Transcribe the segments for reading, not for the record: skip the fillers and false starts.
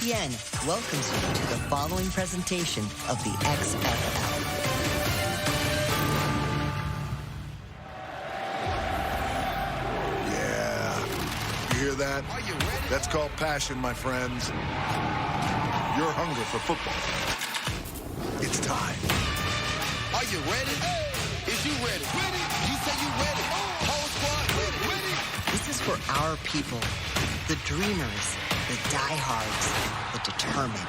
ESPN welcomes you to the following presentation of the XFL. You hear that? That's called passion, my friends. You're hungry for football. It's time. Are you ready? Is you ready? Ready? You say you ready. Whole squad ready. Ready? This is for our people, the dreamers, the diehards, the determined.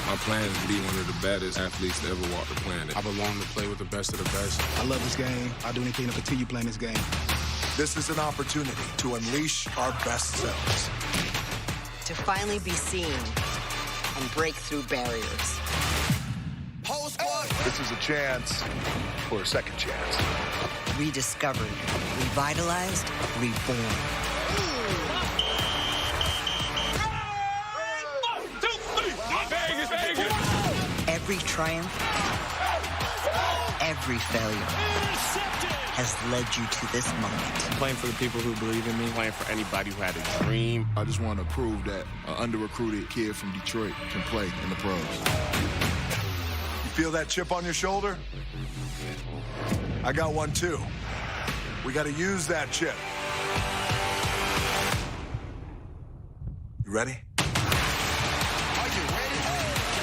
My plan is to be one of the baddest athletes to ever walk the planet. I belong to play with the best of the best. I love this game. I'll do anything to continue playing this game. This is an opportunity to unleash our best selves. To finally be seen and break through barriers. Whole squad. This is a chance for a second chance. Rediscovered, revitalized, reborn. Every triumph, every failure has led you to this moment. Playing for the people who believe in me, playing for anybody who had a dream. I just want to prove that an under-recruited kid from Detroit can play in the pros. You feel that chip on your shoulder? I got one too. We got to use that chip. You ready? Are you ready?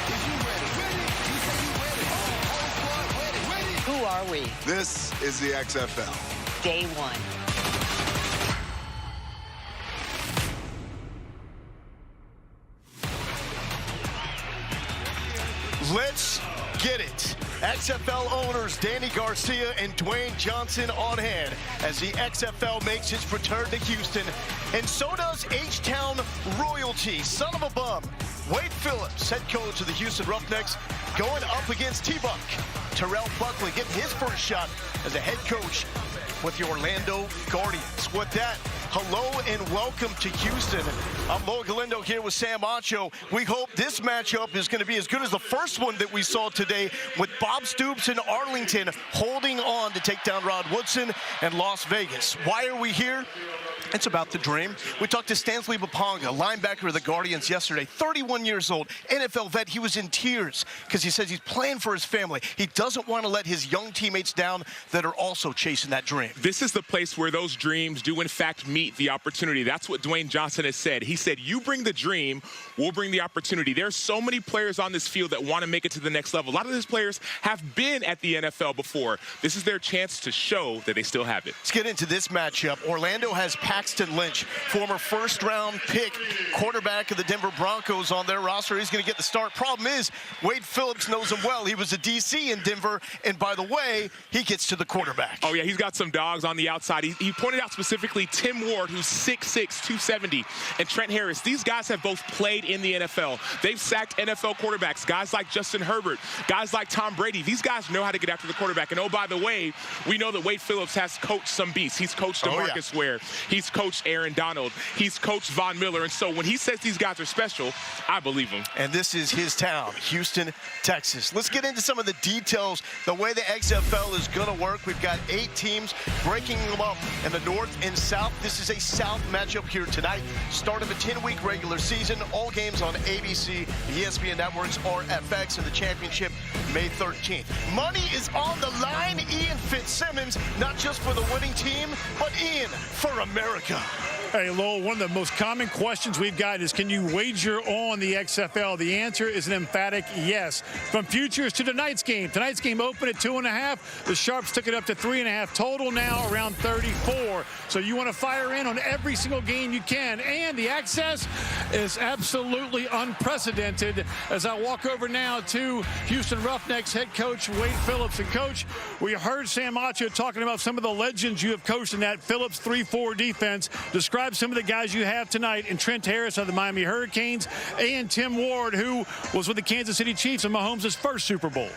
Is you ready? Ready? You say you ready. Whole squad ready. Ready? Who are we? This is the XFL. Day one. Let's get it. XFL owners Danny Garcia and Dwayne Johnson on hand as the XFL makes its return to Houston. And so does H-Town royalty, son of a bum. Wade Phillips, head coach of the Houston Roughnecks, going up against T-Buck. Terrell Buckley getting his first shot as a head coach with the Orlando Guardians. With that, hello and welcome to Houston. I'm Lo Galindo here with Sam Acho. We hope this matchup is going to be as good as the first one that we saw today with Bob Stoops and Arlington holding on to take down Rod Woodson and Las Vegas. Why are we here? It's about the dream. We talked to Stanley Baponga, linebacker of the Guardians yesterday, 31 years old, NFL vet. He was in tears because he says he's playing for his family. He doesn't want to let his young teammates down that are also chasing that dream. This is the place where those dreams do, in fact, meet the opportunity. That's what Dwayne Johnson has said. He said, you bring the dream, we'll bring the opportunity. There's so many players on this field that want to make it to the next level. A lot of these players have been at the NFL before. This is their chance to show that they still have it. Let's get into this matchup. Orlando has Paxton Lynch, former first-round pick, quarterback of the Denver Broncos on their roster. He's going to get the start. Problem is, Wade Phillips knows him well. He was a DC in Denver, and by the way, he gets to the quarterback. Oh, yeah, he's got some dogs on the outside. He pointed out specifically Tim Ward, who's 6'6", 270, and Trent Harris. These guys have both played in the NFL. They've sacked NFL quarterbacks, guys like Justin Herbert, guys like Tom Brady. These guys know how to get after the quarterback. And, oh, by the way, we know that Wade Phillips has coached some beasts. He's coached DeMarcus Ware. He's coached Aaron Donald. He's coached Von Miller. And so when he says these guys are special, I believe him. And this is his town, Houston, Texas. Let's get into some of the details, the way the XFL is going to work. We've got 8 teams breaking them up in the north and south. This is a south matchup here tonight. Start of a 10-week regular season. All games on ABC, the ESPN networks, or FX, and the championship May 13th. Money is on the line. Ian Fitzsimmons, not just for the winning team, but Ian for America. Hey, Lowell, one of the most common questions we've got is, can you wager on the XFL? The answer is an emphatic yes. From futures to tonight's game. Tonight's game opened at 2.5. The Sharps took it up to 3.5. Total now around 34. So you want to fire in on every single game you can. And the access is absolutely unprecedented. As I walk over now to Houston Roughnecks head coach Wade Phillips. And, Coach, we heard Sam Acho talking about some of the legends you have coached in that Phillips 3-4 defense. Describe some of the guys you have tonight, and Trent Harris of the Miami Hurricanes and Tim Ward, who was with the Kansas City Chiefs in Mahomes' first Super Bowl.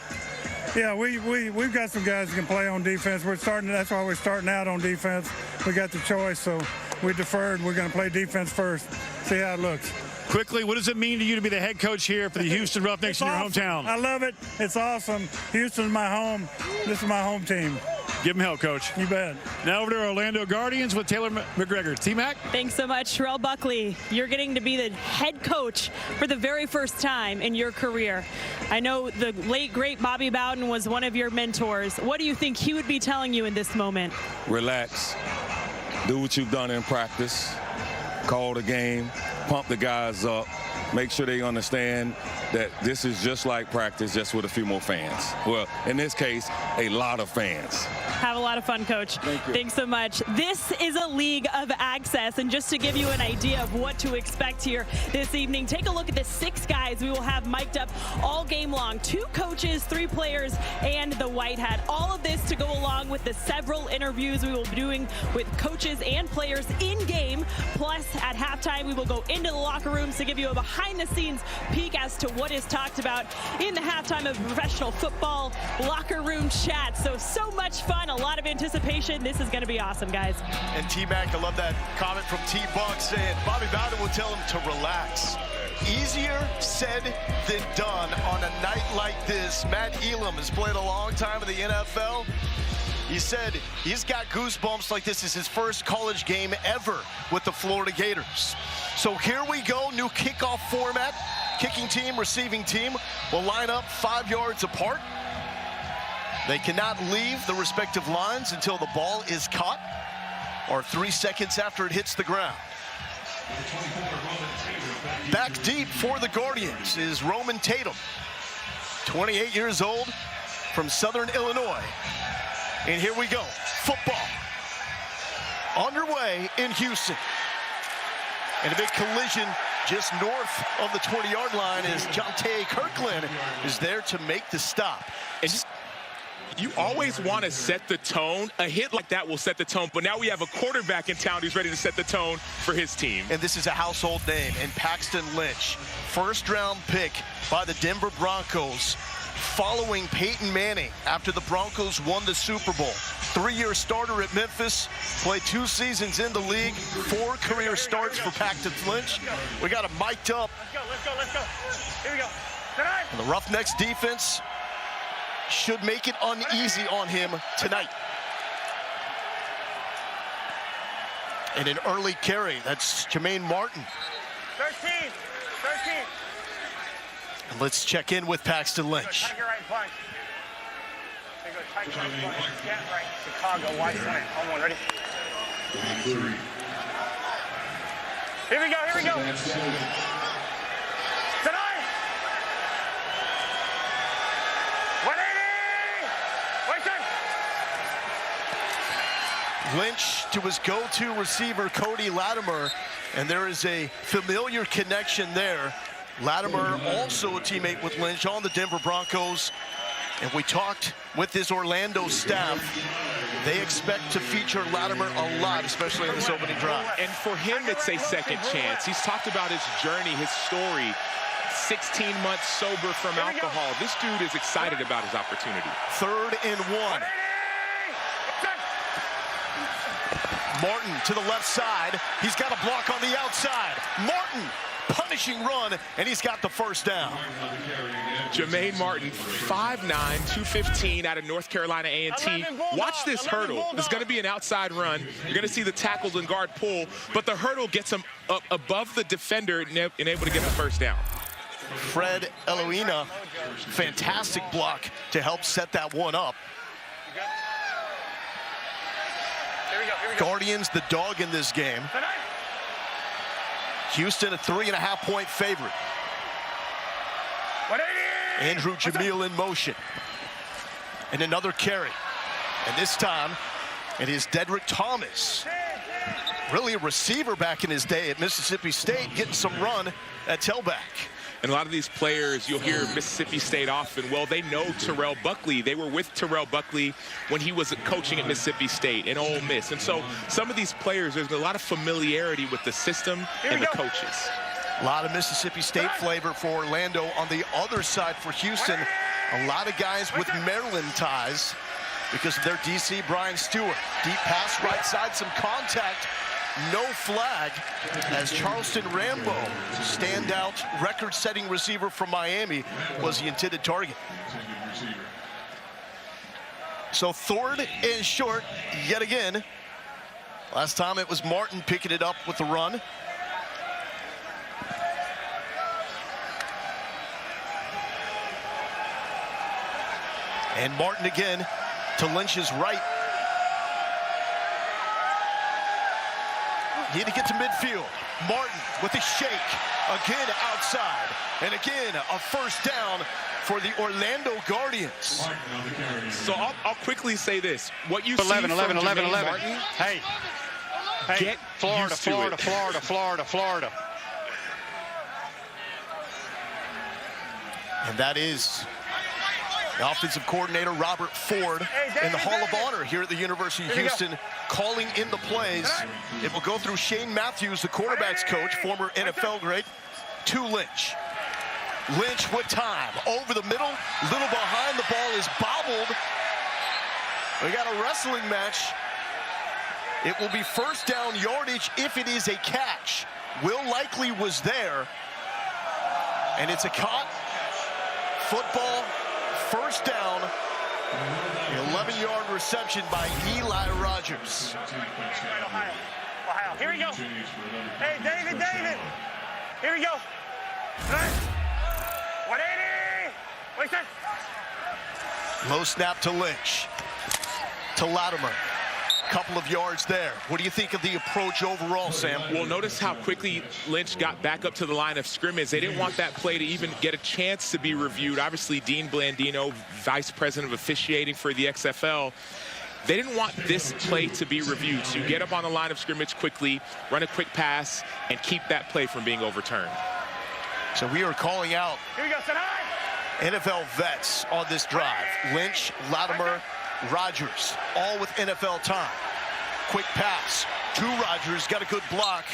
Yeah, we've got some guys that can play on defense. That's why we're starting out on defense. We got the choice, so we deferred. We're going to play defense first, see how it looks. Quickly, what does it mean to you to be the head coach here for the Houston Roughnecks in your hometown? I love it. It's awesome. Houston's my home. This is my home team. Give him hell, Coach. You bet. Now over to Orlando Guardians with Taylor McGregor. T-Mac? Thanks so much, Terrell Buckley. You're getting to be the head coach for the very first time in your career. I know the late, great Bobby Bowden was one of your mentors. What do you think he would be telling you in this moment? Relax. Do what you've done in practice. Call the game. Pump the guys up. Make sure they understand that this is just like practice, just with a few more fans. Well, in this case, a lot of fans. Have a lot of fun, Coach. Thank you. Thanks so much. This is a league of access, and just to give you an idea of what to expect here this evening, take a look at the 6 guys we will have mic'd up all game long. 2 coaches, 3 players, and the white hat. All of this to go along with the several interviews we will be doing with coaches and players in game. Plus, at halftime, we will go into the locker rooms to give you a behind-the-scenes peek as to what is talked about in the halftime of professional football locker room chat. So much fun, a lot of anticipation. This is going to be awesome, guys. And T-Mac, I love that comment from T-Buck saying Bobby Bowden will tell him to relax. Easier said than done on a night like this. Matt Elam has played a long time in the NFL. He said he's got goosebumps like this is his first college game ever with the Florida Gators. So here we go, new kickoff format. Kicking team, receiving team will line up 5 yards apart. They cannot leave the respective lines until the ball is caught or 3 seconds after it hits the ground. Back deep for the Guardians is Roman Tatum, 28 years old from Southern Illinois. And here we go, football underway in Houston. And a big collision just north of the 20-yard line as Jonte Kirkland is there to make the stop. And you always want to set the tone. A hit like that will set the tone, but now we have a quarterback in town who's ready to set the tone for his team. And this is a household name in Paxton Lynch, first-round pick by the Denver Broncos, following Peyton Manning after the Broncos won the Super Bowl. 3-year starter at Memphis, played 2 seasons in the league, 4 career starts for Paxton Lynch. We got him mic'd up. Let's go. Here we go. And the Roughnecks defense should make it uneasy on him tonight. And an early carry, that's Jermaine Martin. 13. And let's check in with Paxton Lynch. Tiger right punch. There you go, tiger right punch. Scat right. Chicago, wide slant. On 1, ready? Here we go. Tonight! 180! Wait, Lynch to his go-to receiver, Cody Latimer, and there is a familiar connection there. Latimer, also a teammate with Lynch on the Denver Broncos. And we talked with this Orlando staff. They expect to feature Latimer a lot, especially on this opening drive. And for him, it's a second chance. He's talked about his journey, his story. 16 months sober from alcohol. This dude is excited about his opportunity. 3rd and 1. Martin to the left side. He's got a block on the outside. Martin, punishing run, and he's got the first down. Jermaine Martin, 5'9", 215 out of North Carolina A&T. Watch this hurdle. It's going to be an outside run. You're going to see the tackles and guard pull, but the hurdle gets him up above the defender and able to get the first down. Fred Eloina, fantastic block to help set that one up. Guardians, the dog in this game. Houston, a 3.5-point favorite. Andrew Jamil in motion. And another carry. And this time, it is Dedrick Thomas. Really a receiver back in his day at Mississippi State, getting some run at tailback. And a lot of these players, you'll hear Mississippi State often, well, they know Terrell Buckley. They were with Terrell Buckley when he was coaching at Mississippi State and Ole Miss. And so some of these players, there's a lot of familiarity with the system and the coaches. A lot of Mississippi State flavor for Orlando. On the other side for Houston, a lot of guys with Maryland ties because of their DC Brian Stewart. Deep pass right side, some contact. No flag as Charleston Rambo, standout record-setting receiver from Miami, was the intended target. So third and short yet again. Last time it was Martin picking it up with the run. And Martin again to Lynch's right. Need to get to midfield. Martin with a shake. Again outside. And again, a first down for the Orlando Guardians. So I'll quickly say this. What you 11, see 11, from 11, Jermaine 11. Martin, Hey, get Florida, used to Florida, it. Florida, Florida, Florida. And that is the offensive coordinator, Robert Ford, in the Hall of Honor here at the University of Houston, calling in the plays. It will go through Shane Matthews, the quarterback's coach, former NFL great, to Lynch. Lynch with time, over the middle, little behind, the ball is bobbled. We got a wrestling match. It will be first down yardage if it is a catch. Will Likely was there, and it's a caught football, first down, 11-yard reception by Eli Rogers. Ohio, here we go. Hey, David, here we go. 180. Wait there. Low snap to Lynch, to Latimer. Couple of yards there. What do you think of the approach overall, Sam? Well, notice how quickly Lynch got back up to the line of scrimmage. They didn't want that play to even get a chance to be reviewed. Obviously, Dean Blandino, Vice President of Officiating for the XFL, they didn't want this play to be reviewed. So you get up on the line of scrimmage quickly, run a quick pass, and keep that play from being overturned. So we are calling out Here we go, sit high. NFL vets on this drive. Lynch, Latimer, Rogers, all with NFL time. Quick pass to Rogers, got a good block.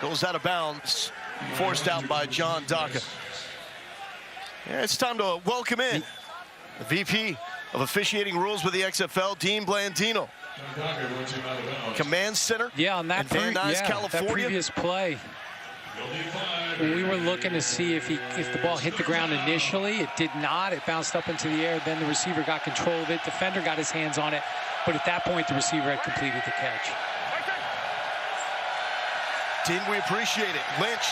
Goes out of bounds, forced out by John Daka. Yeah, it's time to welcome in the VP of Officiating Rules with the XFL, Dean Blandino. Command Center on that, in Van Nuys, California. That previous play. We were looking to see if the ball hit the ground initially. It did not. It bounced up into the air. Then the receiver got control of it. Defender got his hands on it. But at that point, the receiver had completed the catch. Dean, we appreciate it. Lynch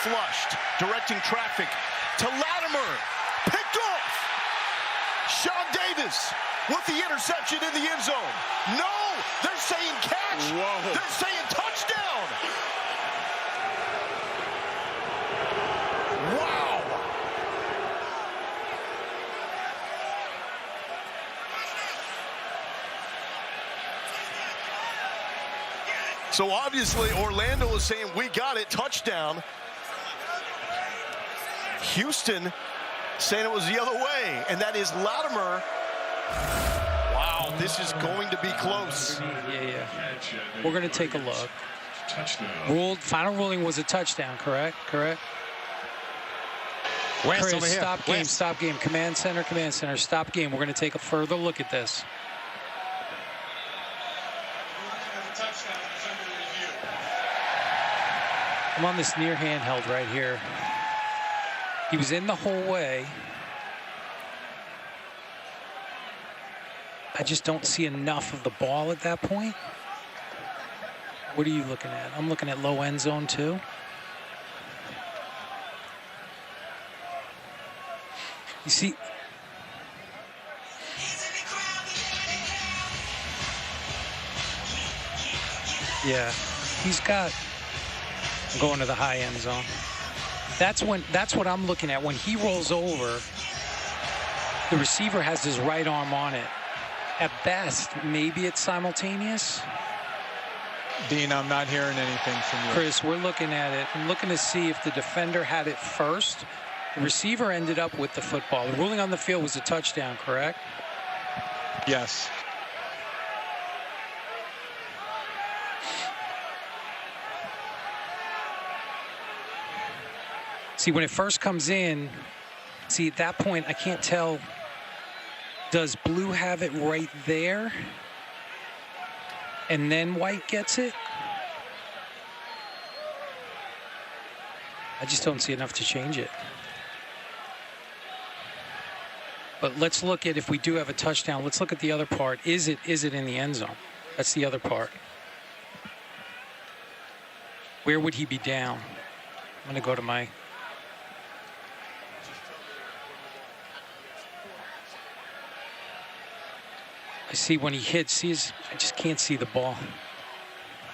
flushed, directing traffic to Latimer. Picked off. Sean Davis with the interception in the end zone. No, they're saying catch. Whoa. They're saying touchdown. Wow. So obviously Orlando is saying we got it, touchdown. Houston saying it was the other way, and that is Latimer. Wow, this is going to be close. Yeah. We're going to take a look. Final ruling was a touchdown, correct? West Chris, over here. stop game. Command center, stop game. We're going to take a further look at this. I'm on this near handheld right here. He was in the whole way. I just don't see enough of the ball at that point. What are you looking at? I'm looking at low end zone too. You see, yeah, he's got going to the high end zone. That's what I'm looking at. When he rolls over, the receiver has his right arm on it. At best, maybe it's simultaneous. Dean, I'm not hearing anything from you. Chris, we're looking at it. I'm looking to see if the defender had it first. The receiver ended up with the football. The ruling on the field was a touchdown, correct? Yes. See, when it first comes in, see, at that point, I can't tell. Does blue have it right there? And then white gets it? I just don't see enough to change it. But let's look at, if we do have a touchdown, let's look at the other part. Is it in the end zone? That's the other part. Where would he be down? I'm going to go to my... I see when he hits, I just can't see the ball.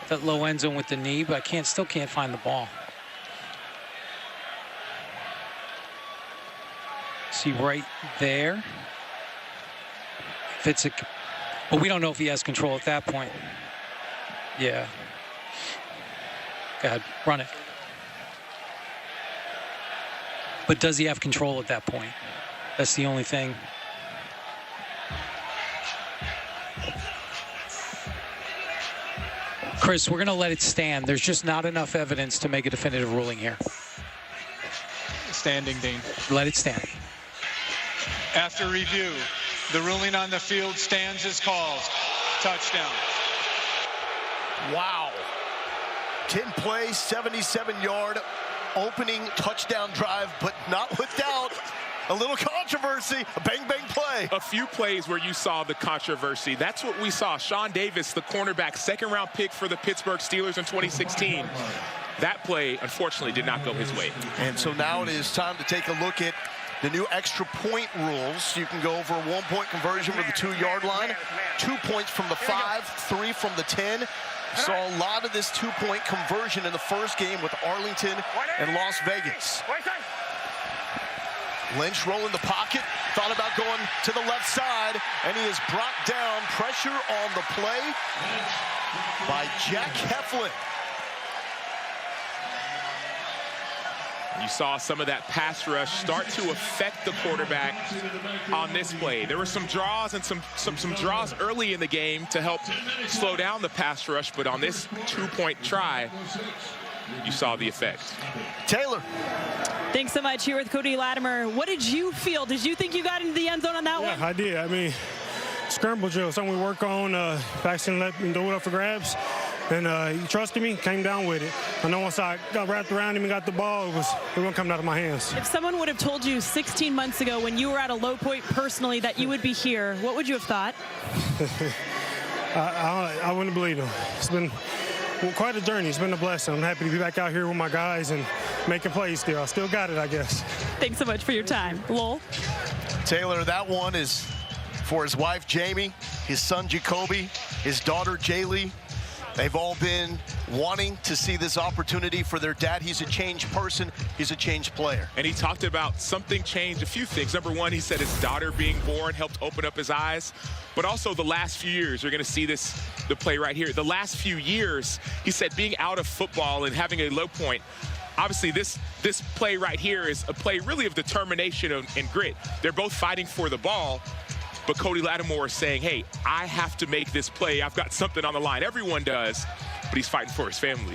That low end zone with the knee, but I still can't find the ball. See right there. If it's a, but we don't know if he has control at that point. Yeah. Go ahead, run it. But does he have control at that point? That's the only thing. Chris, we're going to let it stand. There's just not enough evidence to make a definitive ruling here. Standing, Dean. Let it stand. After review, the ruling on the field stands as called. Touchdown. Wow. 10 play, 77-yard opening touchdown drive, but not without a little controversy, a bang-bang play. A few plays where you saw the controversy. That's what we saw. Sean Davis, the cornerback, second-round pick for the Pittsburgh Steelers in 2016. That play, unfortunately, did not go his way. And so now it is time to take a look at the new extra point rules. You can go for a 1-point conversion with the 2-yard line, 2 points from the 5, 3 from the 10. Saw a lot of this 2-point conversion in the first game with Arlington and Las Vegas. Lynch rolling the pocket, thought about going to the left side, and he is brought down. Pressure on the play by Jack Heflin. You saw some of that pass rush start to affect the quarterback on this play. There were some draws and some draws early in the game to help slow down the pass rush, but on this 2-point try, you saw the effect. Taylor. Thanks so much. Here with Cody Latimer. What did you feel? Did you think you got into the end zone on that one? Yeah, I did. I mean, scramble drill, something we work on. Paxton let me do it up for grabs. And he trusted me, came down with it. I know once I got wrapped around him and got the ball, it wasn't coming out of my hands. If someone would have told you 16 months ago when you were at a low point personally that you would be here, what would you have thought? I wouldn't believe him. It's been quite a journey. It's been a blessing. I'm happy to be back out here with my guys and making plays still. I still got it, I guess. Thanks so much for your time. Lowell? Taylor, that one is for his wife, Jamie, his son, Jacoby, his daughter, Jaylee. They've all been wanting to see this opportunity for their dad. He's a changed person. He's a changed player. And he talked about something changed, a few things. Number one, he said his daughter being born helped open up his eyes. But also the last few years, you're going to see the play right here. The last few years, he said being out of football and having a low point, obviously this play right here is a play really of determination and grit. They're both fighting for the ball. But Cody Lattimore is saying, hey, I have to make this play. I've got something on the line. Everyone does, but he's fighting for his family.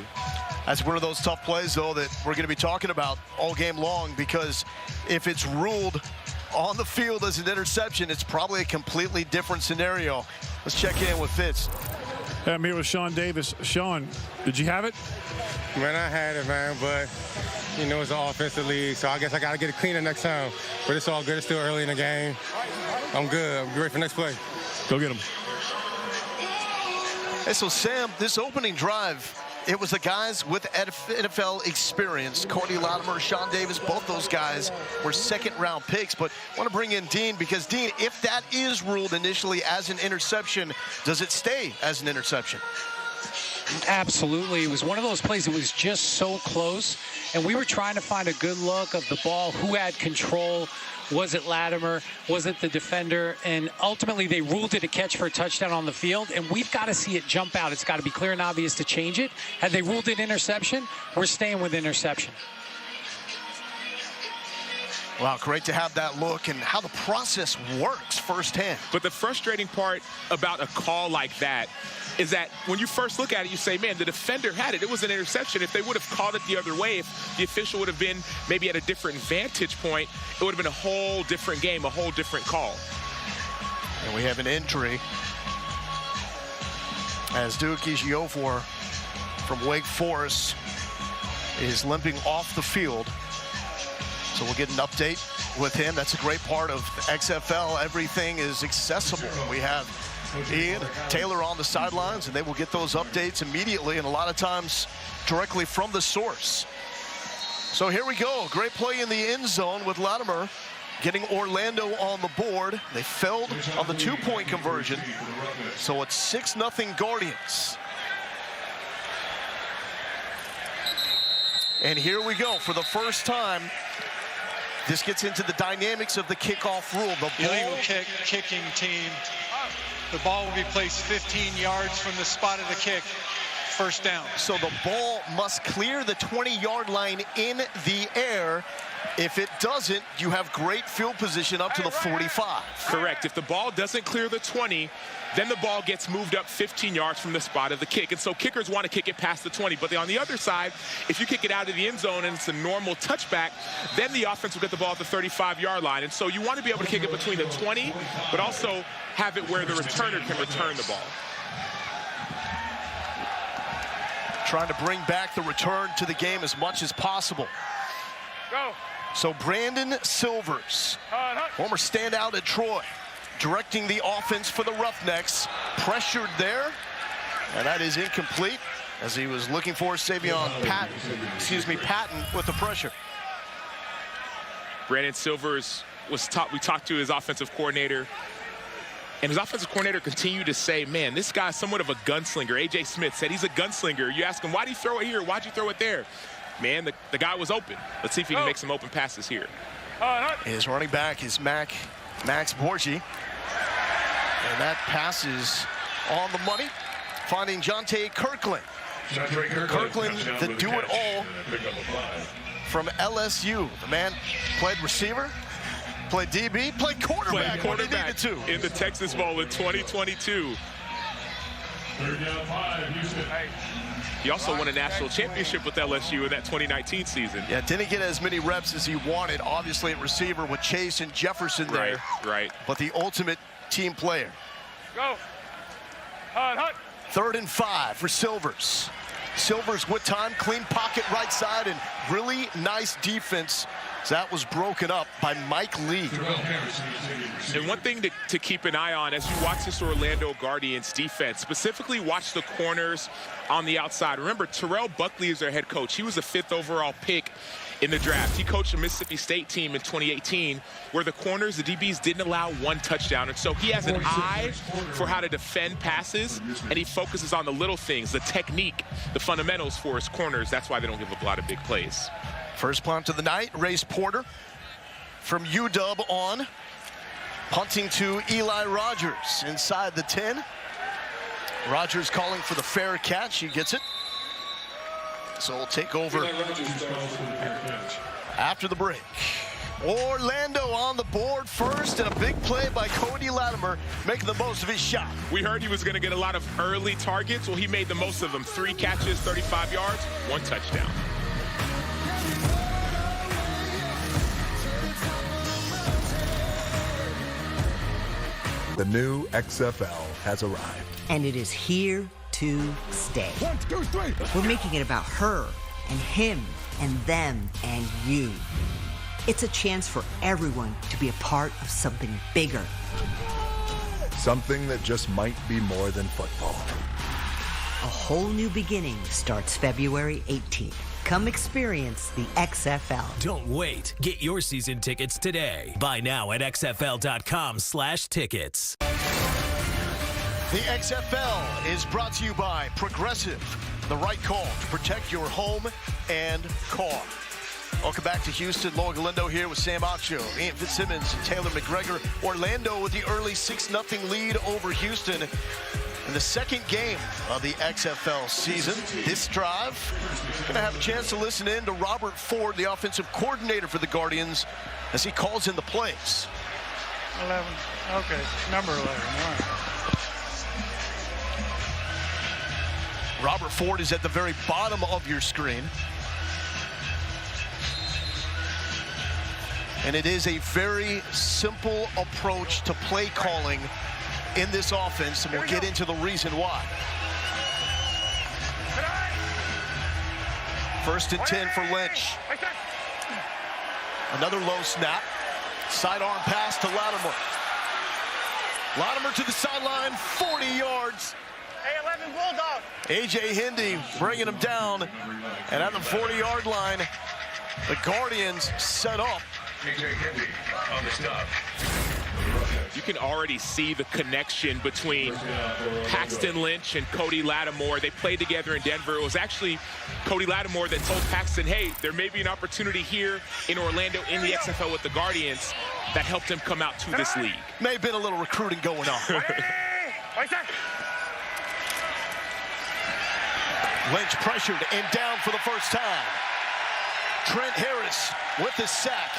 That's one of those tough plays, though, that we're going to be talking about all game long, because if it's ruled on the field as an interception, it's probably a completely different scenario. Let's check in with Fitz. I'm here with Sean Davis. Sean, did you have it? Man, I had it, man, but, you know, it's an offensive league, so I guess I got to get it cleaner next time. But it's all good. It's still early in the game. I'm good. I'm ready for the next play. Go get him. Hey, so, Sam, this opening drive, it was the guys with NFL experience. Cody Latimer, Sean Davis, both those guys were second-round picks. But I want to bring in Dean, because, Dean, if that is ruled initially as an interception, does it stay as an interception? Absolutely. It was one of those plays that was just so close, and we were trying to find a good look of the ball, who had control. Was it Latimer? Was it the defender? And ultimately, they ruled it a catch for a touchdown on the field, and we've got to see it jump out. It's got to be clear and obvious to change it. Had they ruled it interception, we're staying with interception. Wow, great to have that look and how the process works firsthand. But the frustrating part about a call like that is that when you first look at it, you say, man, the defender had it. It was an interception. If they would have called it the other way, if the official would have been maybe at a different vantage point, it would have been a whole different game, a whole different call. And we have an injury as Duke Ejiofor from Wake Forest is limping off the field. So we'll get an update with him. That's a great part of XFL. Everything is accessible. We have Ian Taylor on the sidelines, and they will get those updates immediately, and a lot of times directly from the source. So here we go. Great play in the end zone with Latimer getting Orlando on the board. They failed on the two-point conversion. So it's 6-0 Guardians. And here we go. For the first time, this gets into the dynamics of the kickoff rule. The illegal kicking team. The ball will be placed 15 yards from the spot of the kick. First down. So the ball must clear the 20-yard line in the air. If it doesn't, you have great field position up to the 45. Correct. If the ball doesn't clear the 20, then the ball gets moved up 15 yards from the spot of the kick. And so kickers want to kick it past the 20. But on the other side, if you kick it out of the end zone and it's a normal touchback, then the offense will get the ball at the 35-yard line. And so you want to be able to kick it between the 20, but also have it where the returner can return the ball. Trying to bring back the return to the game as much as possible. Go. So Brandon Silvers, former standout at Troy, directing the offense for the Roughnecks. Pressured there, and that is incomplete as he was looking for Savion Patton with the pressure. Brandon Silvers was we talked to his offensive coordinator, and his offensive coordinator continued to say, man, this guy's somewhat of a gunslinger. A.J. Smith said he's a gunslinger. You ask him, why'd he throw it here? Why'd you throw it there? Man, the guy was open. Let's see if he can make some open passes here. His running back is Max Borgi. And that pass is on the money, finding Jonte Kirkland. Kirkland, the do-it-all from LSU. The man played receiver, played DB, played quarterback when he needed to. In the Texas Bowl in 2022. He also won a national championship with LSU in that 2019 season. Yeah, didn't get as many reps as he wanted, obviously at receiver with Chase and Jefferson there. Right. But the ultimate team player. Go. 3rd and 5 for Silvers. Silvers with time, clean pocket right side, and really nice defense. That was broken up by Mike Lee. And one thing to keep an eye on as you watch this Orlando Guardians defense, specifically watch the corners on the outside. Remember, Terrell Buckley is their head coach. He was a 5th overall pick in the draft. He coached a Mississippi State team in 2018 where the corners, the DBs, didn't allow 1 touchdown. And so he has an eye for how to defend passes, and he focuses on the little things, the technique, the fundamentals for his corners. That's why they don't give up a lot of big plays. First punt of the night, Race Porter from UW on. Punting to Eli Rogers inside the 10. Rogers calling for the fair catch. He gets it. So we'll take over after the break. Orlando on the board first, and a big play by Cody Latimer, making the most of his shot. We heard he was going to get a lot of early targets. Well, he made the most of them. 3 catches, 35 yards, 1 touchdown. The new XFL has arrived. And it is here to stay. 1, 2, 3. We're making it about her and him and them and you. It's a chance for everyone to be a part of something bigger. Something that just might be more than football. A whole new beginning starts February 18th. Come experience the XFL. Don't wait. Get your season tickets today. Buy now at xfl.com/tickets. The XFL is brought to you by Progressive, the right call to protect your home and car. Welcome back to Houston. Logan Galindo here with Sam Acho, Ian Fitzsimmons, and Taylor McGregor. Orlando with the early 6-0 lead over Houston in the second game of the XFL season. This drive, going to have a chance to listen in to Robert Ford, the offensive coordinator for the Guardians, as he calls in the plays. 11. Okay, number 11. All right. Robert Ford is at the very bottom of your screen. And it is a very simple approach to play calling in this offense, and we'll get into the reason why. 1st and 10 for Lynch. Another low snap. Sidearm pass to Lattimore. Lattimore to the sideline, 40 yards. Hey, 11 Bulldog. A.J. Hindi bringing him down. And at the 40-yard line, the Guardians set up. A.J. Hindi on the stop. You can already see the connection between Paxton Lynch and Cody Lattimore. They played together in Denver. It was actually Cody Lattimore that told Paxton, hey, there may be an opportunity here in Orlando in the XFL with the Guardians that helped him come out to this league. May have been a little recruiting going on. Lynch pressured and down for the first time. Trent Harris with the sack.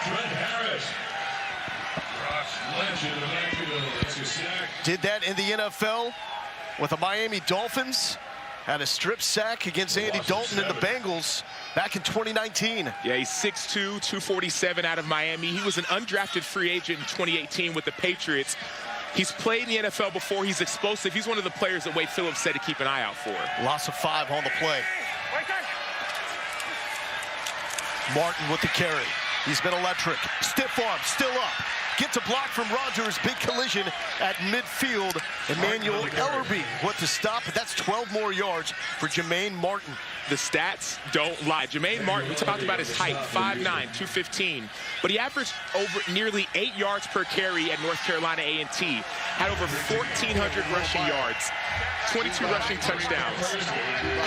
Trent Harris. Did that in the NFL with the Miami Dolphins. Had a strip sack against Andy Dalton and the Bengals back in 2019. Yeah, he's 6'2", 247 out of Miami. He was an undrafted free agent in 2018 with the Patriots. He's played in the NFL before. He's explosive. He's one of the players that Wade Phillips said to keep an eye out for. Loss of 5 on the play. Martin with the carry. He's been electric. Stiff arm, still up. Gets a block from Rodgers. Big collision at midfield. Emmanuel Ellerbe with the stop, but that's 12 more yards for Jermaine Martin. The stats don't lie. Jermaine Martin, we talked about his height, 5'9", 215. But he averaged over nearly 8 yards per carry at North Carolina A&T. Had over 1,400 rushing yards, 22 rushing touchdowns.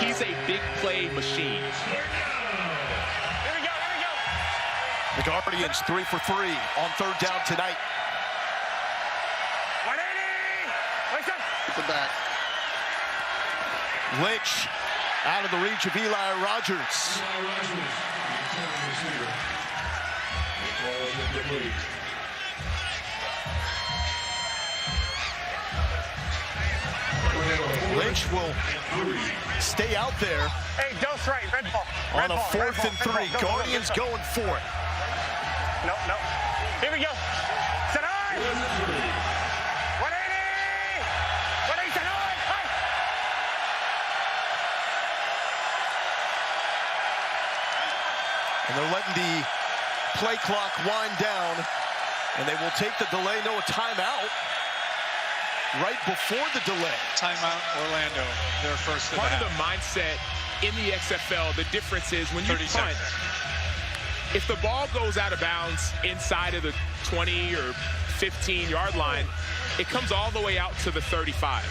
He's a big play machine. The Guardians 3 for 3 on third down tonight. 180! Get the back. Lynch out of the reach of Eli Rogers. Lynch will stay out there. Hey, dose right, red ball. On a 4th and 3. Guardians going for it. No. Here we go. Set on. 180. 180. Set on. And they're letting the play clock wind down. And they will take the delay. No, a timeout. Right before the delay. Timeout, Orlando. Their first Part of the mindset in the XFL, the difference is when you punt, if the ball goes out of bounds inside of the 20 or 15-yard line, it comes all the way out to the 35.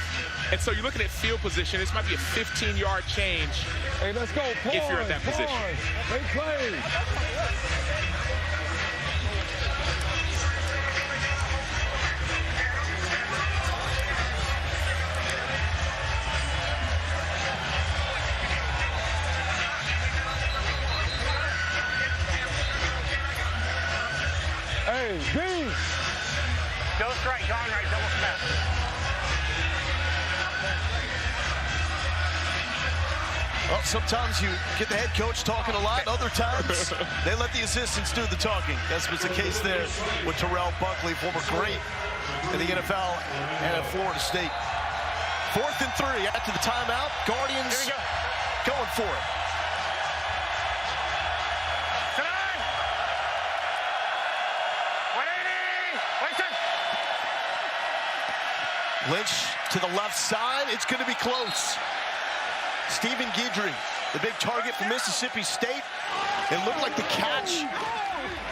And so you're looking at field position. This might be a 15-yard change. Hey, let's go. Pause, if you're at that position. They play. Hey, B. Go straight, gone right, double smash. Well, sometimes you get the head coach talking a lot. Other times, they let the assistants do the talking. That was the case there with Terrell Buckley, former great in the NFL and at Florida State. 4th and 3 after the timeout. Guardians going for it. Lynch to the left side. It's going to be close. Stephen Guidry, the big target for Mississippi State. It looked like the catch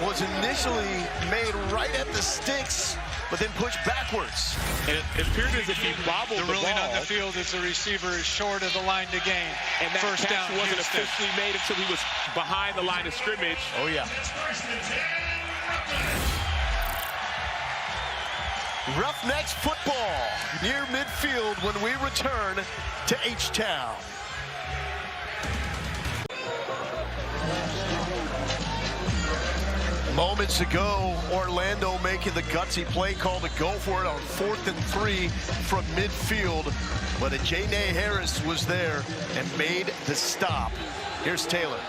was initially made right at the sticks, but then pushed backwards. And it appeared as if he bobbled the ruling ball. on the field is the receiver is short of the line to gain. And that first catch down wasn't Houston. officially made until he was behind the line of scrimmage. Oh, yeah. Roughnecks football near midfield when we return to H-Town. Moments ago, Orlando making the gutsy play call to go for it on 4th and 3 from midfield. But Ajay Harris was there and made the stop. Here's Taylor.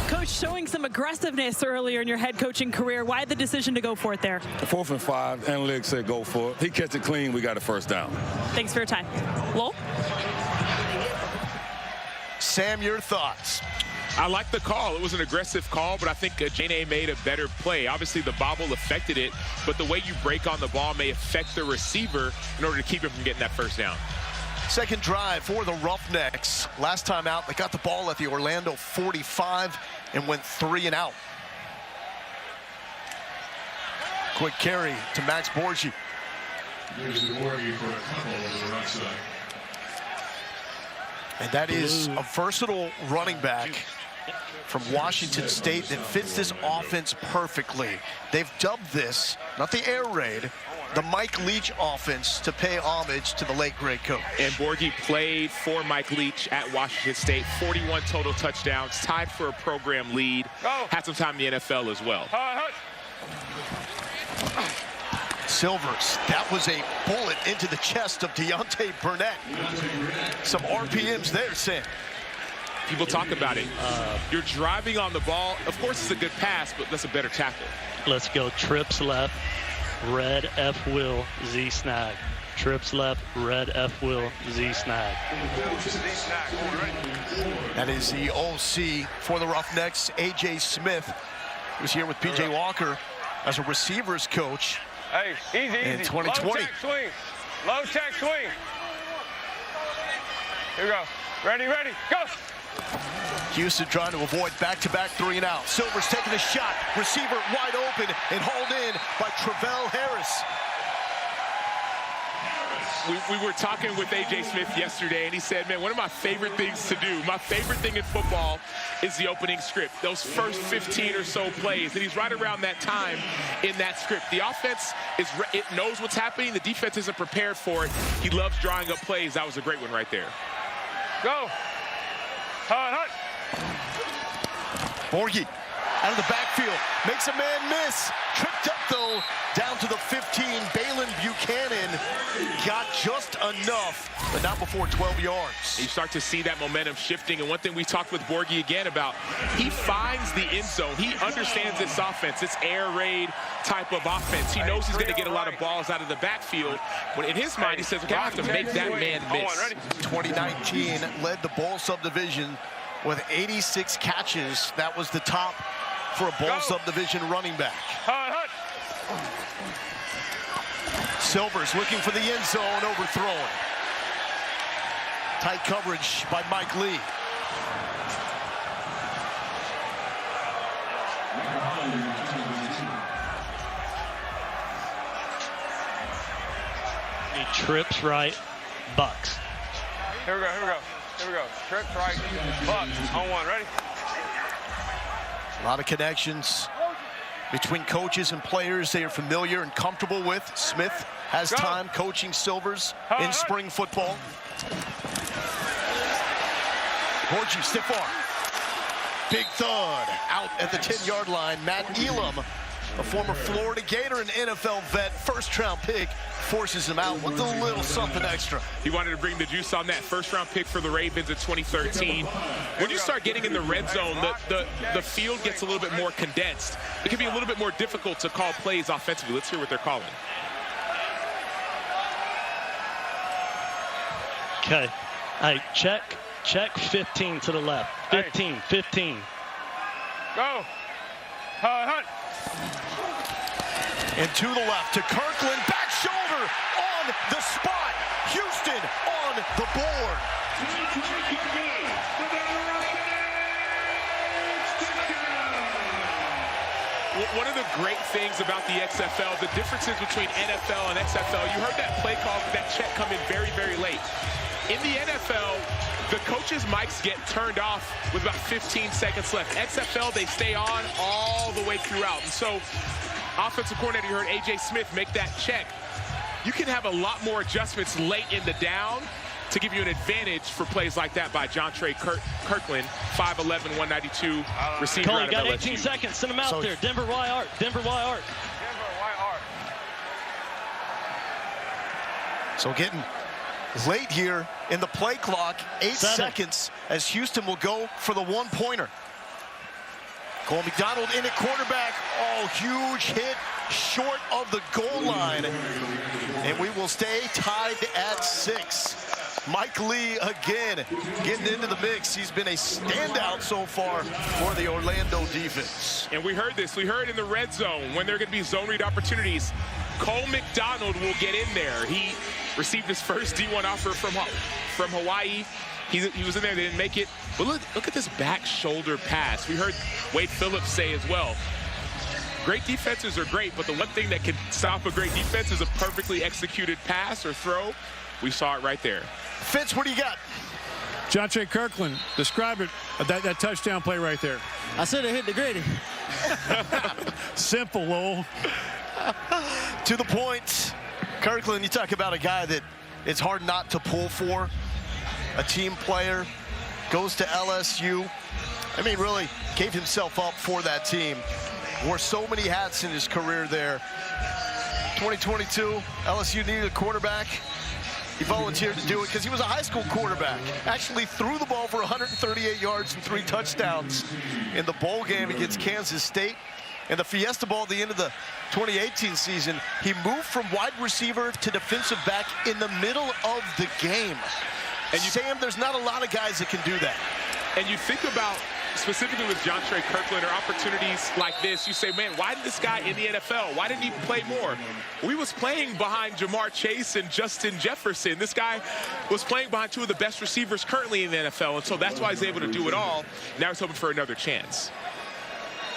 Coach, showing some aggressiveness earlier in your head coaching career. Why the decision to go for it there? 4th and 5, analytics said go for it. He catch it clean, we got a first down. Thanks for your time. Lowell? Sam, your thoughts? I like the call. It was an aggressive call, but I think Jane made a better play. Obviously, the bobble affected it, but the way you break on the ball may affect the receiver in order to keep him from getting that first down. Second drive for the Roughnecks. Last time out, they got the ball at the Orlando 45 and went 3 and out. Quick carry to Max Borgi. Here's the Borgi for a couple on the right side. And that is a versatile running back from Washington State that fits this offense perfectly. They've dubbed this, not the air raid, the Mike Leach offense, to pay homage to the late great coach. And Borgi played for Mike Leach at Washington State. 41 total touchdowns, tied for a program lead. Had some time in the NFL as well. Silvers, that was a bullet into the chest of Deontay Burnett. Some RPMs there, Sam. People talk about it. You're driving on the ball. Of course, it's a good pass, but that's a better tackle. Let's go. Trips left, red F wheel, Z snag. Trips left, red F wheel, Z snag. That is the OC for the Roughnecks, A.J. Smith, who's here with P.J. Walker as a receivers coach. Hey, easy, in 2020. Low check swing. Low check swing. Here we go. Ready, go. Houston trying to avoid back-to-back 3 and out. Silver's taking a shot. Receiver wide open and hauled in by Travell Harris. We were talking with A.J. Smith yesterday, and he said, man, one of my favorite things to do, my favorite thing in football is the opening script, those first 15 or so plays. And he's right around that time in that script. The offense, it knows what's happening. The defense isn't prepared for it. He loves drawing up plays. That was a great one right there. Go. Hut. Borgi out of the backfield, makes a man miss. Tripped up, though, down to the 15. Balin Buchanan got just enough, but not before 12 yards. You start to see that momentum shifting, and one thing we talked with Borgi again about, he finds the end zone. He understands this offense, this air raid type of offense. He knows he's going to get a lot of balls out of the backfield, but in his mind, he says, okay, I have to make that man miss. 2019 led the Bowl subdivision with 86 catches. That was the top for a Bowl subdivision running back. Silvers looking for the end zone, overthrown. Tight coverage by Mike Lee. He trips right, Bucks. Here we go. Trips right, Bucks on one. Ready? A lot of connections between coaches and players they are familiar and comfortable with. Smith has time coaching Silvers in spring football. Borgi, stiff arm. Big thud out at the 10-yard line. Matt Elam, a former Florida Gator and NFL vet, first-round pick, forces him out with a little something extra. He wanted to bring the juice on that first-round pick for the Ravens in 2013. When you start getting in the red zone, the field gets a little bit more condensed. It can be a little bit more difficult to call plays offensively. Let's hear what they're calling. Okay. Hey, check 15 to the left. 15. Go. Hunt. And to the left to Kirkland, back shoulder on the spot. Houston on the board. One of the great things about the XFL, the differences between NFL and XFL, you heard that play call, that check come in very, very late. In the NFL, the coaches' mics get turned off with about 15 seconds left. XFL, they stay on all the way throughout. And so, offensive coordinator, you heard A.J. Smith make that check. You can have a lot more adjustments late in the down to give you an advantage for plays like that by John Trey Kirkland, 5'11", 192 receiver Cole, out of got LSU. 18 seconds. Send him out there. Denver Y Art. So getting late here in the play clock, 8 seconds as Houston will go for the one-pointer. Cole McDonald in at quarterback. Oh, huge hit short of the goal line. And we will stay tied at 6. Mike Lee again getting into the mix. He's been a standout so far for the Orlando defense. And we heard this. We heard in the red zone when there are going to be zone read opportunities, Cole McDonald will get in there. He received his first D1 offer from Hawaii. He was in there. They didn't make it. But look at this back shoulder pass. We heard Wade Phillips say as well. Great defenses are great, but the one thing that can stop a great defense is a perfectly executed pass or throw. We saw it right there. Fitz, what do you got? Jontre Kirkland, describe it, that touchdown play right there. I said it hit the gritty. Simple, Lowell. To the point, Kirkland, you talk about a guy that it's hard not to pull for. A team player, goes to LSU. I mean, really gave himself up for that team. Wore so many hats in his career there. 2022, LSU needed a quarterback. He volunteered to do it because he was a high school quarterback. Actually threw the ball for 138 yards and 3 touchdowns in the bowl game against Kansas State. And the Fiesta Bowl at the end of the 2018 season, he moved from wide receiver to defensive back in the middle of the game. And Sam, there's not a lot of guys that can do that. And you think about, specifically with Jontre Kirkland, or opportunities like this, you say, man, why did this guy in the NFL, why didn't he play more? We was playing behind Jamar Chase and Justin Jefferson. This guy was playing behind 2 of the best receivers currently in the NFL, and so that's why he's able to do it all. Now he's hoping for another chance.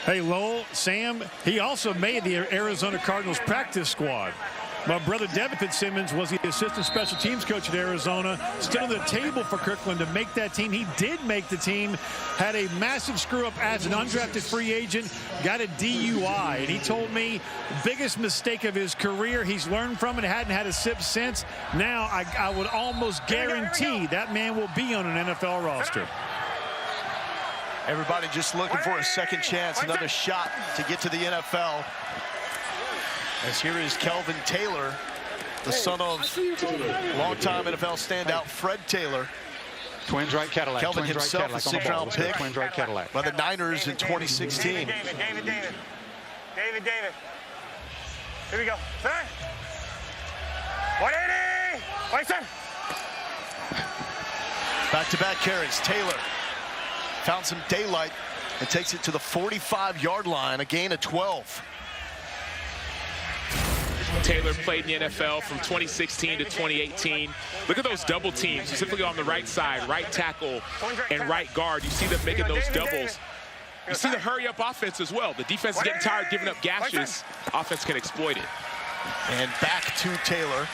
Hey, Lowell, Sam, he also made the Arizona Cardinals practice squad. My brother Devin Fitzsimmons was the assistant special teams coach at Arizona. Stood on the table for Kirkland to make that team. He did make the team. Had a massive screw-up as an undrafted free agent. Got a DUI. And he told me biggest mistake of his career. He's learned from it. Hadn't had a sip since. Now I would almost guarantee that man will be on an NFL roster. Everybody just looking for a second chance, another shot to get to the NFL. As here is Kelvin Taylor, the son of longtime NFL standout Fred Taylor. Twins right Cadillac. Kelvin Twins himself, right a 6th-round pick Twins right Cadillac. by the Niners in 2016. David. Here we go. Sir. 180. Wait, sir. Back-to-back carries. Taylor found some daylight and takes it to the 45-yard line, a gain of 12. Taylor played in the NFL from 2016 to 2018. Look at those double teams, specifically on the right side, right tackle and right guard. You see them making those doubles. You see the hurry-up offense as well. The defense is getting tired, giving up gashes. Offense can exploit it. And back to Taylor.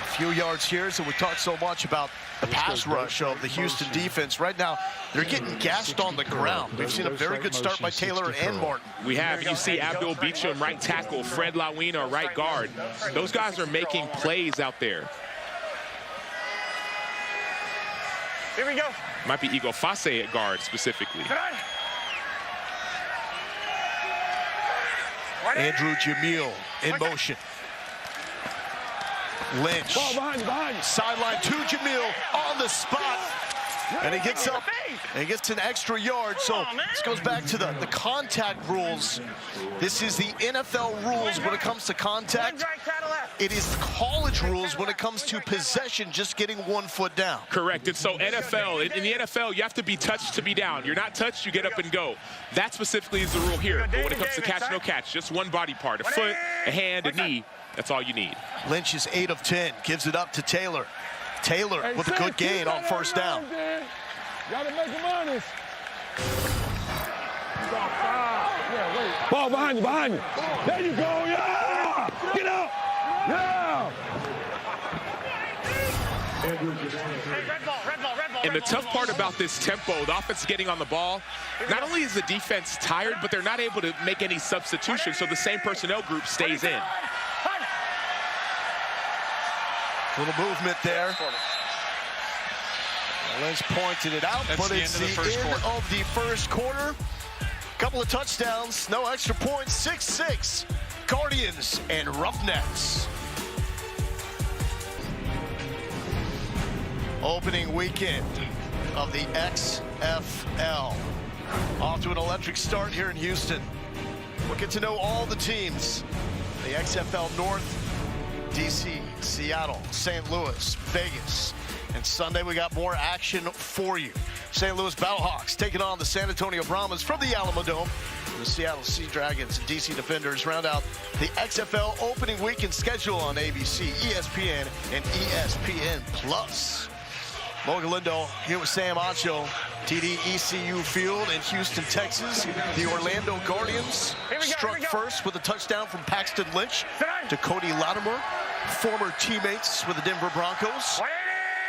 A few yards here, so we talked so much about the pass rush of the Houston defense. Right now, they're getting gassed on the ground. We've seen a very good start by Taylor and Martin. We have. You see Abdul Beecham, right tackle, Fred Lawina, right guard. Those guys are making plays out there. Here we go. Might be Ego Fase at guard specifically. Andrew Jamil in motion. Lynch. Ball behind. Sideline to Jamil on the spot. And he gets up and he gets an extra yard. So this goes back to the contact rules. This is the NFL rules when it comes to contact. It is the college rules when it comes to possession, just getting 1 foot down. Correct. And so NFL, in the NFL, you have to be touched to be down. You're not touched, you get up and go. That specifically is the rule here. But when it comes to catch, no catch, just one body part, a foot, a hand, a knee. That's all you need. Lynch is 8 of 10, gives it up to Taylor. Taylor with a good gain on first down. Gotta make him honest. Ball behind you. There you go, yeah! Get out! Yeah! Red ball. And the tough part about this tempo, the offense getting on the ball, not only is the defense tired, but they're not able to make any substitutions, so the same personnel group stays in. Little movement there. Lynch pointed it out, but it's the end of the first quarter. Couple of touchdowns, no extra points, 6-6. Guardians and Roughnecks. Opening weekend of the XFL. Off to an electric start here in Houston. We'll get to know all the teams. The XFL North, DC, Seattle, St. Louis, Vegas. And Sunday, we got more action for you. St. Louis Battlehawks taking on the San Antonio Brahmas from the Alamo Dome. The Seattle Sea Dragons and DC Defenders round out the XFL opening weekend schedule on ABC, ESPN, and ESPN+. Logan Lindo here with Sam Acho, TD ECU Field in Houston, Texas. The Orlando Guardians struck first with a touchdown from Paxton Lynch to Cody Latimer, former teammates with the Denver Broncos.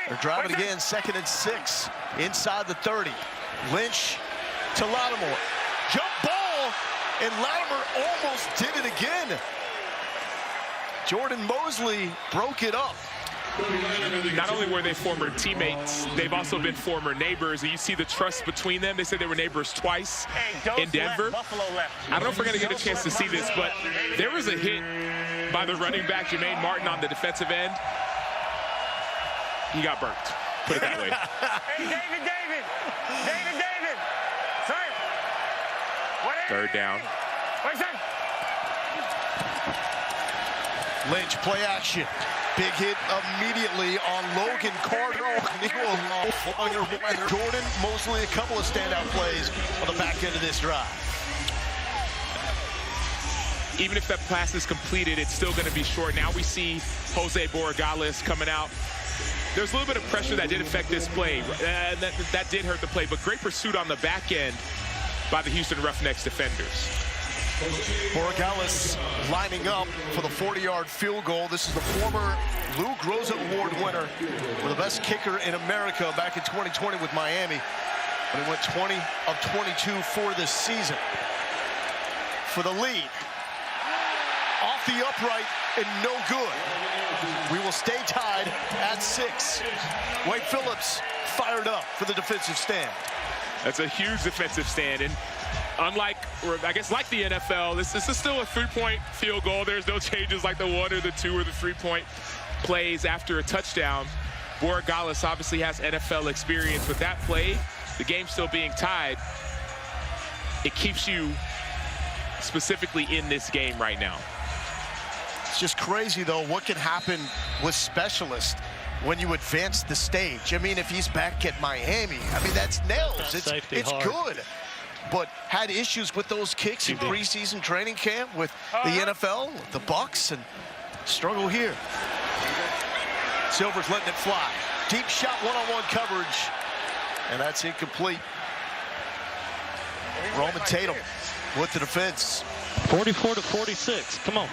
They're driving again, 2nd and 6, inside the 30. Lynch to Latimer. Jump ball, and Latimer almost did it again. Jordan Mosley broke it up. Not only were they former teammates, they've also been former neighbors, and you see the trust between them. They said they were neighbors twice in Denver. I don't know if we're going to get a chance to see this, but there was a hit by the running back, Jermaine Martin, on the defensive end. He got burnt, put it that way. Hey, David. Sir. Third down. Lynch, play action. Big hit immediately on Logan Carter. Jordan Mosley, a couple of standout plays on the back end of this drive. Even if that pass is completed, it's still going to be short. Now we see Jose Borregales coming out. There's a little bit of pressure that did affect this play. That did hurt the play, but great pursuit on the back end by the Houston Roughnecks defenders. Borregales lining up for the 40-yard field goal. This is the former Lou Groza Award winner for the best kicker in America back in 2020 with Miami. But he went 20 of 22 for this season. For the lead. Off the upright and no good. We will stay tied at 6. Wade Phillips fired up for the defensive stand. That's a huge defensive stand. And unlike, or I guess like the NFL, this is still a 3-point field goal. There's no changes like the 1 or the 2 or the 3-point plays after a touchdown. Borregales obviously has NFL experience with that play. The game still being tied. It keeps you specifically in this game right now. It's just crazy, though, what can happen with specialists when you advance the stage. I mean, if he's back at Miami, I mean, that's nails. It's good. But had issues with those kicks in preseason training camp with the NFL, the Bucks, and struggle here. Silver's letting it fly. Deep shot, one-on-one coverage, and that's incomplete. Roman Tatum with the defense. 44-46. Come on.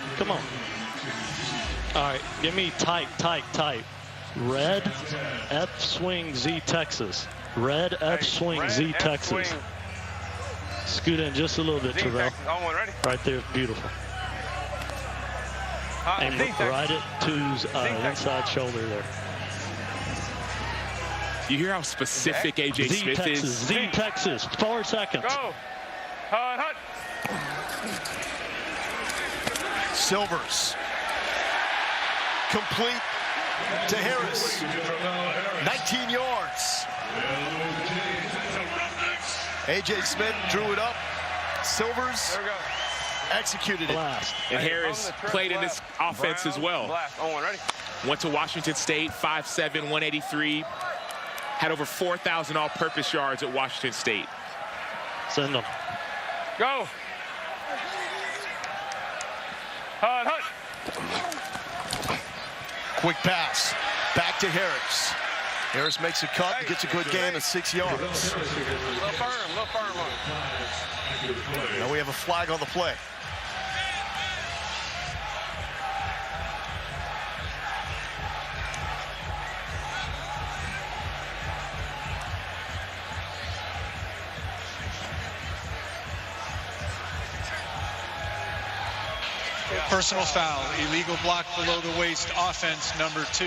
All right, give me tight. Red, F swing, Z Texas. Red, F swing, Z Texas. Scoot in just a little bit, Terrell. Right there, beautiful. And right it to inside shoulder there. You hear how specific A.J. Smith is? Z Texas, 4 seconds. Go. Hut. Silvers. Complete to Harris. 19 yards. A.J. Smith drew it up. Silvers executed it. And Harris played in this offense as well. Went to Washington State, 5'7", 183. Had over 4,000 all-purpose yards at Washington State. Send them. Go. Hut. Quick pass. Back to Harris. Harris makes a cut and gets a good gain of 6 yards. Little firm on it. Now we have a flag on the play. Personal foul, illegal block below the waist, offense number 2.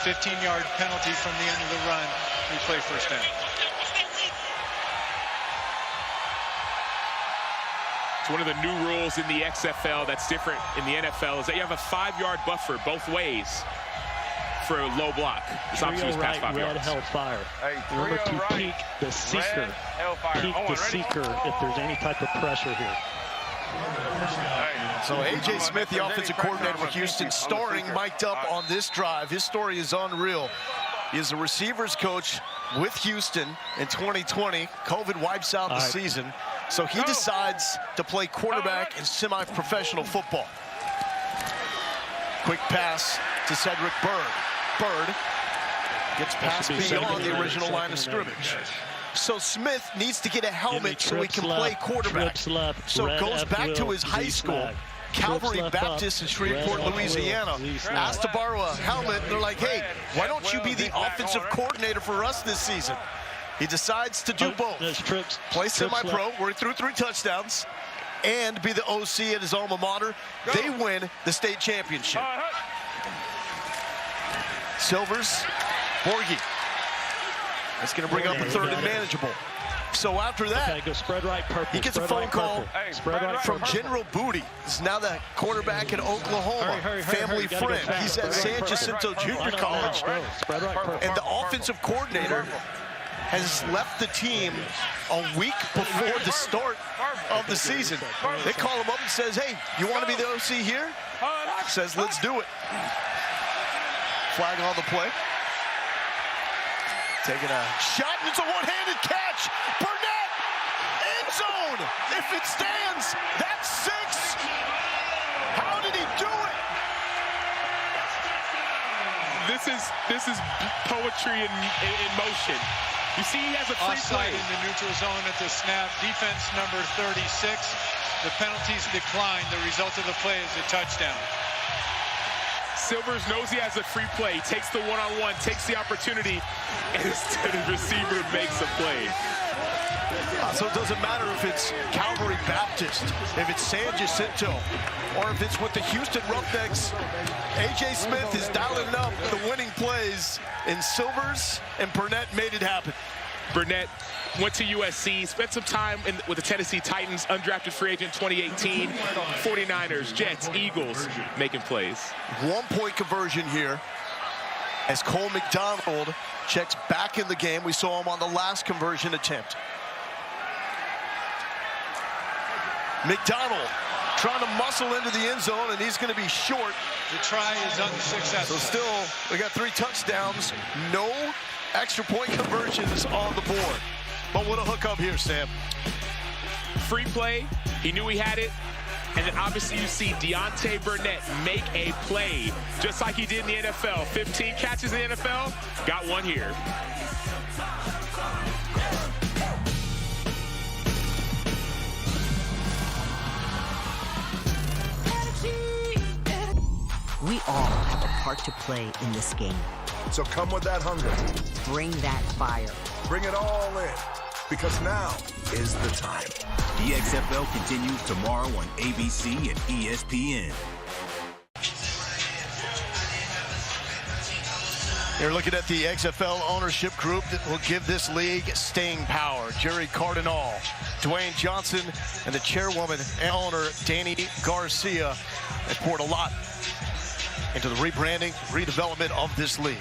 15-yard penalty from the end of the run. Replay first down. It's one of the new rules in the XFL that's different in the NFL is that you have a 5-yard buffer both ways for a low block. It's obviously past 5 yards. Red hellfire. Remember to peek the seeker. Peek the seeker if there's any type of pressure here. So A.J. Smith, the offensive coordinator with Houston, starring mic'd up on this drive. His story is unreal. He is the receivers coach with Houston in 2020. COVID wipes out the season. So he decides to play quarterback in semi-professional football. Quick pass to Cedric Byrd. Byrd gets past beyond the original line of scrimmage. So Smith needs to get a helmet so he can play quarterback. So it goes back to his high school, Calvary Baptist in Shreveport, Louisiana. Asked to borrow a helmet. They're like, hey, why don't you be the offensive coordinator for us this season? He decides to do both. Play semi-pro, where he threw 3 touchdowns, and be the OC at his alma mater. They win the state championship. Silvers, Borghi. That's going to bring up a 3rd and manageable. So after that, go spread right, purple. He gets a phone call from General Booty. He's now the quarterback in Oklahoma. Family friend. He's at San Jacinto Junior College. And the offensive coordinator has left the team a week before the start of the season. They call him up and says, hey, you want to be the OC here? Says, let's do it. Flag on the play. Taking a shot, and it's a one-handed catch. Burnett, end zone. If it stands, that's 6. How did he do it? This is poetry in motion. You see, he has a free play in the neutral zone at the snap. Defense number 36. The penalties decline. The result of the play is a touchdown. Silvers knows he has a free play, takes the one-on-one, takes the opportunity, and instead the receiver makes a play. So it doesn't matter if it's Calvary Baptist, if it's San Jacinto, or if it's with the Houston Roughnecks. A.J. Smith is dialing up the winning plays in Silvers, and Burnett made it happen. Burnett went to USC, spent some time with the Tennessee Titans, undrafted free agent 2018. 49ers, Jets, Eagles making plays. 1-point conversion here as Cole McDonald checks back in the game. We saw him on the last conversion attempt. McDonald trying to muscle into the end zone, and he's going to be short. The try is unsuccessful. So still, we got 3 touchdowns, no extra point conversions on the board. But what a hookup here, Sam. Free play, he knew he had it, and then obviously you see Deontay Burnett make a play, just like he did in the NFL. 15 catches in the NFL, got 1 here. We all have a part to play in this game. So come with that hunger. Bring that fire. Bring it all in, because now is the time. The XFL continues tomorrow on ABC and ESPN. You're looking at the XFL ownership group that will give this league staying power. Jerry Cardinal, Dwayne Johnson, and the chairwoman and owner, Danny Garcia, have poured a lot into the rebranding, redevelopment of this league.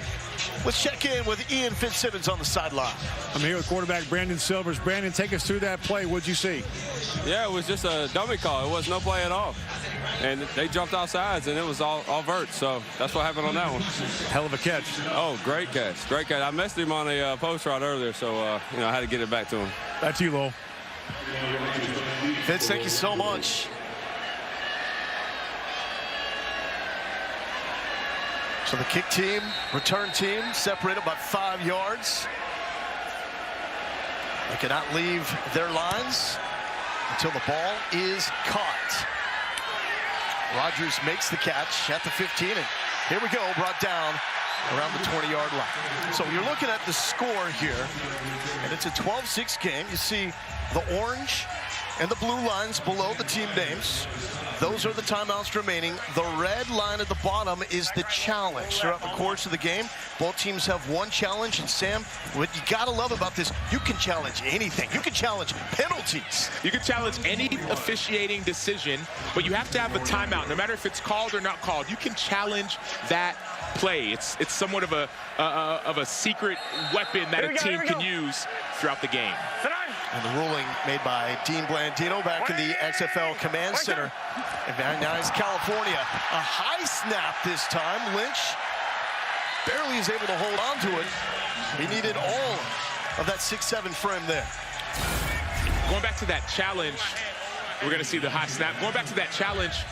Let's check in with Ian Fitzsimmons on the sideline. I'm here with quarterback Brandon Silvers. Brandon, take us through that play. What'd you see? Yeah, it was just a dummy call. It was no play at all. And they jumped off sides, and it was all vert. So that's what happened on that one. Hell of a catch. Oh, great catch. Great catch. I messed him on a post route earlier, so, I had to get it back to him. Back to you, Lowell. Fitz, thank you so much. So the kick team, return team, separated by 5 yards. They cannot leave their lines until the ball is caught. Rodgers makes the catch at the 15, and here we go, brought down around the 20-yard line. So you're looking at the score here, and it's a 12-6 game. You see the orange and the blue lines below the team names. Those are the timeouts remaining. The red line at the bottom is the challenge. Throughout the course of the game, both teams have 1 challenge. And Sam, what you gotta love about this, you can challenge anything. You can challenge penalties. You can challenge any officiating decision, but you have to have a timeout. No matter if it's called or not called, you can challenge that play. It's somewhat of a secret weapon that a team can use throughout the game. And the ruling made by Dean Blandino back in the XFL Command Center in Van Nuys, California. A high snap this time. Lynch barely is able to hold on to it. He needed all of that 6'7" frame there. Going back to that challenge, we're going to see the high snap. Going back to that challenge,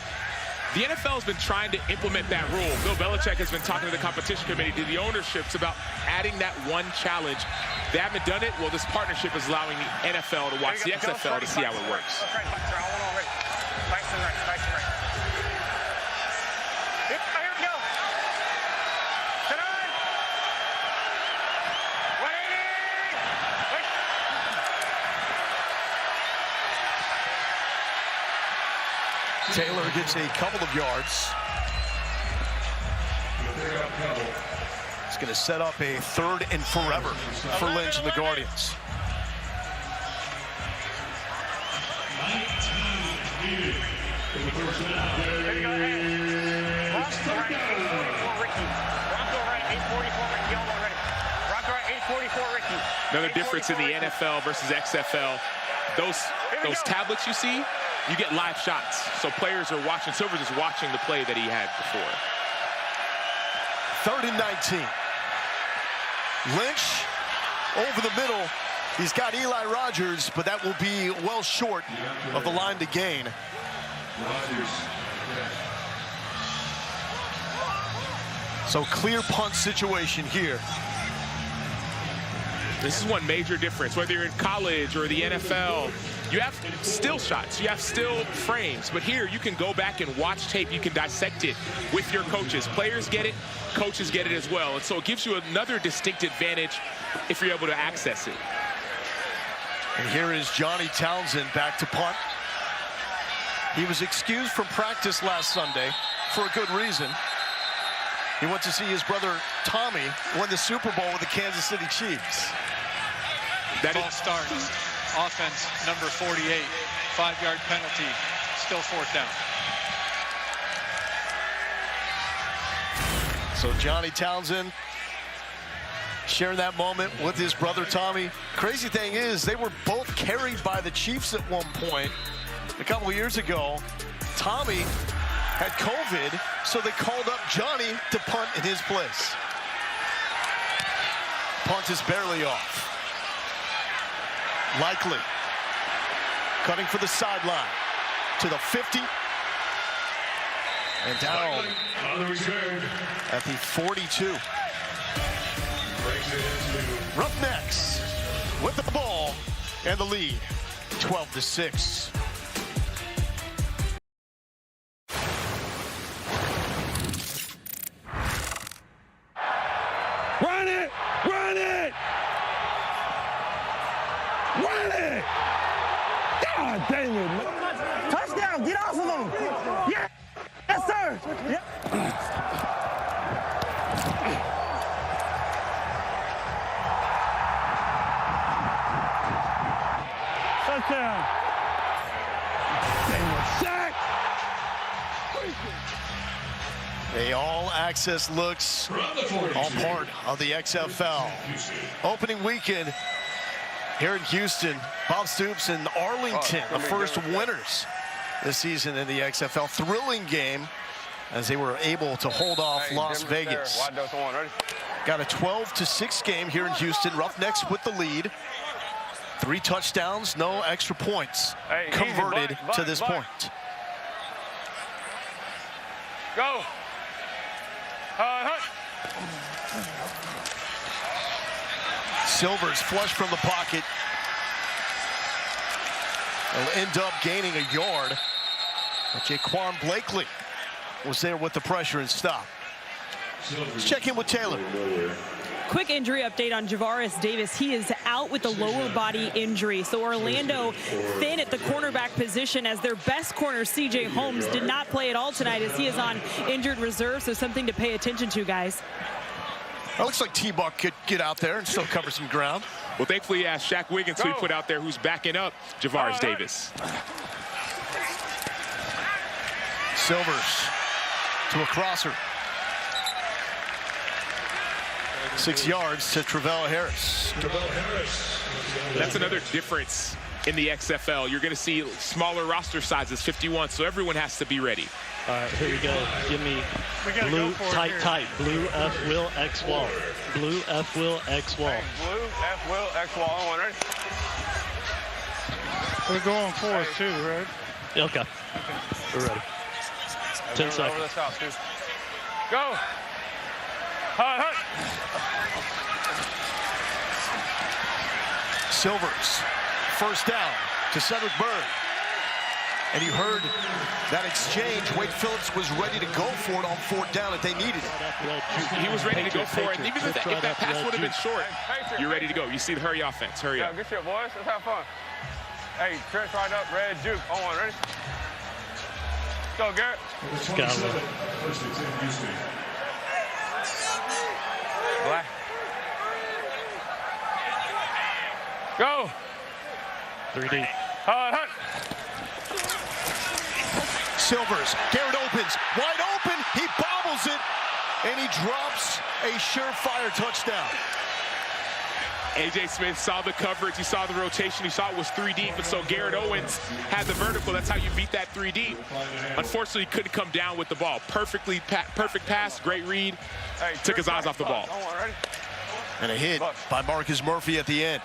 the NFL has been trying to implement that rule. Bill Belichick has been talking to the competition committee, to the ownerships, about adding that one challenge. They haven't done it. Well, this partnership is allowing the NFL to watch the XFL to see how it works. Taylor gets a couple of yards. It's going to set up a 3rd and forever for Lynch and the Guardians. Another difference in the NFL versus XFL. Those tablets you see, you get live shots. So players are watching. Silver's is watching the play that he had before. 3rd and 19. Lynch over the middle. He's got Eli Rogers, but that will be well short of the line to gain. So clear punt situation here. This is one major difference. Whether you're in college or the NFL, you have still shots, you have still frames, but here you can go back and watch tape. You can dissect it with your coaches. Players get it, coaches get it as well. And so it gives you another distinct advantage if you're able to access it. And here is Johnny Townsend back to punt. He was excused from practice last Sunday for a good reason. He went to see his brother Tommy win the Super Bowl with the Kansas City Chiefs. False start. Offense number 48. 5-yard penalty. Still 4th down. So Johnny Townsend sharing that moment with his brother Tommy. Crazy thing is, they were both carried by the Chiefs at one point a couple of years ago. Tommy had COVID, so they called up Johnny to punt in his place. Punt is barely off. Likely cutting for the sideline to the 50 and down at the 42. Roughnecks with the ball and the lead, 12-6. Run it! Run it! Run it! God dang it! Touchdown! Get off of him! Yeah! Yes, sir! Yeah. Touchdown! Dang it, sack! A all-access looks, all part of the XFL. Opening weekend here in Houston. Bob Stoops and Arlington, the first winners this season in the XFL. Thrilling game as they were able to hold off Las Vegas. Got a 12-6 game here in Houston. Roughnecks with the lead. 3 touchdowns, no extra points converted to this point. Go. Silver's flush from the pocket. They'll end up gaining a yard. But Jaquan Blakely was there with the pressure and stop. Let's check in with Taylor. Quick injury update on Javaris Davis. He is out with a lower body injury. So Orlando thin at the cornerback position as their best corner, C.J. Holmes, did not play at all tonight as he is on injured reserve. So something to pay attention to, guys. It looks like T-Buck could get out there and still cover some ground. Well, thankfully, Shaq Wiggins, who he put out there, who's backing up Javaris Davis. Silvers to a crosser. 6 yards to Travell Harris. That's another difference in the XFL. You're going to see smaller roster sizes, 51, so everyone has to be ready. All right, here we go. Give me blue, tight. Blue F will X wall. Blue F will X wall. Blue F will X wall. On one, ready? We're going for it too, right? Okay. We're ready. 10 seconds. Over the top, dude. Go. Hut. Silvers, first down to Cedric Byrd. And you heard that exchange. Wade Phillips was ready to go for it on 4th down if they needed it. He was ready to go for it. And even if that pass would have been short, you're ready to go. You see the hurry offense. Hurry up. Good shit, boys. Let's have fun. Hey, Trent's right up. Red juke. On one, ready? Go, Garrett. Black. Go. 3D. Hut. Silvers, Garrett opens, wide open, he bobbles it, and he drops a surefire touchdown. A.J. Smith saw the coverage, he saw the rotation, he saw it was 3 deep, and so Garrett Owens had the vertical. That's how you beat that 3 deep. Unfortunately, he couldn't come down with the ball. Perfect pass, great read, took his eyes off the ball. And a hit by Marcus Murphy at the end.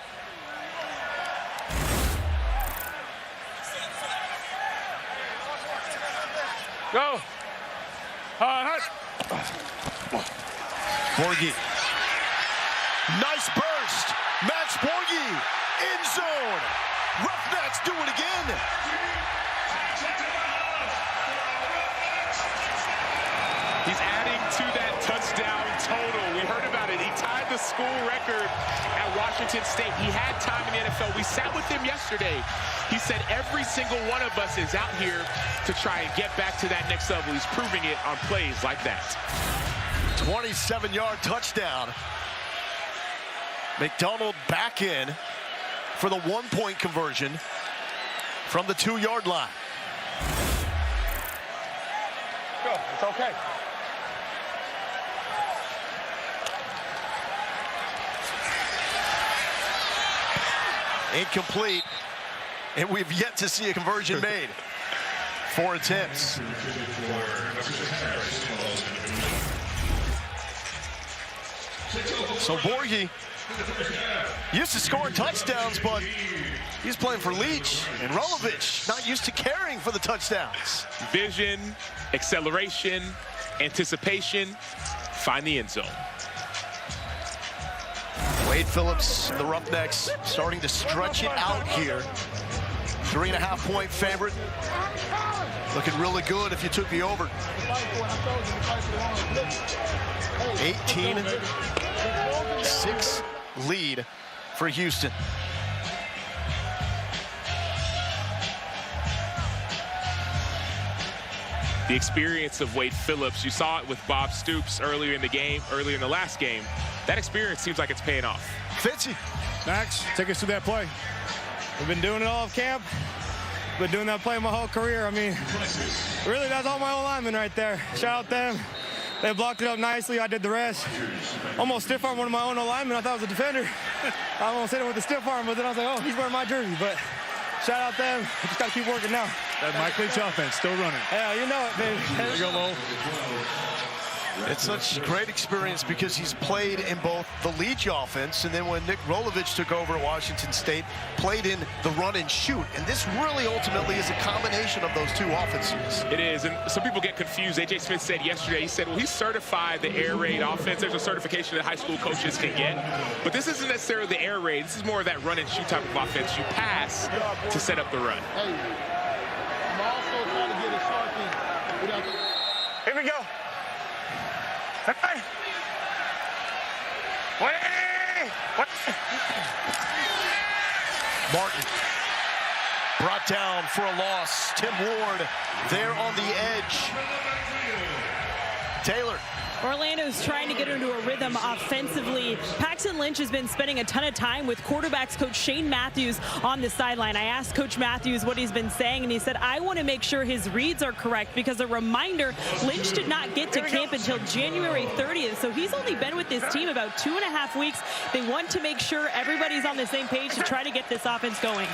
Go. Hut. Borghi. Nice burst. Max Borghi. In zone. Roughnecks do it again. He's adding to that touchdown total. We heard about it. He tied the school record at Washington State. He had time in the NFL. We sat with him yesterday. He said every single one of us is out here to try and get back to that next level. He's proving it on plays like that. 27-yard touchdown. McDonald back in for the 1-point conversion from the 2-yard line. Go. It's okay. Incomplete. And we've yet to see a conversion made. 4 attempts. So Borghi used to scoring touchdowns, but he's playing for Leach. And Rolovich not used to carrying for the touchdowns. Vision, acceleration, anticipation, find the end zone. Wade Phillips, the Roughnecks, starting to stretch it out here. 3.5-point favorite. Looking really good if you took the over. 18-6 lead for Houston. The experience of Wade Phillips, you saw it with Bob Stoops earlier in the last game. That experience seems like it's paying off. Fitzy. Max, take us through that play. We've been doing it all of camp. Been doing that play my whole career. I mean, really, that's all my own linemen right there. Shout out them. They blocked it up nicely. I did the rest. Almost stiff arm one of my own linemen. I thought it was a defender. I almost hit him with the stiff arm, but then I was like, oh, he's wearing my jersey. But shout out them. We just got to keep working now. That Mike Leach offense still running. Yeah, you know it, baby. There you go, Lowell. It's such a great experience because he's played in both the Leach offense and then when Nick Rolovich took over at Washington State, played in the run and shoot. And this really ultimately is a combination of those two offenses. It is, and some people get confused. A.J. Smith said yesterday, he said, well, he certified the air raid offense. There's a certification that high school coaches can get. But this isn't necessarily the air raid. This is more of that run and shoot type of offense. You pass to set up the run. Hey, I'm also trying to get a shark in. Here we go. Hey! What? Martin brought down for a loss. Tim Ward there on the edge. Taylor Orlando's trying to get into a rhythm offensively. Paxton Lynch has been spending a ton of time with quarterbacks coach Shane Matthews on the sideline. I asked Coach Matthews what he's been saying, and he said, I want to make sure his reads are correct, because a reminder, Lynch did not get to camp until January 30th, so he's only been with this team about 2.5 weeks. They want to make sure everybody's on the same page to try to get this offense going.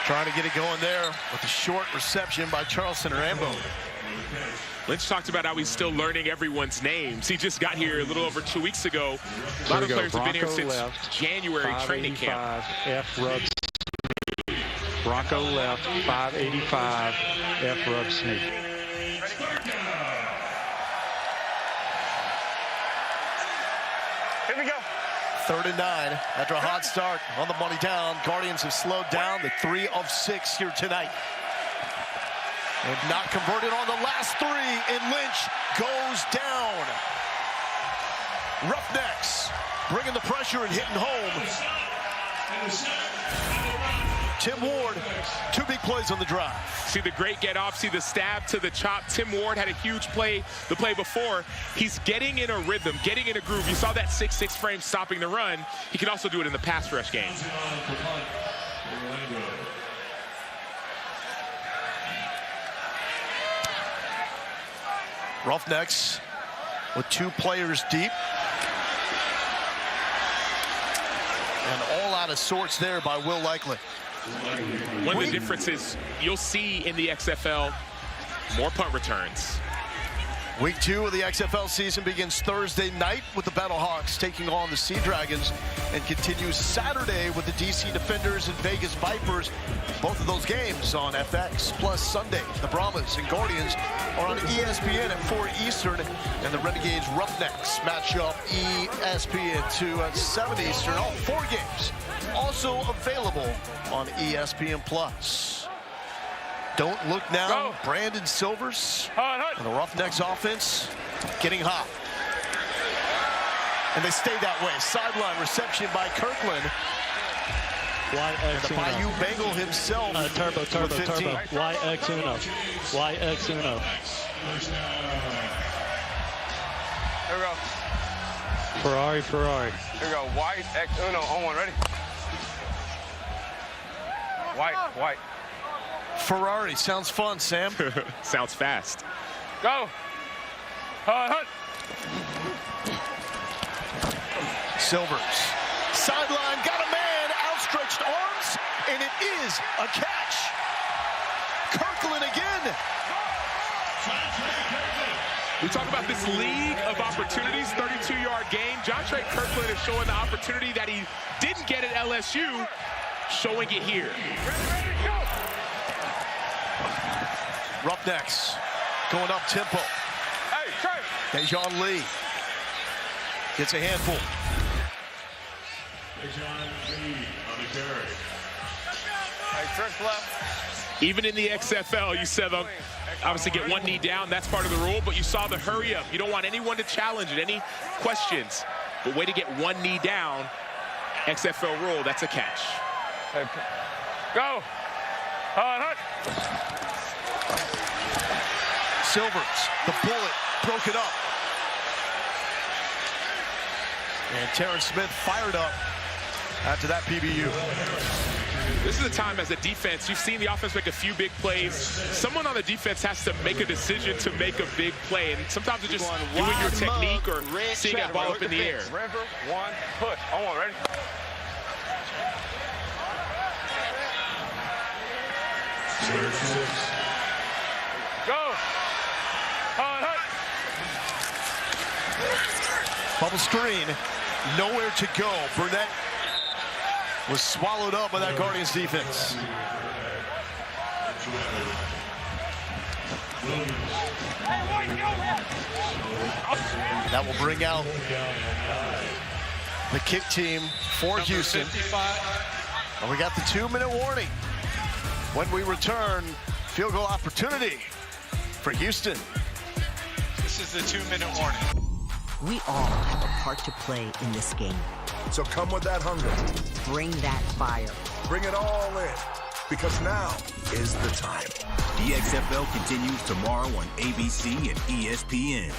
Trying to get it going there with a short reception by Charleston Rambo. Lynch talked about how he's still learning everyone's names. He just got here a little over 2 weeks ago. A lot of players have been here since January training camp. F rub. Bronco left, 585, F rub sneak. Here we go. 3rd and 9 after a hot start on the money down. Guardians have slowed down to 3 of 6 here tonight. They've not converted on the last 3, and Lynch goes down. Roughnecks bringing the pressure and hitting home. Tim Ward, 2 big plays on the drive. See the great get off, see the stab to the chop. Tim Ward had a huge play the play before. He's getting in a rhythm, getting in a groove. You saw that 6'6" frame stopping the run. He can also do it in the pass rush game. Roughnecks with 2 players deep. And all out of sorts there by Will Likely. One of the differences you'll see in the XFL, more punt returns. Week 2 of the XFL season begins Thursday night with the Battlehawks taking on the Sea Dragons, and continues Saturday with the DC Defenders and Vegas Vipers. Both of those games on FX. Plus Sunday, the Brahmas and Guardians are on ESPN at 4 Eastern, and the Renegades Roughnecks match up ESPN 2 at 7 Eastern. All 4 games also available on ESPN Plus. Don't look now. Go. Brandon Silvers and the Roughnecks offense getting hot. And they stay that way. Sideline reception by Kirkland. And the Bayou Bengal himself. Turbo. YX Uno. YX Uno. Here we go. Ferrari. Here we go. White X Uno on 1. Ready? White. Ferrari. Sounds fun, Sam. Sounds fast. Go. Hunt. Silvers. Sideline. Got a man. Outstretched arms. And it is a catch. Kirkland again. We talk about this league of opportunities, 32-yard game. Jontre Kirkland is showing the opportunity that he didn't get at LSU, showing it here. Roughnecks going up tempo. Hey, Trey. Dejon Lee gets a handful. Hey, Trent's left. Even in the XFL, you said them obviously get 1 knee down. That's part of the rule, but you saw the hurry up. You don't want anyone to challenge it, any questions. But way to get 1 knee down, XFL rule, that's a catch. Hey, go. Hunt. Silvers, the bullet, broke it up. And Terrence Smith fired up after that PBU. This is a time as a defense, you've seen the offense make a few big plays. Someone on the defense has to make a decision to make a big play. And sometimes it's just doing your technique or seeing that ball up in the air. River, 1, push. On 1, ready? Go. Hunt. Bubble screen, nowhere to go. Burnett was swallowed up by that Guardians defense. That will bring out the kick team for Houston. And we got the 2-minute warning. When we return, field goal opportunity for Houston. This is the 2-minute warning. We all have a part to play in this game. So come with that hunger. Bring that fire. Bring it all in. because now is the time. The XFL continues tomorrow on ABC and ESPN.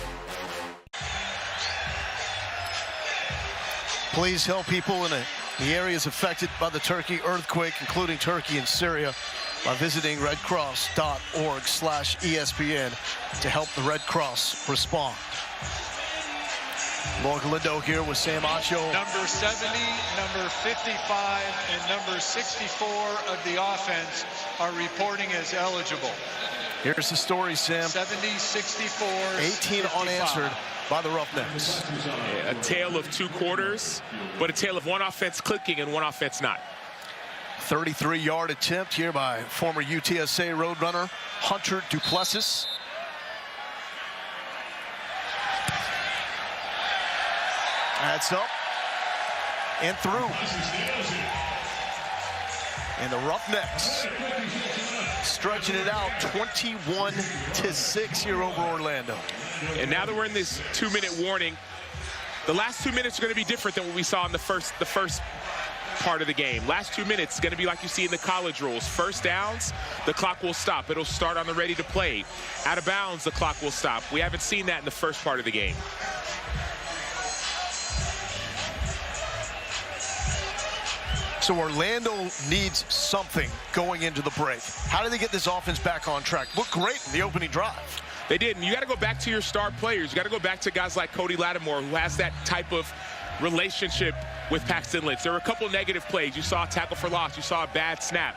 Please help people in the areas affected by the Turkey earthquake, including Turkey and Syria, by visiting redcross.org/ESPN to help the Red Cross respond. Laura Galindo here with Sam Acho. Number 70, number 55, and number 64 of the offense are reporting as eligible. Here's the story, Sam. 70, 64, 18 55. unanswered by the Roughnecks. A tale of two quarters, but a tale of one offense clicking and one offense not. 33-yard attempt here by former UTSA Roadrunner Hunter Duplessis. That's up and through. And the Roughnecks stretching it out 21-6 here over Orlando. And now that we're in this 2-minute warning, the last 2 minutes are going to be different than what we saw in the first part of the game. Last 2 minutes is going to be like you see in the college rules. First downs, the clock will stop. It'll start on the ready to play. Out of bounds, the clock will stop. We haven't seen that in the first part of the game. So Orlando needs something going into the break. How do they get this offense back on track? Looked great in the opening drive. They did, and you got to go back to your star players. You got to go back to guys like Cody Lattimore, who has that type of relationship with Paxton Lynch. There were a couple negative plays. You saw a tackle for loss. You saw a bad snap.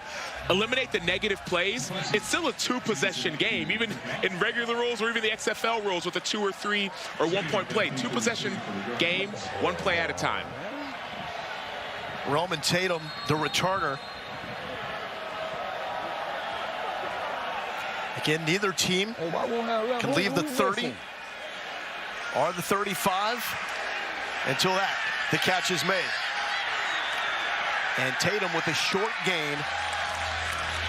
Eliminate the negative plays. It's still a 2-possession game, even in regular rules or even the XFL rules with a 2 or 3 or 1-point play. 2-possession game, 1 play at a time. Roman Tatum, the returner. Again, neither team can leave the 30 or the 35 until the catch is made. And Tatum with a short gain,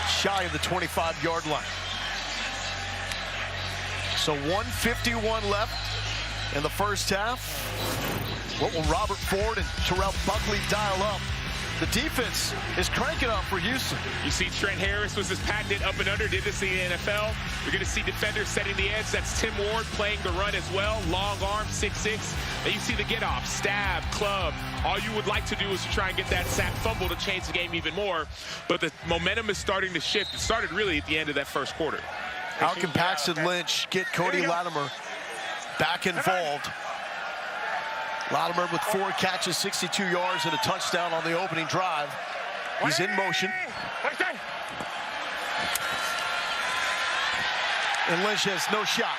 shy of the 25-yard line. So 1:51 left in the first half. What will Robert Ford and Terrell Buckley dial up? The defense is cranking up for Houston. You see Trent Harris was his patented up and under, did this in the NFL. You're going to see defenders setting the edge. That's Tim Ward playing the run as well. Long arm, 6'6". Then you see the get off, stab, club. All you would like to do is to try and get that sack fumble to change the game even more. But the momentum is starting to shift. It started really at the end of that first quarter. How can Paxton Lynch get Cody Lattimore back involved? Lattimore with 4 catches, 62 yards, and a touchdown on the opening drive. He's in motion. And Lynch has no shot.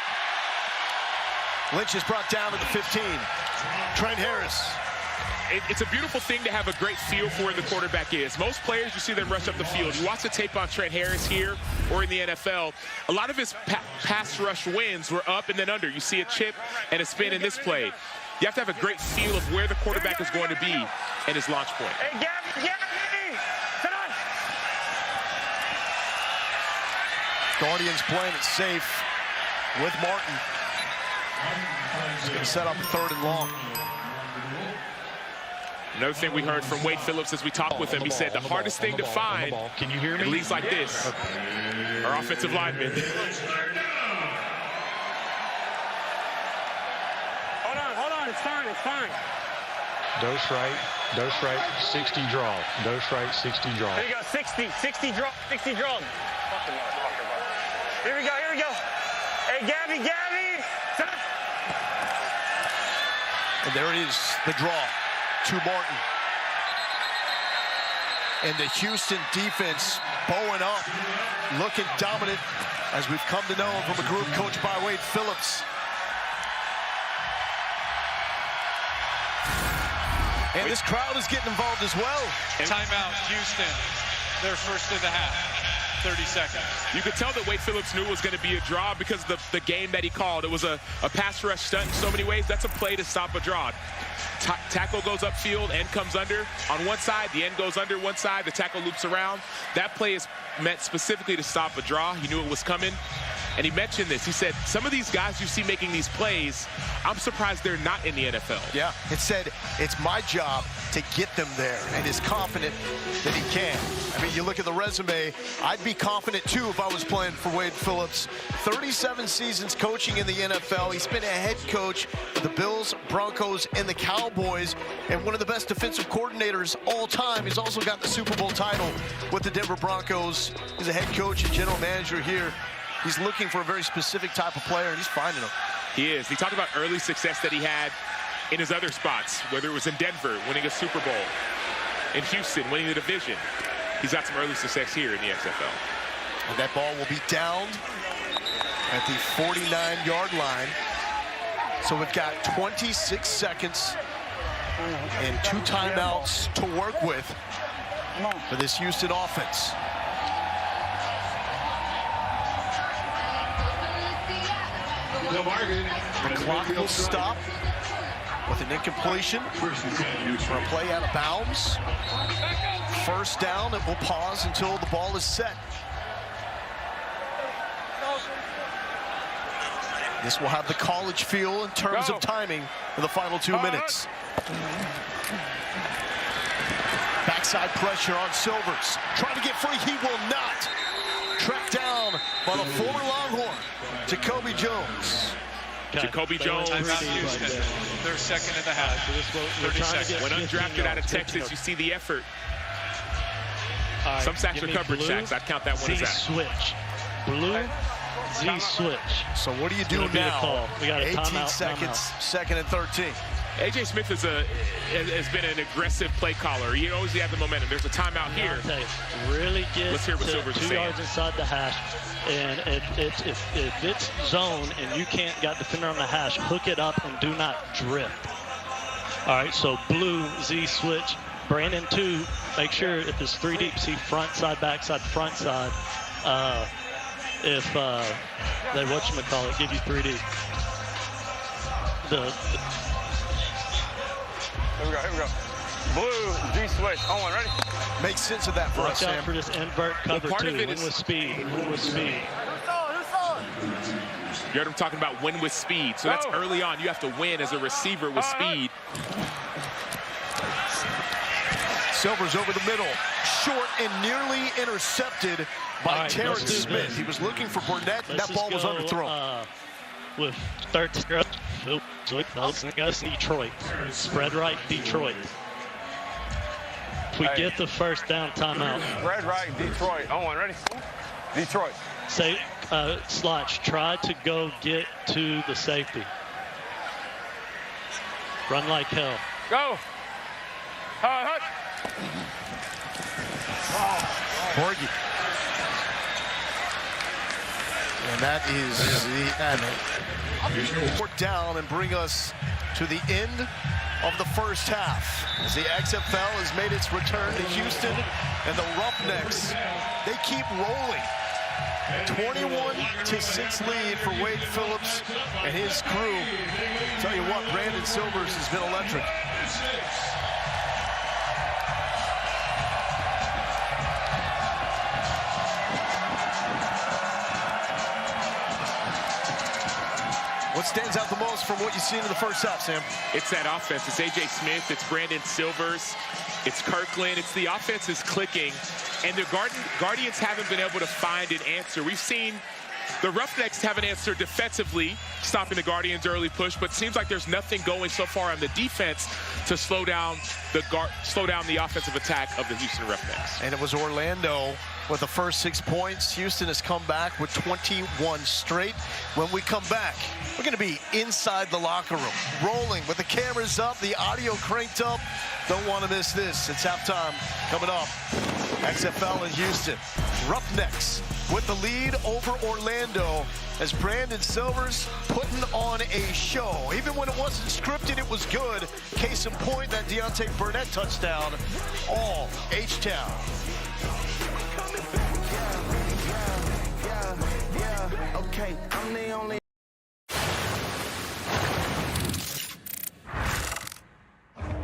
Lynch is brought down at the 15. Trent Harris. It's a beautiful thing to have a great feel for where the quarterback is. Most players, you see them rush up the field. You watch the tape on Trent Harris here or in the NFL. A lot of his pass rush wins were up and then under. You see a chip and a spin in this play. You have to have a great feel of where the quarterback is going to be at his launch point. Hey, Gabby! Sit on! Guardians playing it safe with Martin. He's going to set up a 3rd and long. Another thing we heard from Wade Phillips as we talked with him, he said the hardest thing to find Can you hear me? in leagues like this are offensive linemen. Hold on, it's fine. Dose right, 60 draw. Dose right, 60 draw. Here you go, 60 draw. Fucking motherfucker, bro. Here we go. Hey, Gabby! Sit up. And there it is, the draw to Martin. And the Houston defense bowing up, looking dominant, as we've come to know from a group coached by Wade Phillips. And this crowd is getting involved as well. Timeout, Houston. Their first of the half. 30 seconds. You could tell that Wade Phillips knew it was going to be a draw because of the game that he called. It was a pass rush stunt in so many ways. That's a play to stop a draw. Tackle goes upfield, end comes under. On one side, the end goes under one side, the tackle loops around. That play is meant specifically to stop a draw. He knew it was coming. And he mentioned this. He said, some of these guys you see making these plays, I'm surprised they're not in the NFL. Yeah, it said, it's my job to get them there, and is confident that he can. I mean, you look at the resume, I'd be confident too if I was playing for Wade Phillips. 37 seasons coaching in the NFL. He's been a head coach for the Bills, Broncos, and the Cowboys, and one of the best defensive coordinators all time. He's also got the Super Bowl title with the Denver Broncos. He's a head coach and general manager here. He's looking for a very specific type of player, and he's finding them. He is. He talked about early success that he had in his other spots, whether it was in Denver, winning a Super Bowl, in Houston, winning the division. He's got some early success here in the XFL. And that ball will be down at the 49-yard line. So we've got 26 seconds and 2 timeouts to work with for this Houston offense. The clock will stop with an incompletion for a play out of bounds. First down, it will pause until the ball is set. This will have the college feel in terms of timing in the final 2 minutes. Backside pressure on Silvers. Trying to get free, he will not. Tracked down by the former Longhorn, Jacoby Jones. Jacoby Jones. They're second in the half. 30 seconds. When undrafted out of Texas, you see the effort. Some sacks are coverage sacks. I'd count that one as that. Switch. Blue, Z switch. So what do you do now? We got a 18 timeout, seconds, second and 13. A.J. Smith has been an aggressive play caller. You always have the momentum. There's a timeout here. Really get Let's hear what Silver's 2 saying. yards inside the hash. And if it's zone and you can't got defender on the hash, hook it up and do not drift. All right, so blue, Z switch. Brandon 2, make sure if it's 3 deep, see front side, back side, front side. If they whatchamacallit, give you 3 deep. Here we go. Blue, Z switch. On, ready? Make sense of that for us, Watch out Sam. for this invert cover part too. of it Win is- with speed. Win with speed. You heard him talking about win with speed. So that's early on. You have to win as a receiver with speed. Silvers over the middle. Short and nearly intercepted by Terrence Smith. He was looking for Burnett, and that ball was underthrown. With 13 Detroit. Spread right, Detroit. If we get the first down, timeout. Spread right, Detroit. On, ready? Detroit. Say, Slotch, try to go get to the safety. Run like hell. Go. Borgie. And that is the end. Down and bring us to the end of the first half. As the XFL has made its return to Houston, and the Roughnecks, they keep rolling. 21-6 lead for Wade Phillips and his crew. Tell you what, Brandon Silvers has been electric. What stands out the most from what you've seen in the first half, Sam? It's that offense. It's A.J. Smith. It's Brandon Silvers. It's Kirkland. It's the offense is clicking. And the Guardians haven't been able to find an answer. We've seen the Roughnecks have an answer defensively, stopping the Guardians' early push, but it seems like there's nothing going so far on the defense to slow down the offensive attack of the Houston Roughnecks. And it was Orlando with the first 6 points. Houston has come back with 21 straight. When we come back, we're going to be inside the locker room, rolling with the cameras up, the audio cranked up. Don't want to miss this. It's halftime coming up. XFL in Houston. Roughnecks with the lead over Orlando as Brandon Silvers putting on a show. Even when it wasn't scripted, it was good. Case in point, that Deontay Burnett touchdown, all H-Town. Okay, I'm the only.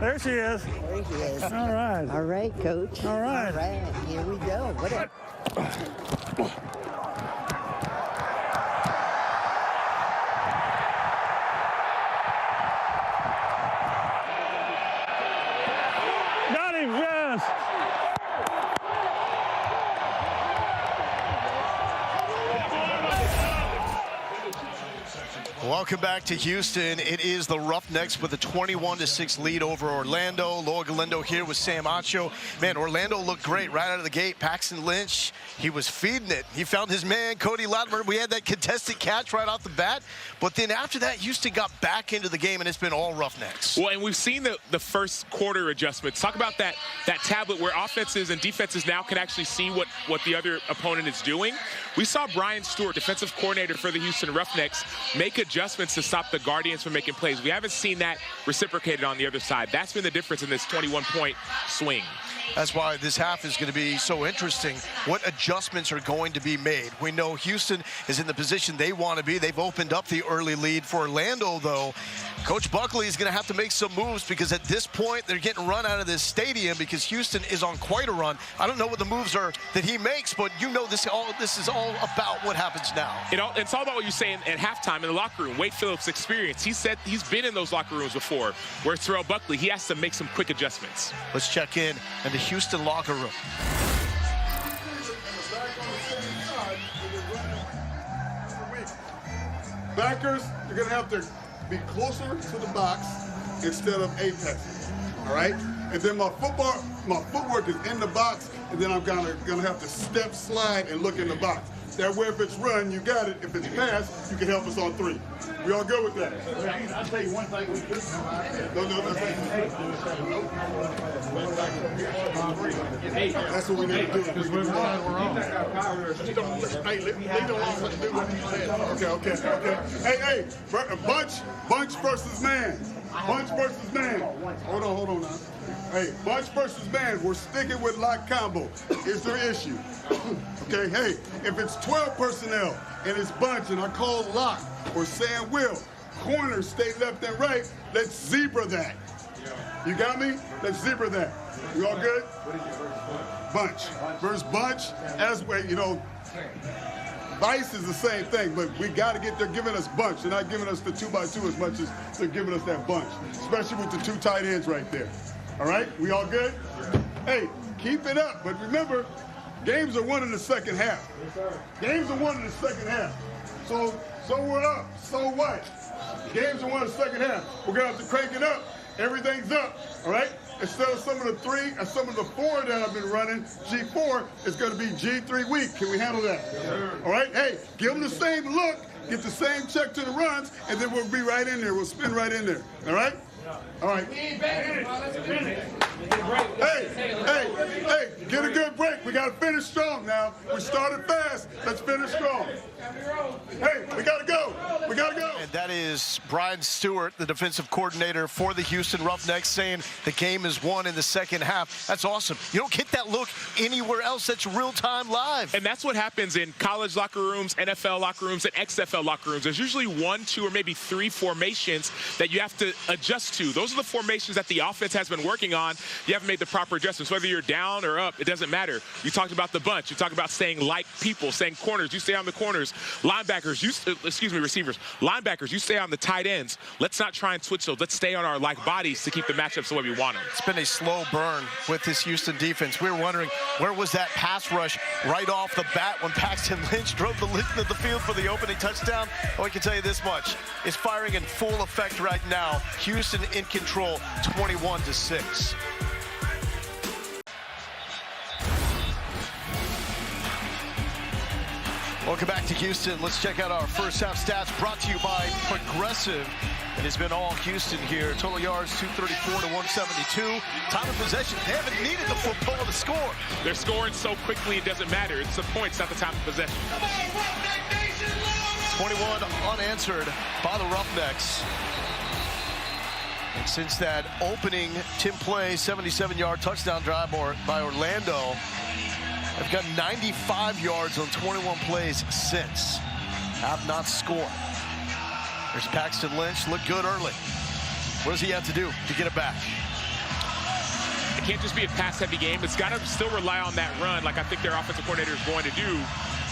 There she is. There she is. All right. All right, Coach. All right. All right, here we go. What up? Welcome back to Houston. It is the Roughnecks with a 21-6 lead over Orlando. Loa Galindo here with Sam Acho. Man, Orlando looked great right out of the gate. Paxton Lynch, he was feeding it. He found his man, Cody Latimer. We had that contested catch right off the bat. But then after that, Houston got back into the game, and it's been all Roughnecks. Well, and we've seen the first quarter adjustments. Talk about that tablet where offenses and defenses now can actually see what the other opponent is doing. We saw Brian Stewart, defensive coordinator for the Houston Roughnecks, make adjustments to stop the Guardians from making plays. We haven't seen that reciprocated on the other side. That's been the difference in this 21-point swing. That's why this half is going to be so interesting. What adjustments are going to be made? We know Houston is in the position they want to be. They've opened up the early lead. For Orlando, though, Coach Buckley is going to have to make some moves because at this point, they're getting run out of this stadium because Houston is on quite a run. I don't know what the moves are that he makes, but you know this is all about what happens now. It's all about what you say at halftime in the locker room. Wade Phillips' experience. He said he's been in those locker rooms before. Whereas Terrell Buckley, he has to make some quick adjustments. Let's check in the Houston locker room. Backers, you're going to have to be closer to the box instead of apex. All right? And then my footwork is in the box, and then I'm going to have to step, slide, and look in the box. That way, if it's run, you got it. If it's pass, you can help us on 3. We all good with that? I'll tell you one thing we could That's what we need to do. Because we're on. Hey, leave them alone. Let's do what you said. Okay. Hey, bunch versus man. Bunch versus man. Hold on now. Hey, bunch versus man. We're sticking with lock combo. Is there issue? Okay, hey, if it's 12 personnel and it's bunch and I call lock or Sam Will, corners stay left and right, let's zebra that. You got me? Let's zebra that. We all good? Bunch versus bunch. As well, you know, Vice is the same thing, but we got to they're giving us bunch. They're not giving us the 2x2 as much as they're giving us that bunch, especially with the 2 tight ends right there. All right, we all good? Hey, keep it up, but remember, games are won in the second half. Games are won in the second half. So we're up. So what? Games are won in the second half. We're going to have to crank it up. Everything's up, all right? Instead of some of the 3 and some of the 4 that I've been running, G4, it's going to be G3 week. Can we handle that? All right? Hey, give them the same look, get the same check to the runs, and then we'll be right in there. We'll spin right in there, all right? All right. Hey, get a good break. We got to finish strong now. We started fast. Let's finish strong. Hey, we got to go. We got to go. And that is Brian Stewart, the defensive coordinator for the Houston Roughnecks, saying the game is won in the second half. That's awesome. You don't get that look anywhere else. That's real-time live. And that's what happens in college locker rooms, NFL locker rooms, and XFL locker rooms. There's usually 1, 2, or maybe 3 formations that you have to adjust to. Those are the formations that the offense has been working on. You haven't made the proper adjustments. Whether you're down or up, it doesn't matter. You talked about the bunch. You talked about staying like people, saying corners. You stay on the corners. Linebackers, receivers. Linebackers, you stay on the tight ends. Let's not try and switch those. Let's stay on our like bodies to keep the matchups the way we want them. It's been a slow burn with this Houston defense. We were wondering, where was that pass rush right off the bat when Paxton Lynch drove the length of the field for the opening touchdown? Well, I can tell you this much. It's firing in full effect right now. Houston in control, 21-6. Welcome back to Houston. Let's check out our first half stats brought to you by Progressive. It has been all Houston here. Total yards, 234 to 172. Time of possession, they haven't needed the football to score. They're scoring so quickly it doesn't matter. It's the points, not the time of possession. 21 unanswered by the Roughnecks. And since that opening Tim Play 77-yard touchdown drive by Orlando, they've got 95 yards on 21 plays since. Have not scored. There's Paxton Lynch. Looked good early. What does he have to do to get it back? It can't just be a pass-heavy game. It's got to still rely on that run like I think their offensive coordinator is going to do.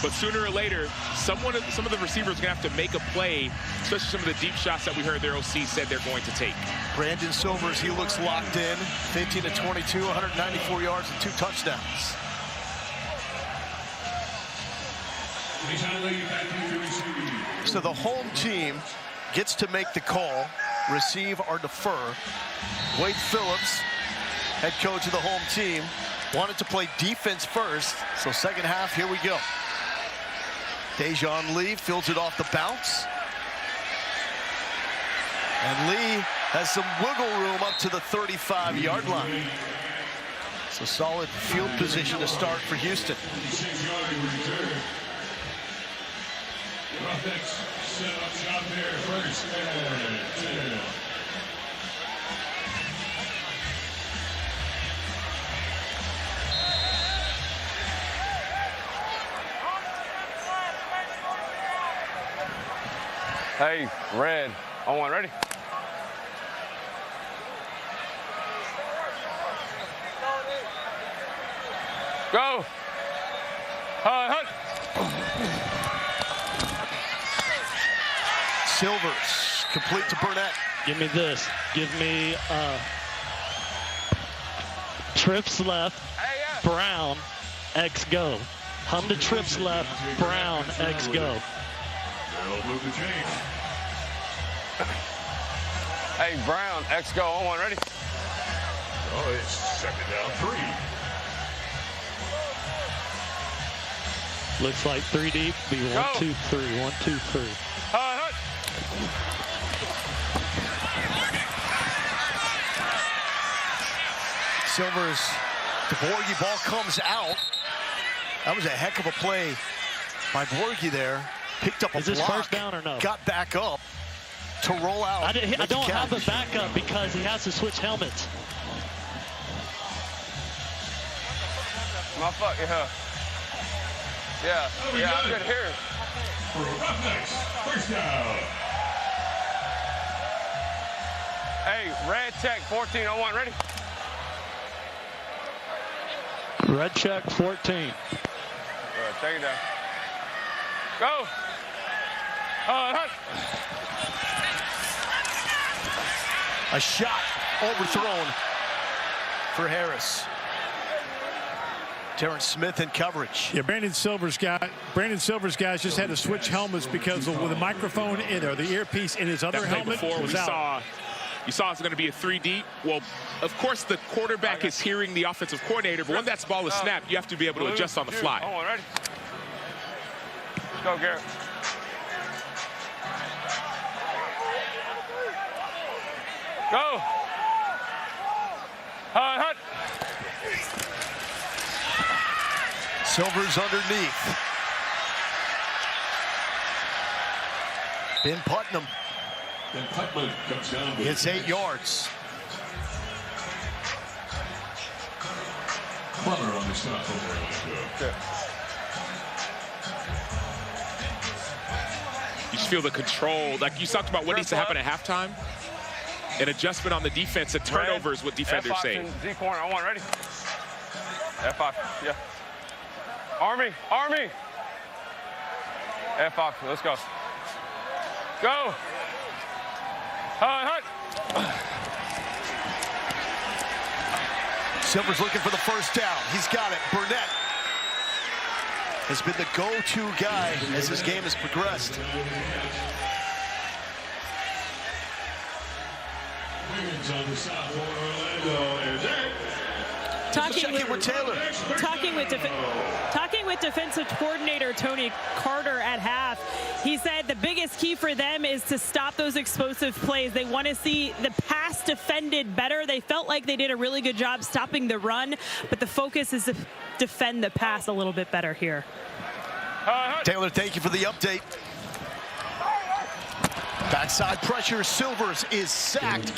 But sooner or later, some of the receivers are going to have to make a play, especially some of the deep shots that we heard their OC said they're going to take. Brandon Silvers, he looks locked in. 15 to 22, 194 yards and 2 touchdowns. So the home team gets to make the call, receive or defer. Wade Phillips, head coach of the home team, wanted to play defense first, so second half, here we go. Dejon Lee fields it off the bounce. And Lee has some wiggle room up to the 35-yard line. So solid field position to start for Houston. Roughnecks set up shop there, first and 10. Hey, red, on one, ready? Go! Hut! Silvers, complete to Burnett. Give me this. Give me trips left, Brown, X go. Hum to trips left, Brown, X go. Hey, Brown, X go, on one, ready? Oh, it's second down 3. Looks like 3 deep. Be 1, 2, 3. 1, 2, 3. Silvers, the Borgie ball comes out. That was a heck of a play by Borgie there. Picked up a block. Is this first down or no? Got back up to roll out. I don't have the backup because he has to switch helmets. My fuck, yeah, I'm good here. For Roughnecks, first down. Hey, red check, 14, on one, ready? Red check, 14. Take it down. Go! A shot overthrown for Harris. Terrence Smith in coverage. Yeah, Brandon Silver's guys just had to switch helmets because with the microphone in or the earpiece in his other helmet was out. You saw it's going to be a 3 deep. Well, of course, the quarterback is hearing the offensive coordinator, but when that ball is snapped, you have to be able to adjust on the fly. On one, ready? Let's go, Garrett. Go! Hut! Silvers underneath. Ben Putnam. And Putnam comes down. It's 8 yards. Clever on the stop over. You just feel the control. Like you talked about what needs to happen at halftime. An adjustment on the defense and turnovers, what defenders say. Z corner, on one, ready? F5, yeah. Army! F5, let's go. Go! Hut! Silver's looking for the first down. He's got it. Burnett has been the go-to guy as this game has progressed. On the south corner, Orlando, and that. Talking with defensive coordinator Tony Carter at half, he said the biggest key for them is to stop those explosive plays. They want to see the pass defended better. They felt like they did a really good job stopping the run, but the focus is to defend the pass a little bit better here. Taylor, thank you for the update. Backside pressure, Silvers is sacked.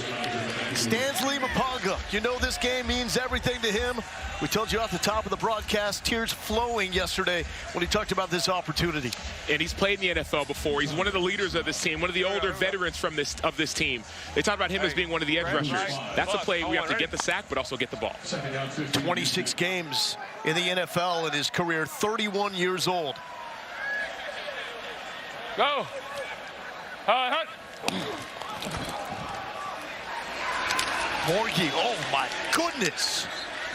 Stanley Mapanga, you know this game means everything to him. We told you off the top of the broadcast, tears flowing yesterday when he talked about this opportunity. And he's played in the NFL before. He's one of the leaders of this team, one of the older veterans from this team. They talked about him as being one of the edge rushers. That's a play we have to get the sack, but also get the ball. 26 games in the NFL in his career, 31 years old. Go! Hut! Borgie, oh my goodness.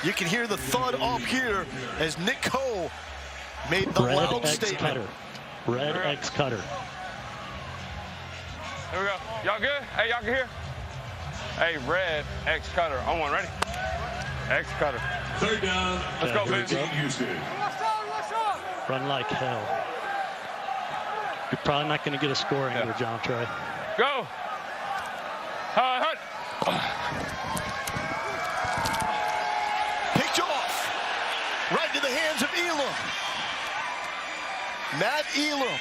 You can hear the thud up here as Nick Coe made the loud statement. Red X cutter. Here we go. Y'all good? Hey, y'all can hear? Hey, red, X cutter. On one, ready? X cutter. Third down. Let's go, bitch. Houston. Run like hell. You're probably not going to get a score angle, John Trey. Go. Hut. Picked off. Right into the hands of Elam. Matt Elam,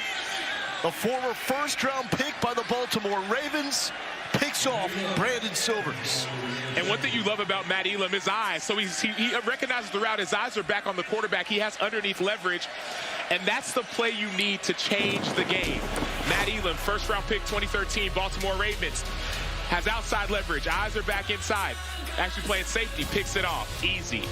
a former first-round pick by the Baltimore Ravens, picks off Brandon Silvers. And one thing you love about Matt Elam, his eyes. So he recognizes the route. His eyes are back on the quarterback. He has underneath leverage. And that's the play you need to change the game. Matt Elam, first-round pick, 2013, Baltimore Ravens, has outside leverage. Eyes are back inside. Actually playing safety, picks it off. Easy.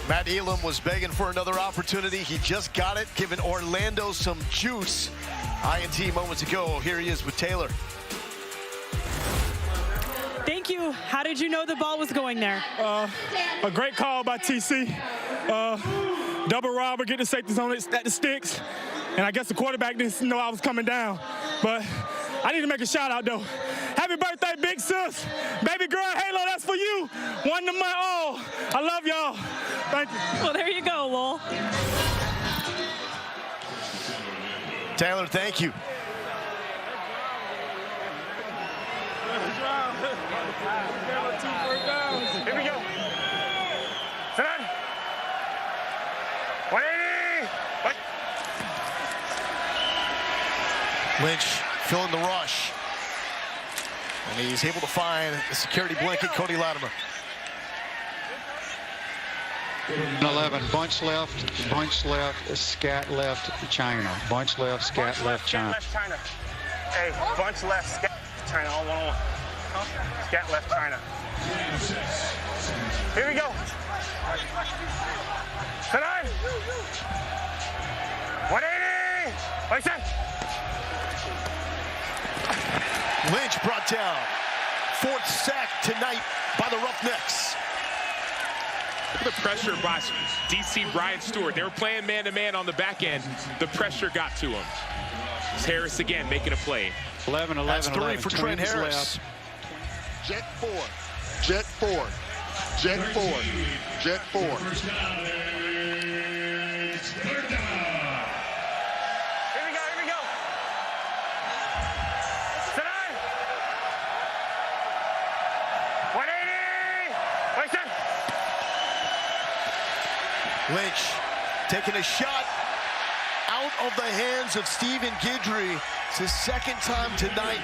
Matt Elam was begging for another opportunity. He just got it, giving Orlando some juice. INT moments ago. Here he is with Taylor. Thank you. How did you know the ball was going there? A great call by TC. Double robber, get the safeties on it at the sticks. And I guess the quarterback didn't know I was coming down. But I need to make a shout out though. Happy birthday, big sis. Baby girl, Halo, that's for you. One to my all. I love y'all. Thank you. Well, there you go, Lowell. Taylor, thank you. Here we go. Sit down. 180. What? Lynch filling the rush. And he's able to find the security blanket, Cody Latimer. 11, bunch left, scat left, China. Bunch left, scat left, China. China. Hey, bunch left, scat China, all one-on-one. Scat left, China. Here we go. Sit down. 180. Like that. Lynch brought down. Fourth sack tonight by the Roughnecks. Look at the pressure by DC Brian Stewart. They were playing man-to-man on the back end. The pressure got to him. It's Harris again making a play. 11, That's 3 for Trent Harris. Jet 4. Jet 4. Jet 4. Jet 4. Here we go. Sit down. 180. Like that. Lynch taking a shot out of the hands of Stephen Guidry. It's his second time tonight.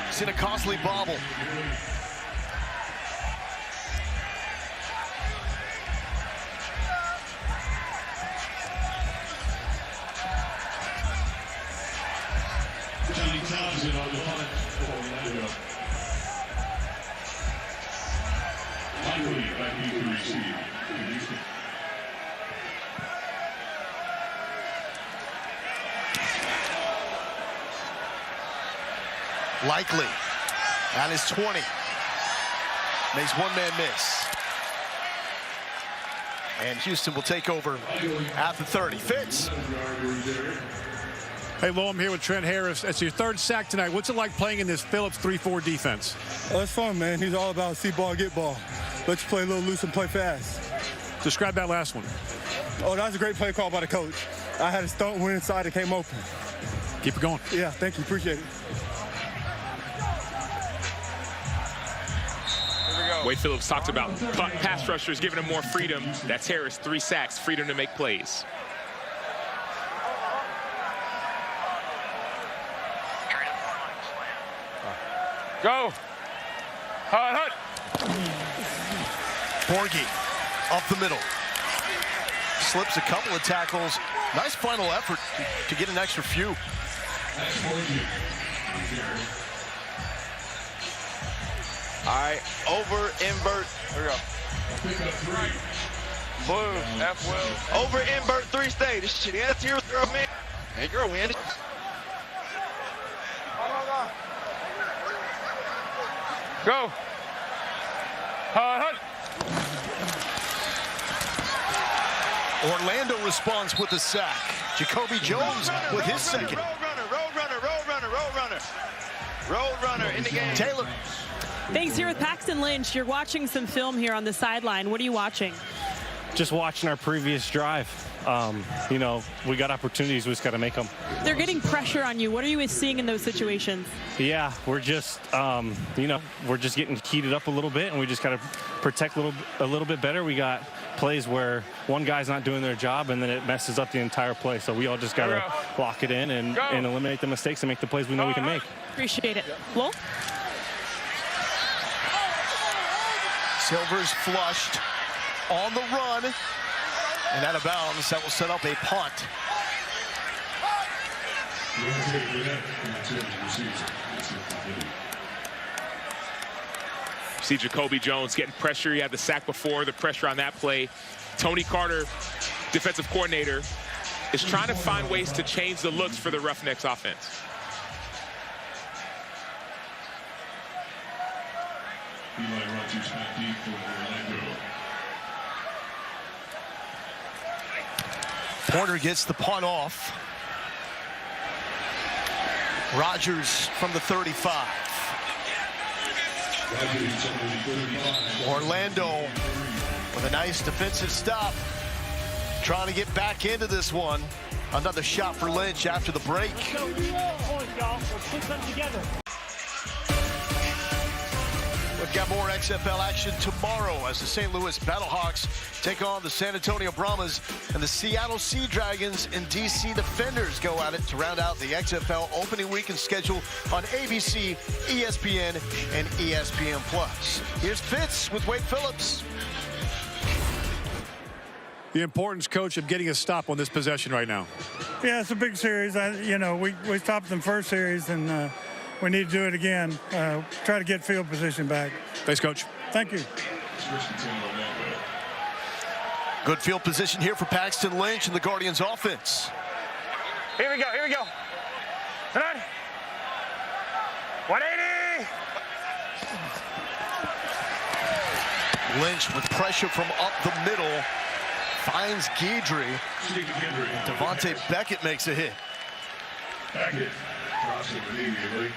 He's in a costly bobble. Johnny Thompson on the punt for Orlando. Likely back to receive. Likely at his 20. Makes one-man miss. And Houston will take over at the 30. Fitz. Hey, Lo, I'm here with Trent Harris. That's your third sack tonight. What's it like playing in this Phillips 3-4 defense? Oh, it's fun, man. He's all about see ball, get ball. Let's play a little loose and play fast. Describe that last one. Oh, that was a great play call by the coach. I had a stunt, went inside, it came open. Keep it going. Yeah, thank you. Appreciate it. Wade Phillips talked about pass rushers giving him more freedom. That's Harris, 3 sacks, freedom to make plays. Go. Hut. Borgie up the middle. Slips a couple of tackles. Nice final effort to get an extra few. All right, over, invert. Here we go. Blue, F well. Over, invert, 3 stay. This shit, yeah, that's your girl, man. Hey, girl, man. Go. Hut. Orlando responds with a sack. Jacoby Jones with his second. Road runner in the game. Taylor. Thanks. Here with Paxton Lynch. You're watching some film here on the sideline. What are you watching? Just watching our previous drive. You know, we got opportunities. We just got to make them. They're getting pressure on you. What are you seeing in those situations? Yeah, we're just, you know, we're just getting heated up a little bit, and we just got to protect a little bit better. We got plays where one guy's not doing their job, and then it messes up the entire play. So we all just got to lock it in and eliminate the mistakes and make the plays we know we can make. Appreciate it. Lowell? Silver's flushed on the run. And out of bounds, that will set up a punt. See Jacoby Jones getting pressure. He had the sack before, the pressure on that play. Tony Carter, defensive coordinator, is trying to find ways to change the looks for the Roughnecks offense. Porter gets the punt off. Rogers from the 35. Orlando with a nice defensive stop. Trying to get back into this one. Another shot for Lynch after the break. We've got more XFL action tomorrow as the St. Louis Battlehawks take on the San Antonio Brahmas, and the Seattle Sea Dragons and DC Defenders go at it to round out the XFL opening weekend schedule on ABC, ESPN, and ESPN+. Here's Fitz with Wade Phillips. The importance, Coach, of getting a stop on this possession right now. Yeah, it's a big series. You know, we stopped them first series, and we need to do it again. Try to get field position back. Thanks, Coach. Thank you. Good field position here for Paxton Lynch and the Guardians offense. Here we go. Tonight. 180. Lynch with pressure from up the middle. Finds Guidry. Devontae Beckett makes a hit. Beckett crossing immediately.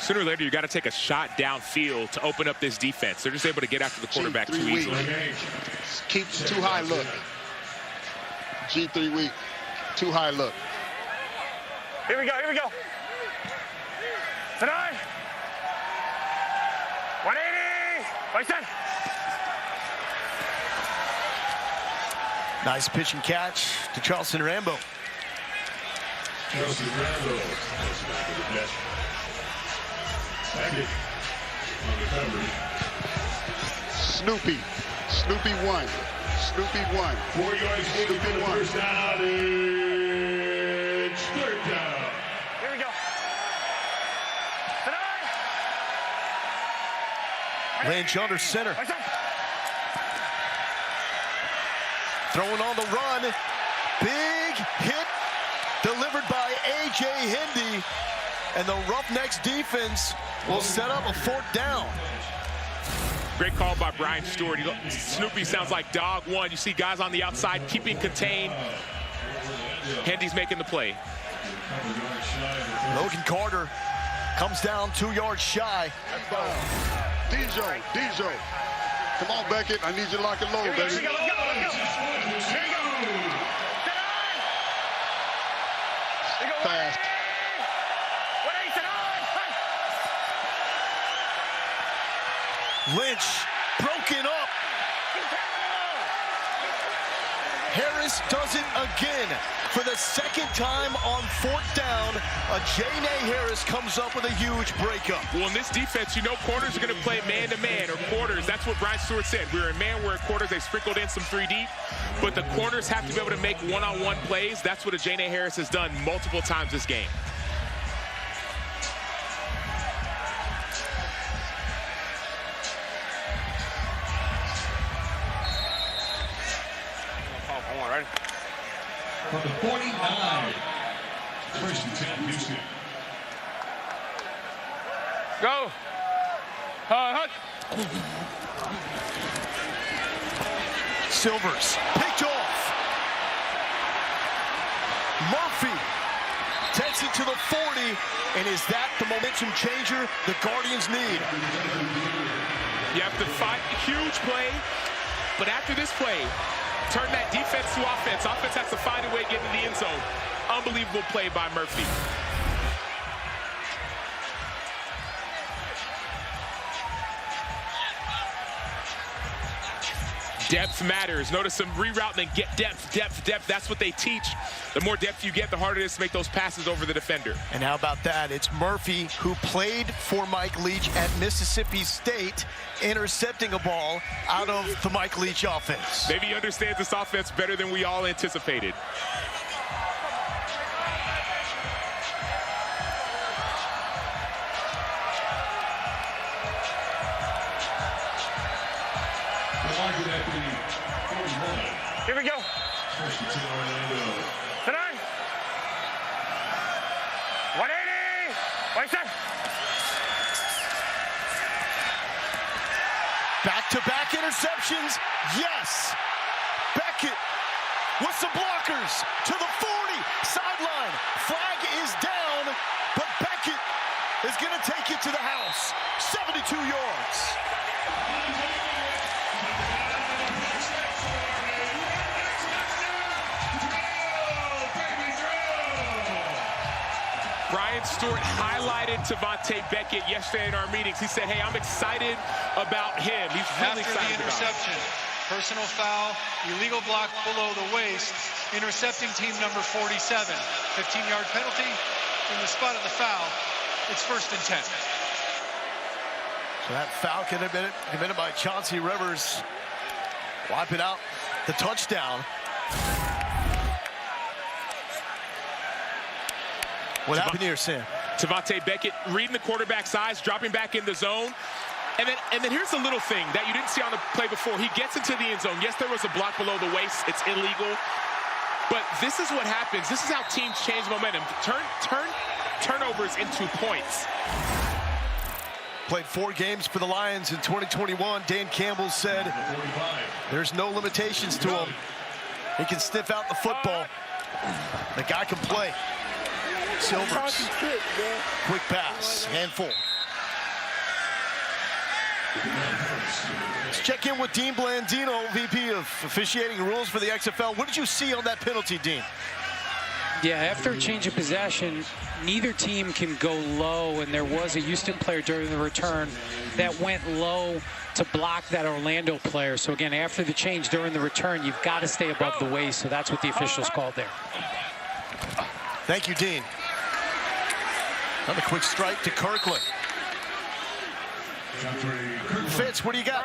Sooner or later, you got to take a shot downfield to open up this defense. They're just able to get after the quarterback too easily. Keep too high look. G3 weak. Too high look. Here we go. Tonight. 180. Listen. Nice pitch and catch to Charleston Rambo. Charleston Rambo. Snoopy 1. 4 yards, Snoopy 1. First down, it's third down. Here we go. Lynch under center. Throwing on the run. Big hit delivered by A.J. Hindi. And the Roughnecks defense will set up a 4th down. Great call by Brian Stewart. Snoopy sounds like dog one. You see guys on the outside keeping contained. Hendy's making the play. Logan Carter comes down 2 yards shy. Dijo. Come on, Beckett. I need you to lock and load, baby. Fast. Lynch broken up. Harris does it again. For the second time on 4th down, a J.N.A. Harris comes up with a huge breakup. Well, in this defense, you know corners are going to play man-to-man or quarters. That's what Brian Stewart said. We're in man, we're in quarters. They sprinkled in some 3 deep. But the corners have to be able to make one-on-one plays. That's what a J.N.A. Harris has done multiple times this game. From the 49, first and 10, Houston. Go. Silvers picked off. Murphy takes it to the 40, and is that the momentum changer the Guardians need? You have to fight a huge play, but after this play, turn that defense to offense. Offense has to find a way to get into the end zone. Unbelievable play by Murphy. Depth matters. Notice some rerouting and get depth, depth, depth. That's what they teach. The more depth you get, the harder it is to make those passes over the defender. And how about that? It's Murphy, who played for Mike Leach at Mississippi State, intercepting a ball out of the Mike Leach offense. Maybe he understands this offense better than we all anticipated. Here we go. First and 10, Orlando. Tonight. 180. Wait, sir. Back-to-back interceptions. Yes. Beckett with some blockers to the 40. Sideline. Flag is down, but Beckett is going to take it to the house. 72 yards. Brian Stewart highlighted Tavante Beckett yesterday in our meetings. He said, hey, I'm excited about him. He's really After excited the interception, personal foul, illegal block below the waist, intercepting team number 47. 15-yard penalty in the spot of the foul. It's first and 10. So that foul committed by Chauncey Rivers. Wiping out the touchdown. What happened here, Sam? Tavante Beckett reading the quarterback's eyes, dropping back in the zone. And then here's a little thing that you didn't see on the play before. He gets into the end zone. Yes, there was a block below the waist. It's illegal. But this is what happens. This is how teams change momentum. Turnovers into points. Played 4 games for the Lions in 2021. Dan Campbell said there's no limitations to him. He can sniff out the football. The guy can play. Silvers, quick pass, handful. Let's check in with Dean Blandino, VP of Officiating Rules for the XFL. What did you see on that penalty, Dean? Yeah, after a change of possession, neither team can go low, and there was a Houston player during the return that went low to block that Orlando player. So again, after the change during the return, you've got to stay above the waist, so that's what the officials called there. Thank you, Dean. Another quick strike to Kirkland. Fitz, what do you got?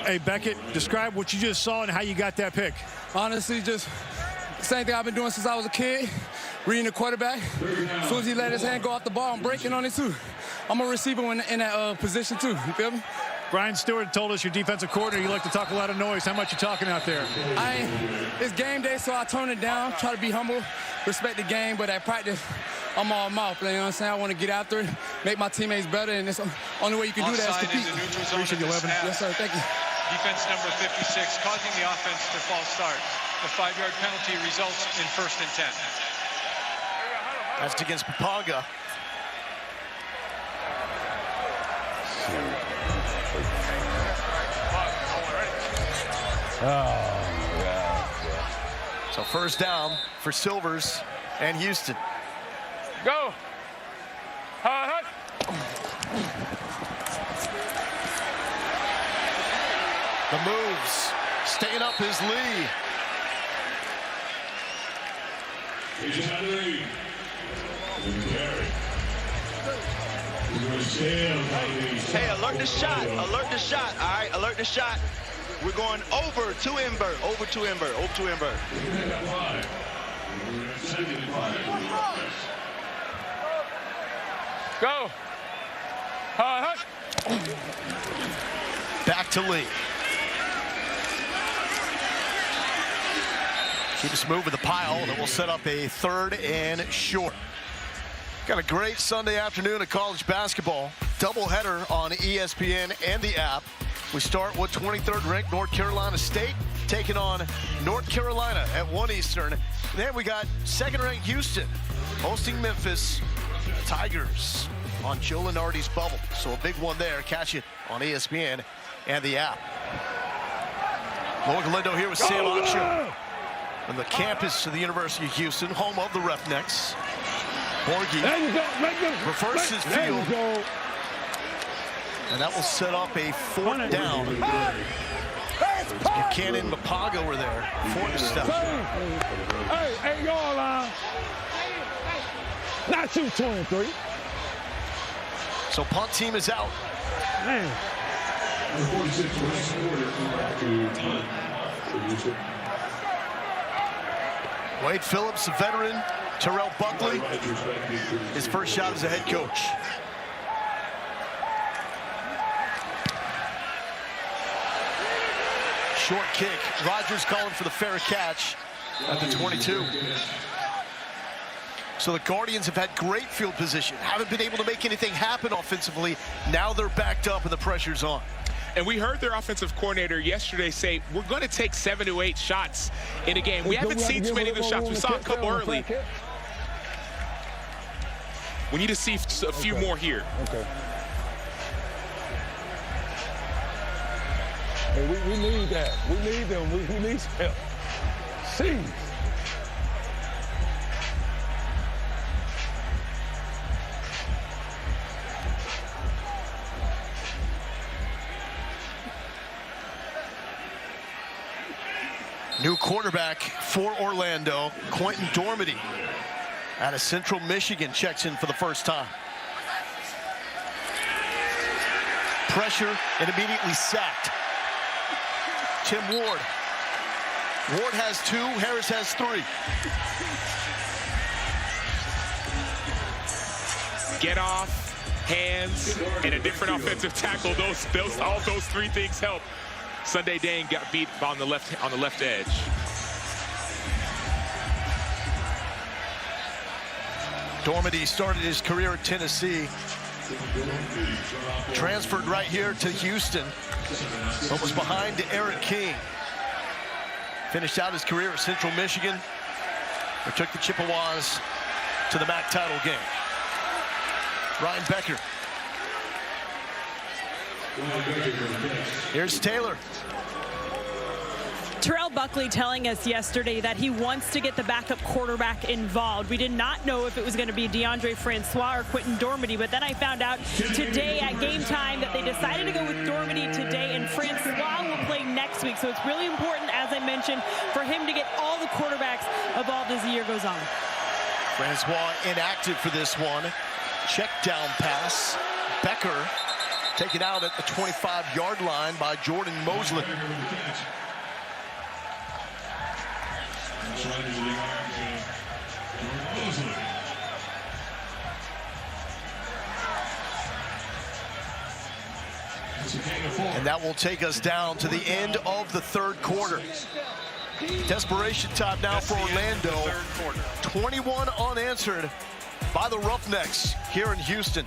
Hey, Beckett, describe what you just saw and how you got that pick. Honestly, just the same thing I've been doing since I was a kid, reading the quarterback. As soon as he let his hand go off the ball, I'm breaking on it too. I'm a receiver in that position too, you feel me? Brian Stewart told us, your defensive coordinator, you like to talk a lot of noise. How much you talking out there? It's game day, so I tone it down, try to be humble, respect the game, but at practice, I'm all mouth. You know what I'm saying? I want to get after it, make my teammates better, and it's the only way you can do that is compete. Appreciate you, 11. Yes, sir. Thank you. Defense number 56 causing the offense to false start. The 5-yard penalty results in first and 10. That's against Papanga. Oh, God. So first down for Silvers and Houston. Go. The moves. Staying up is Lee. Hey, alert the shot. Alert the shot. All right, alert the shot. We're going over to invert. Over to invert. Over to invert. Go. Back to Lee. Keep us moving the pile, and it will set up a 3rd and short. Got a great Sunday afternoon of college basketball. Doubleheader on ESPN and the app. We start with 23rd ranked North Carolina State taking on North Carolina at 1 Eastern. Then we got 2nd ranked Houston hosting Memphis. Tigers on Joe Lunardi's bubble. So a big one there. Catch it on ESPN and the app. Logan Lindo here with Sam Acho on the campus of the University of Houston, home of the Roughnecks. Borgie reverses field. And that will set up a 4th down. Buchanan and Mapago were there. 4th step. Hey, y'all, not 223. So punt team is out. Man. Wade Phillips, a veteran. Terrell Buckley, his first shot as a head coach. Short kick. Rogers calling for the fair catch at the 22. So the Guardians have had great field position, haven't been able to make anything happen offensively. Now they're backed up and the pressure's on. And we heard their offensive coordinator yesterday say, we're going to take 7 to 8 shots in a game. We haven't seen too many of those shots. We saw a couple early. We need to see a few more here. Okay. Hey, we need that. We need them. We need help. See. New quarterback for Orlando, Quentin Dormady, out of Central Michigan, checks in for the first time. Pressure and immediately sacked. Tim Ward. Ward has 2, Harris has 3. Get off, hands, and a different offensive tackle. All those 3 things help. Sunday Dane got beat on the left edge. Dormady started his career at Tennessee. Transferred right here to Houston, but was behind Eric King. Finished out his career at Central Michigan, or took the Chippewas to the MAC title game. Ryan Becker. Here's Taylor. Terrell Buckley telling us yesterday that he wants to get the backup quarterback involved. We did not know if it was going to be DeAndre Francois or Quentin Dormady, but then I found out today at game time that they decided to go with Dormady today, and Francois will play next week. So it's really important, as I mentioned, for him to get all the quarterbacks involved as the year goes on. Francois inactive for this one. Check down pass. Becker taken out at the 25-yard line by Jordan Mosley. And that will take us down to the end of the 3rd quarter. Desperation time now for Orlando. 21 unanswered by the Roughnecks here in Houston.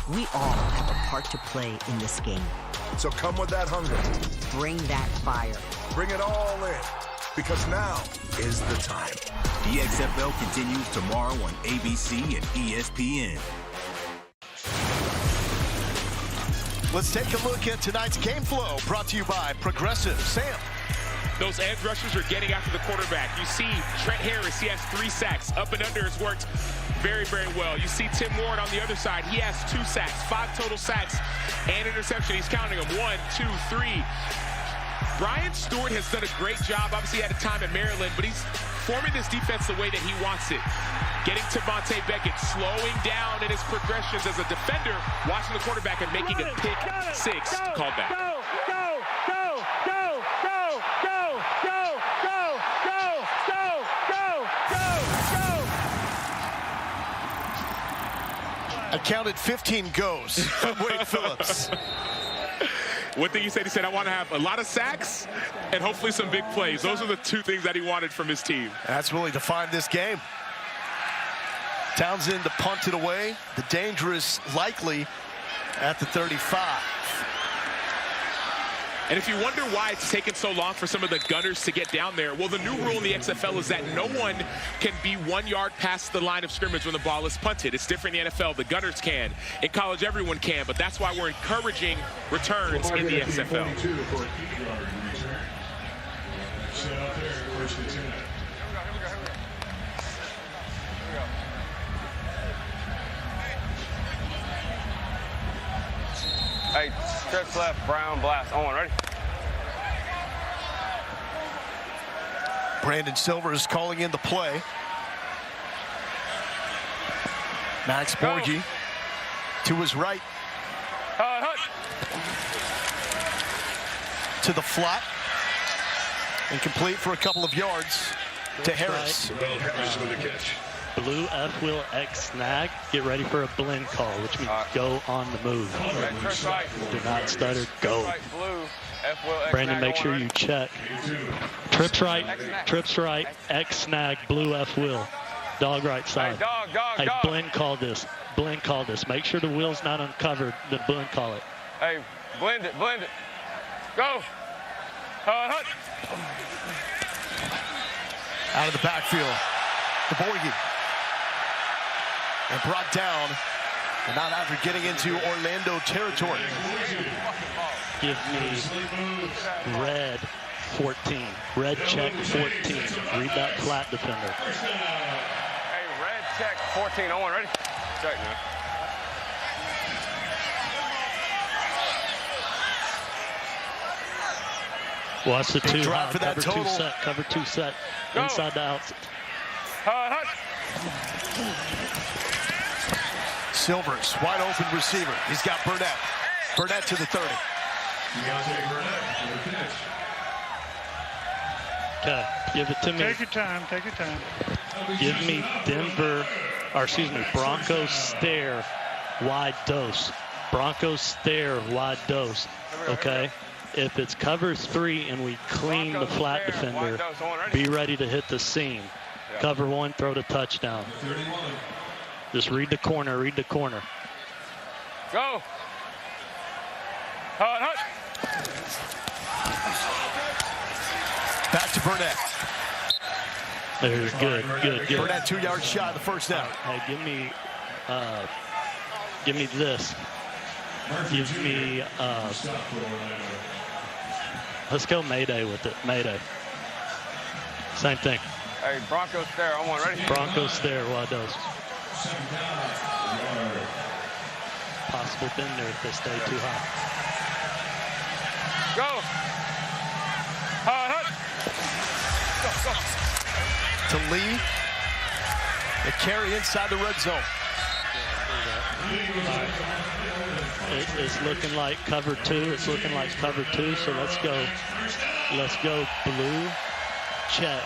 We all have a part to play in this game. So come with that hunger. Bring that fire. Bring it all in, because now is the time. The XFL continues tomorrow on ABC and ESPN. Let's take a look at tonight's game flow, brought to you by Progressive. Sam. Those edge rushers are getting after the quarterback. You see Trent Harris, he has 3 sacks. Up and under has worked very, very well. You see Tim Ward on the other side. He has 2 sacks, 5 total sacks, and interception. He's counting them. 1, 2, 3. Brian Stewart has done a great job. Obviously, he had a time at Maryland, but he's forming this defense the way that he wants it. Getting to Vontae Beckett, slowing down in his progressions as a defender, watching the quarterback and making a pick 6 called back. I counted 15 goes from Wade Phillips. One thing he said, I want to have a lot of sacks and hopefully some big plays. Those are the 2 things that he wanted from his team. That's really defined this game. Townsend to punt it away. The dangerous likely at the 35. And if you wonder why it's taken so long for some of the gunners to get down there, well, the new rule in the XFL is that no one can be 1 yard past the line of scrimmage when the ball is punted. It's different in the NFL. The gunners can. In college, everyone can. But that's why we're encouraging returns in the XFL. Hey, trips left, Brown, blast. On, ready? Brandon Silver is calling in the play. Max Borgi to his right. To the flat. Incomplete for a couple of yards to Harris. Blue F-wheel X snag. Get ready for a blend call, which means go on the move. Do not stutter, go. Brandon, make sure you check. Trips right, X snag, blue F-wheel. Dog right side. Hey, blend call this. Make sure the wheel's not uncovered, then blend call it. Hey, blend it. Go. Out of the backfield. The Borgi. And brought down, and not after getting into Orlando territory. Give me red 14. Red check 14. Read that flat defender. Hey, red check 14. On, ready? Check now. Watch the 2 drive for that cover total. 2 set. Cover 2 set. Go. Inside the outside. Silvers, wide open receiver. He's got Burnett. Burnett to the 30. Okay, give it to me. Take your time. Give me Broncos stare, wide dose. Broncos stare, wide dose. Okay? If it's cover 3 and we clean the flat defender, be ready to hit the seam. Cover 1, throw the touchdown. Just read the corner. Go. Back to Burnett. There's good. Burnett 2-yard shot, the first down. Hey, give me this. Give me, let's go Mayday with it. Mayday. Same thing. Hey, Broncos stare. I'm on, ready? Broncos stare, wide dose. Possible bender if they stay too high. Go. To Lee. The carry inside the red zone. It's looking like cover 2. So let's go blue check.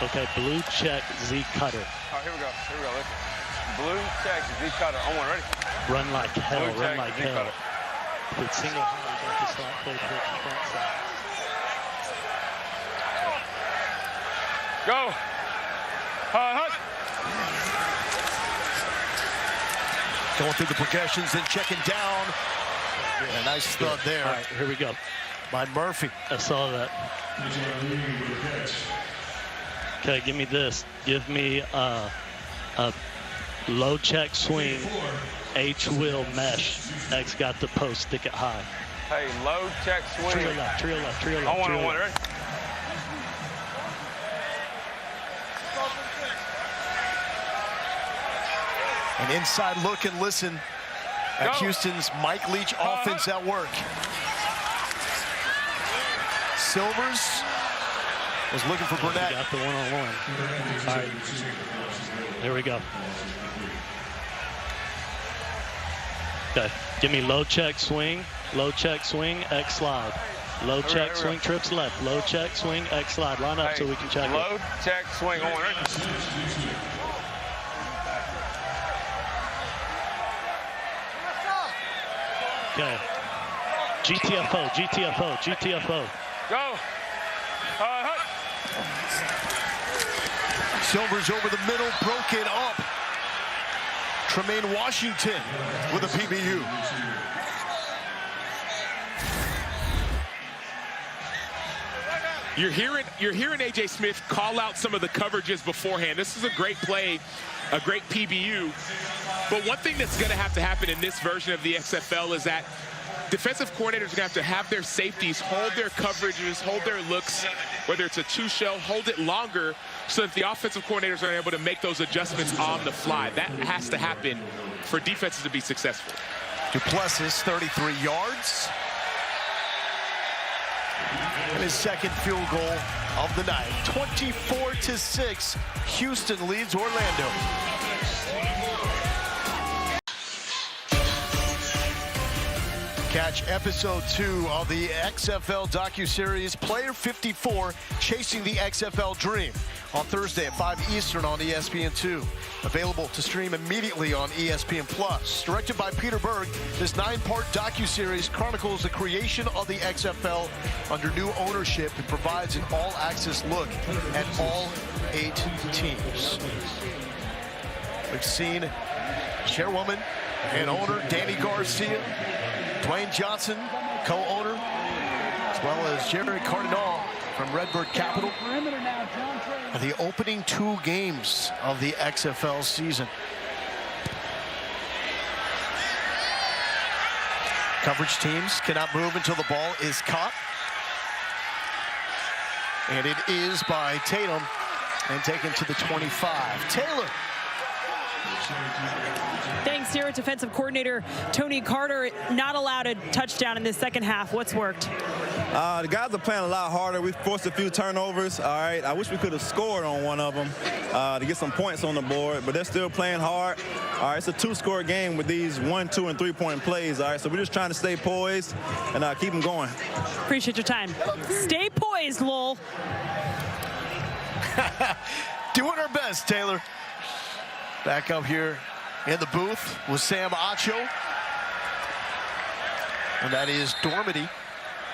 Okay, blue check Z cutter. Oh, here we go. Listen. Blue check Z cutter. On, ready? Run like hell. Blue check, Z cutter. If it's single handed, you got the slot play to the front side. Go. Going through the progressions and checking down. A nice thud there. All right, here we go. By Murphy. I saw that. Okay, give me this. Give me a low check swing, H wheel mesh. X got the post, stick it high. Hey, low check swing. Trio left. On, ready? An inside look and listen at Houston's Mike Leach offense at work. Silvers was looking for Burnett. Got the one-on-one. All right. There we go. Okay. Give me low check swing, X slide. Low check swing, trips left. Low check swing, X slide. Line up so we can check it. Low check swing on it. Okay. GTFO. Go. Silvers over the middle, broke it up. Tremaine Washington with a PBU. You're hearing A.J. Smith call out some of the coverages beforehand. This is a great play, a great PBU. But one thing that's going to happen in this version of the XFL is that defensive coordinators are going to have their safeties hold their coverages, hold their looks, whether it's a two-shell, hold it longer so that the offensive coordinators are able to make those adjustments on the fly. That has to happen for defenses to be successful. Duplessis, 33 yards. And his second field goal of the night. 24-6, Houston leads Orlando. Catch episode 2 of the XFL docuseries Player 54, Chasing the XFL Dream, on Thursday at 5 Eastern on ESPN2. Available to stream immediately on ESPN+. Directed by Peter Berg, this 9-part docuseries chronicles the creation of the XFL under new ownership and provides an all-access look at all 8 teams. We've seen chairwoman and owner Danny Garcia, Dwayne Johnson, co-owner, as well as Jerry Cardinal from Redbird Capital. The opening 2 games of the XFL season. Coverage teams cannot move until the ball is caught. And it is by Tatum and taken to the 25. Taylor. Thanks, Sierra defensive coordinator Tony Carter. Not allowed a touchdown in this second half. What's worked? The guys are playing a lot harder. We forced a few turnovers. All right. I wish we could have scored on one of them to get some points on the board, but they're still playing hard. All right. It's a 2-score game with these 1, 2, and 3-point plays. All right. So we're just trying to stay poised and keep them going. Appreciate your time. Stay poised, Lowell. Doing our best, Taylor. Back up here in the booth with Sam Acho. And that is Dormady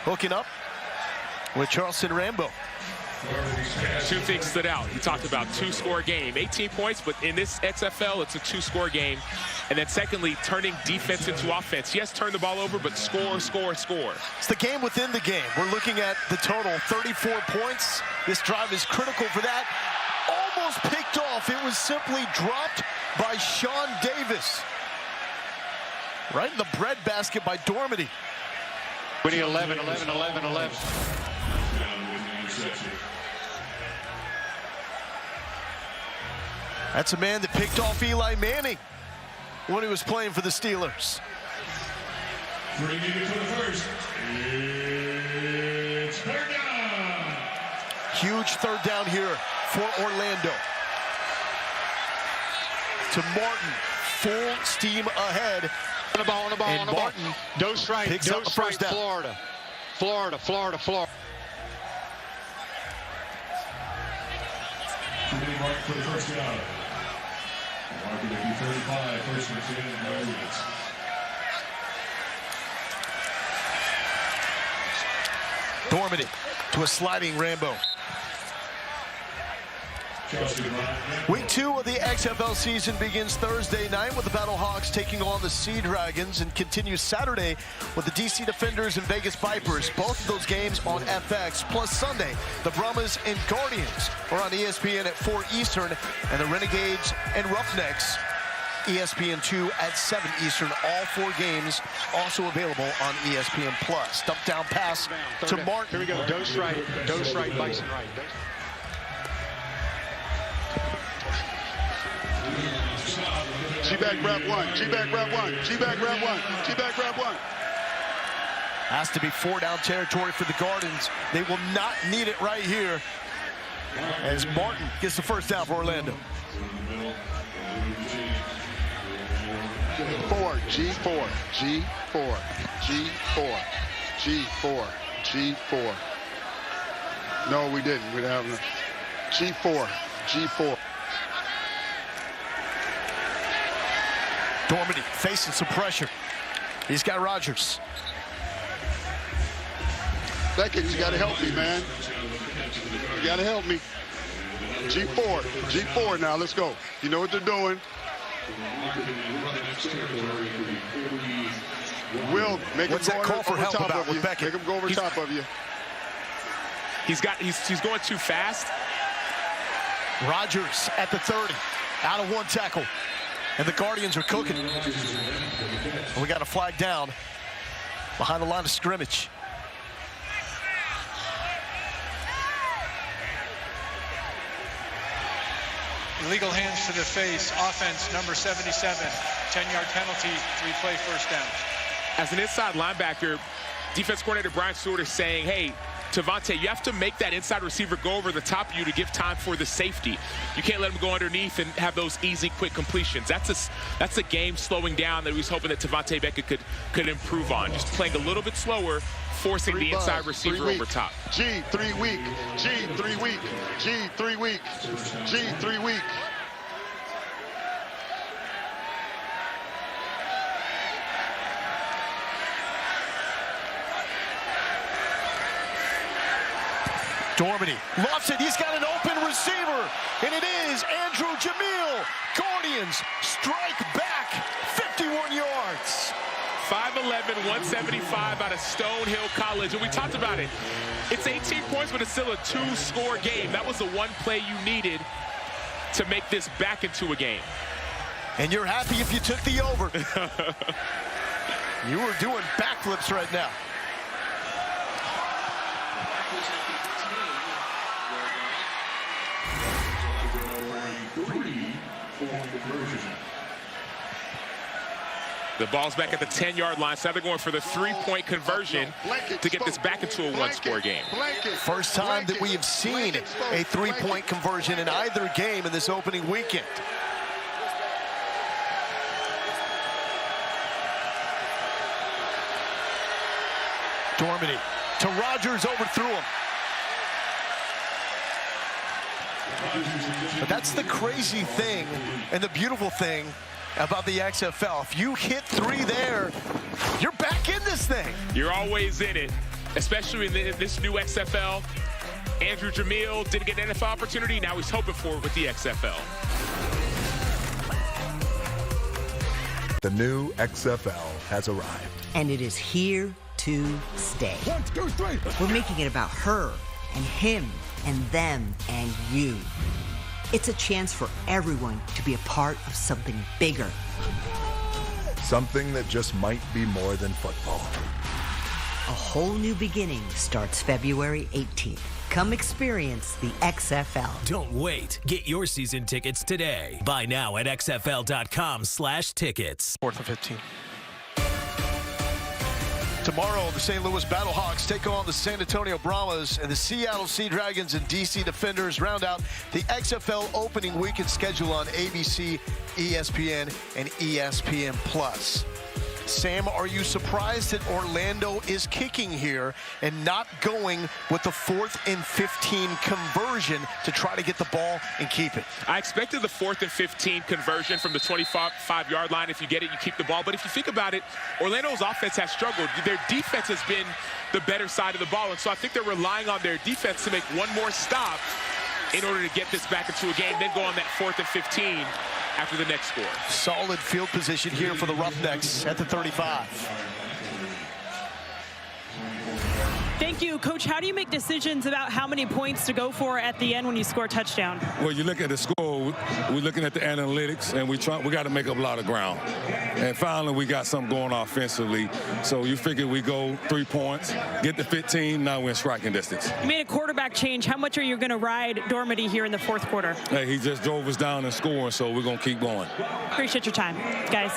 hooking up with Charleston Rambo. 2 things stood out. He talked about 2-score game, 18 points, but in this XFL, it's a 2-score game. And then secondly, turning defense into offense. Yes, turn the ball over, but score. It's the game within the game. We're looking at the total, 34 points. This drive is critical for that. Almost picked off. It was simply dropped by Sean Davis. Right in the breadbasket by Dormady. Winning 11. That's a man that picked off Eli Manning when he was playing for the Steelers. Bringing it for the first, it's third down. Huge third down here for Orlando. To Martin, full steam ahead. On the ball. And Martin Dose right, Florida. Florida. Committing mark for the first down. Mark will be 35, first and 10, no hits. Dormady to a sliding Rambo. Week 2 of the XFL season begins Thursday night with the Battlehawks taking on the Sea Dragons and continues Saturday with the DC Defenders and Vegas Vipers. Both of those games on FX. Plus Sunday, the Brahmas and Guardians are on ESPN at 4 Eastern, and the Renegades and Roughnecks, ESPN2 at 7 Eastern. All 4 games also available on ESPN+. Dump down pass to Martin. Here we go. Dose right, Bison right. G-back grab one. G-back grab one. G-back grab one. G-back grab one. Has to be 4-down territory for the Guardians. They will not need it right here as Martin gets the first down for Orlando. 4, G4, G4, G4, G4, G4. No, we didn't. We didn't have enough. G4, G4. Dormady facing some pressure. He's got Rodgers. Beckett, you got to help me, man. You got to help me. G4, G4 now. Let's go. You know what they're doing. Will, make him go over top of you. Make him go over top of you. He's going too fast. Rodgers at the 30, out of one tackle. And the Guardians are cooking. And we got a flag down behind the line of scrimmage. Illegal hands to the face, offense number 77, 10-yard penalty, 3-play first down. As an inside linebacker, defense coordinator Brian Stewart is saying, hey, Tavante, you have to make that inside receiver go over the top of you to give time for the safety. You can't let him go underneath and have those easy, quick completions. That's a game slowing down that he was hoping that Tavante Beckett could improve on. Just playing a little bit slower, forcing the inside receiver over top. G, 3 weak. G, 3 weak. G, 3 weak. G, 3 weak. Dormady lofts it. He's got an open receiver, and it is Andrew Jamil. Guardians strike back 51 yards. 5'11", 175 out of Stonehill College. And we talked about it. It's 18 points, but it's still a 2-score game. That was the one play you needed to make this back into a game. And you're happy if you took the over. You were doing backflips right now. The ball's back at the 10-yard line, so now they're going for the 3-point conversion to get this back into a 1-score game. First time that we have seen a 3-point conversion in either game in this opening weekend. Dormady to Rodgers, overthrew him. But that's the crazy thing and the beautiful thing about the XFL. If you hit 3 there, you're back in this thing. You're always in it, especially in this new XFL. Andrew Jamil didn't get an NFL opportunity. Now he's hoping for it with the XFL. The new XFL has arrived. And it is here to stay. 1, 2, 3. We're making it about her and him and them and you. It's a chance for everyone to be a part of something bigger. Something that just might be more than football. A whole new beginning starts February 18th. Come experience the XFL. Don't wait. Get your season tickets today. Buy now at xfl.com/tickets. 4th and 15. Tomorrow, the St. Louis Battlehawks take on the San Antonio Brahmas, and the Seattle Sea Dragons and DC Defenders round out the XFL opening weekend schedule on ABC, ESPN, and ESPN+. Sam, are you surprised that Orlando is kicking here and not going with the 4th and 15 conversion to try to get the ball and keep it? I expected the 4th and 15 conversion from the 25-yard line. If you get it, you keep the ball. But if you think about it, Orlando's offense has struggled. Their defense has been the better side of the ball. And so I think they're relying on their defense to make one more stop in order to get this back into a game, then go on that 4th and 15 after the next score. Solid field position here for the Roughnecks at the 35. Thank you, Coach. How do you make decisions about how many points to go for at the end when you score a touchdown? Well, you look at the score, know, we're looking at the analytics, and we got to make up a lot of ground. And finally, we got something going offensively. So you figure we go 3 points, get to 15, now we're in striking distance. You made a quarterback change. How much are you going to ride Dormady here in the fourth quarter? Hey, he just drove us down and scoring, so we're going to keep going. Appreciate your time, guys.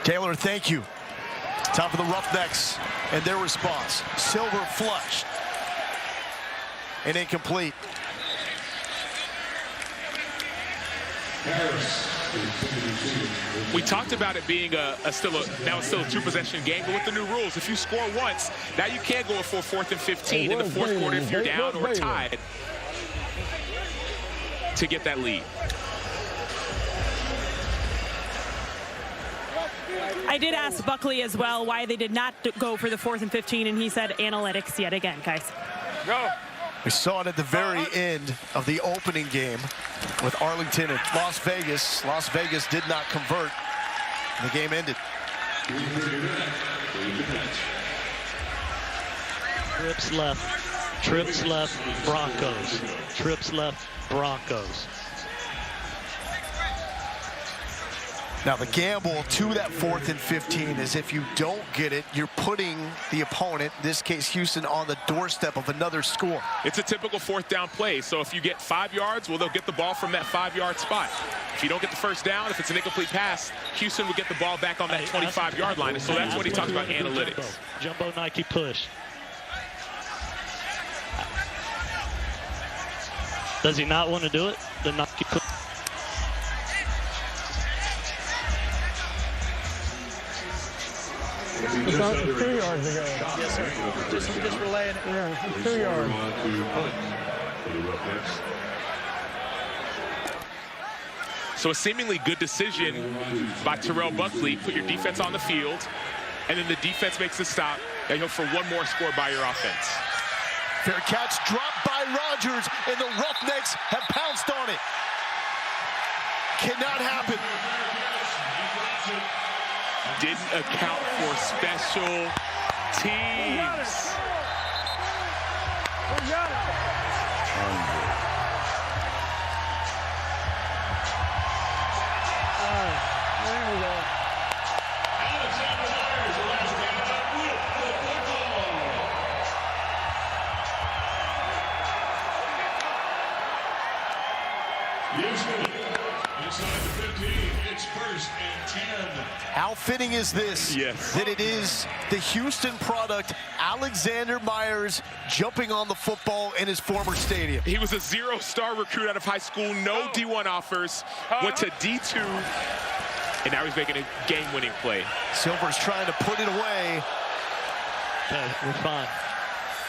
Taylor, thank you. Top of the Roughnecks and their response. Silver flush. And incomplete. We talked about it being now it's still a two-possession game, but with the new rules, if you score once, now you can't go for 4th and 15 in the fourth quarter if you're down or tied to get that lead. I did ask Buckley as well why they did not go for the 4th and 15, and he said analytics yet again, guys. Go. We saw it at the very end of the opening game with Arlington and Las Vegas. Las Vegas did not convert. The game ended. Trips left. Trips left, Broncos. Trips left, Broncos. Now the gamble to that 4th and 15 is if you don't get it, you're putting the opponent, in this case Houston, on the doorstep of another score. It's a typical 4th down play. So if you get 5 yards, well, they'll get the ball from that 5-yard spot. If you don't get the first down, if it's an incomplete pass, Houston will get the ball back on that 25-yard line. And so that's what he talks about analytics. Jumbo Nike push. Does he not want to do it? The Nike push. It's not 2 yards ago. Yes, sir. Just relaying it. Yeah, 2 yards. So a seemingly good decision by Terrell Buckley. Put your defense on the field, and then the defense makes the stop, and you hope for one more score by your offense. Fair catch dropped by Rodgers, and the Roughnecks have pounced on it. Cannot happen. Didn't account for special teams. We got it. There we go. Inside the 15, it's 1st and 10. How fitting is this? Yes. That it is the Houston product, Alexander Myers, jumping on the football in his former stadium. He was a 0-star recruit out of high school, no D1 offers, went to D2, and now he's making a game-winning play. Silver's trying to put it away. Okay, we're fine.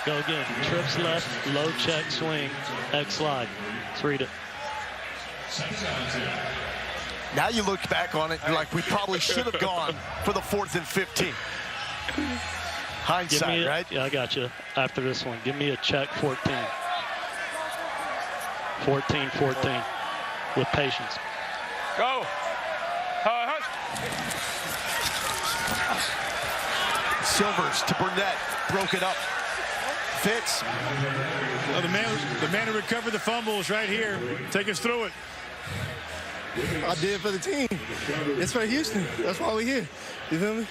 Go again. Trips left, low check, swing, X slide. Let's read it. Now you look back on it, you're like, we probably should have gone for the 4th and 15. Hindsight, right? Yeah, I got you. After this one, give me a check 14. 14-14 with patience. Go. Silvers to Burnett, broke it up. Fitz. Well, the man who recovered the fumble is right here. Take us through it. I did it for the team. It's for Houston. That's why we're here. You feel me?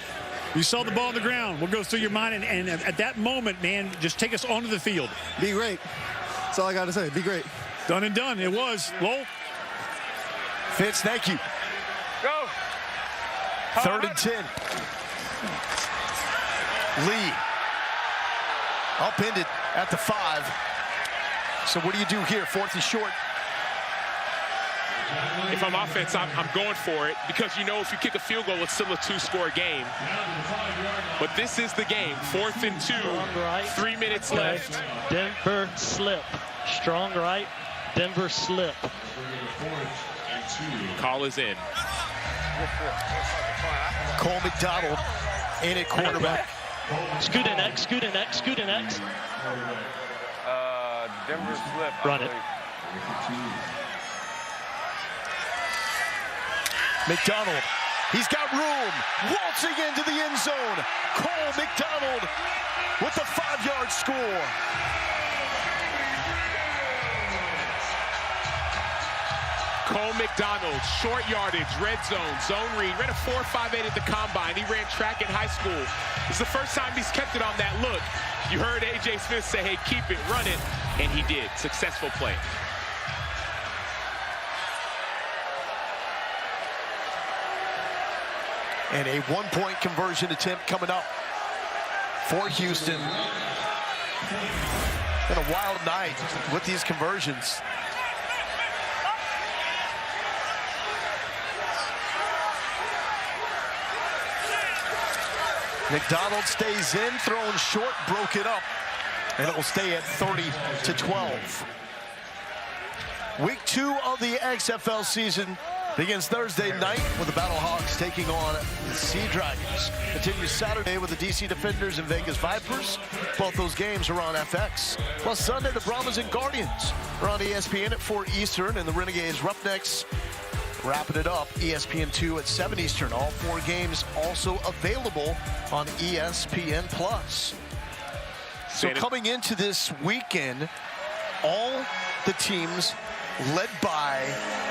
You saw the ball on the ground. What goes through your mind? And at that moment, man, just take us onto the field. Be great. That's all I got to say. Be great. Done and done. It was. Lowell. Fitz, thank you. Go. 3rd and 10. Lee. Upended at the 5. So what do you do here? 4th and short. If I'm offense, I'm going for it because you know if you kick a field goal, it's still a 2-score game. But this is the game. 4th and 2. Right. 3 minutes left. Denver slip. Strong right. Denver slip. Call is in. Cole McDonald in at quarterback. Scoot in X, scoot in X, scoot in X. Denver slip. Run it. McDonald, he's got room, waltzing into the end zone. Cole McDonald with the 5-yard score. Cole McDonald, short yardage, red zone, zone read, ran a 4.58 at the combine. He ran track in high school. It's the first time he's kept it on that look. You heard A.J. Smith say, hey, keep it, run it, and he did. Successful play. And a one-point conversion attempt coming up for Houston. Been a wild night with these conversions. McDonald stays in, throwing short, broke it up, and it will stay at 30-12. Week 2 of the XFL season begins Thursday night with the Battlehawks taking on the Sea Dragons. Continues Saturday with the DC Defenders and Vegas Vipers. Both those games are on FX. Plus Sunday, the Brahmas and Guardians are on ESPN at 4 Eastern, and the Renegades Roughnecks wrapping it up, ESPN2 at 7 Eastern. All 4 games also available on ESPN+. So coming into this weekend, all the teams led by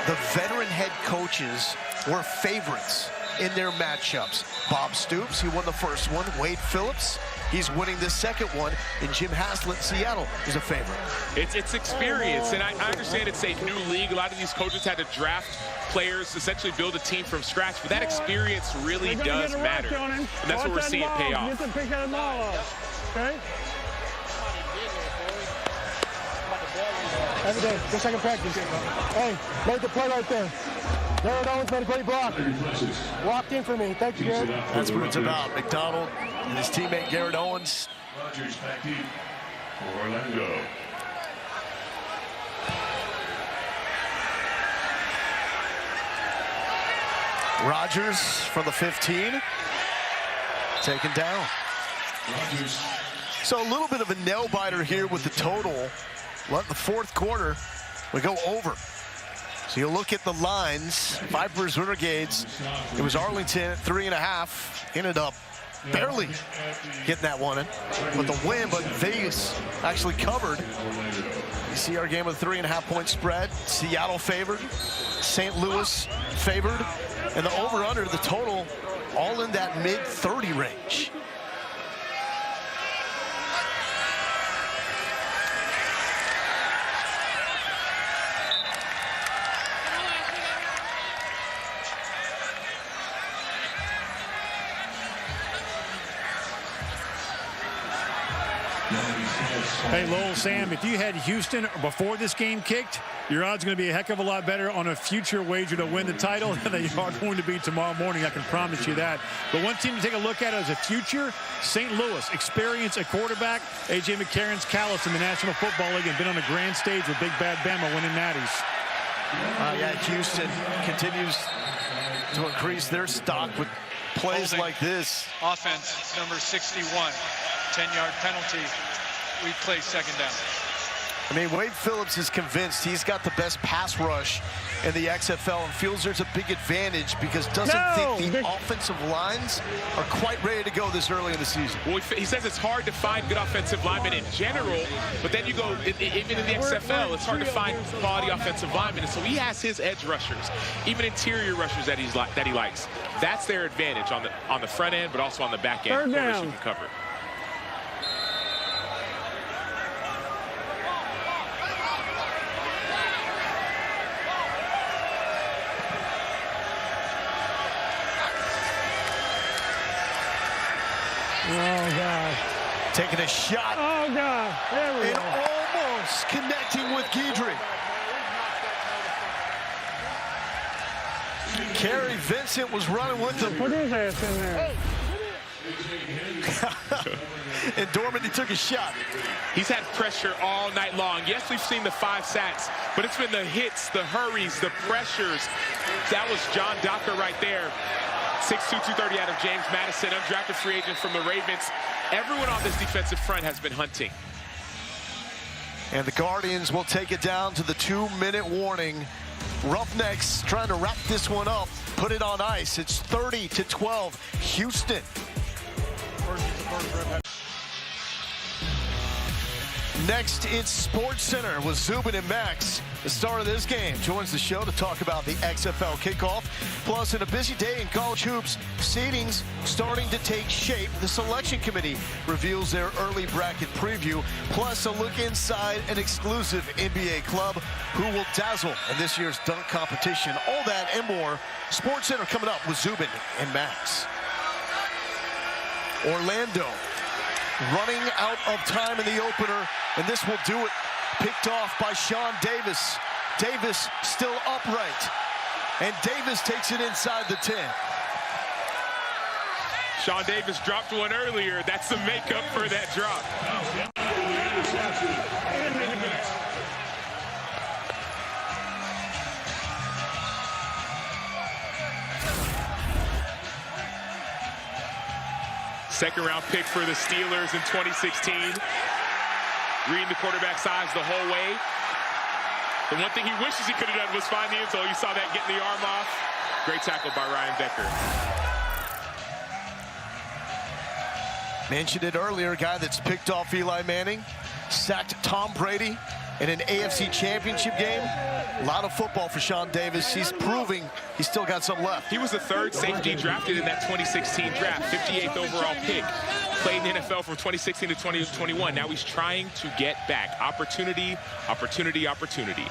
the veteran head coaches were favorites in their matchups. Bob Stoops, he won the first one. Wade Phillips, he's winning the second one. And Jim Haslett, Seattle, is a favorite. It's experience, and I understand it's a new league. A lot of these coaches had to draft players, essentially build a team from scratch, but that experience really does matter. And that's what we're seeing pay off. Get the pick of the ball off, okay? Every day, just like a practice. Hey, made the play right there. Garrett Owens made a great block. Walked in for me. Thank you, Garrett. That's what it's about. McDonald and his teammate Garrett Owens. Orlando. Rodgers from the 15. Taken down. So a little bit of a nail biter here with the total. Let the fourth quarter, we go over. So you look at the lines, Vipers, Renegades. It was Arlington at 3.5. Ended up barely getting that one in with the win, but Vegas actually covered. You see our game with a 3.5-point spread. Seattle favored, St. Louis favored, and the over-under, the total, all in that mid-30 range. Hey, Lowell, Sam, if you had Houston before this game kicked, your odds are going to be a heck of a lot better on a future wager to win the title than they are going to be tomorrow morning. I can promise you that. But one team to take a look at as a future, St. Louis. Experience at quarterback. A.J. McCarron's callous in the National Football League and been on a grand stage with Big Bad Bama winning natties. Yeah, Houston continues to increase their stock with plays like this. Offense, number 61, 10-yard penalty. We play second down. I mean, Wade Phillips is convinced he's got the best pass rush in the XFL and feels there's a big advantage because doesn't think the offensive lines are quite ready to go this early in the season. Well, he says it's hard to find good offensive linemen in general, but then you go, even in the XFL, it's hard to find quality offensive linemen. And so he has his edge rushers, even interior rushers that he likes. That's their advantage on the front end, but also on the back end. Third down. Who can cover. Oh, God. Taking a shot. Oh, God. There we and go. almost connecting with Guidry. Kerry Vincent was running with him. Put his ass in there. And Dormady took a shot. He's had pressure all night long. Yes, we've seen the 5 sacks, but it's been the hits, the hurries, the pressures. That was John Docker right there. 6'2", 230 out of James Madison, undrafted free agent from the Ravens. Everyone on this defensive front has been hunting. And the Guardians will take it down to the 2-minute warning. Roughnecks trying to wrap this one up, put it on ice. It's 30-12, Houston. Next, it's SportsCenter with Zubin and Max. the star of this game, joins the show to talk about the XFL kickoff. Plus, in a busy day in college hoops, seedings starting to take shape. The selection committee reveals their early bracket preview, plus a look inside an exclusive NBA club who will dazzle in this year's dunk competition. All that and more. Sports Center coming up with Zubin and Max. Orlando running out of time in the opener, and this will do it. Picked off by Sean Davis. Davis still upright, and Davis takes it inside the 10. Sean Davis dropped one earlier. That's the makeup for that drop. Second-round pick for the Steelers in 2016. Reading the quarterback's eyes the whole way. The one thing he wishes he could have done was find the end zone. You saw that getting the arm off. Great tackle by Ryan Becker. Mentioned it earlier, a guy that's picked off Eli Manning, sacked Tom Brady in an AFC Championship game. A lot of football for Sean Davis. He's proving he's still got some left. He was the third safety drafted in that 2016 draft, 58th overall pick. Played in the NFL from 2016 to 2021. Now he's trying to get back. Opportunity, opportunity, opportunity.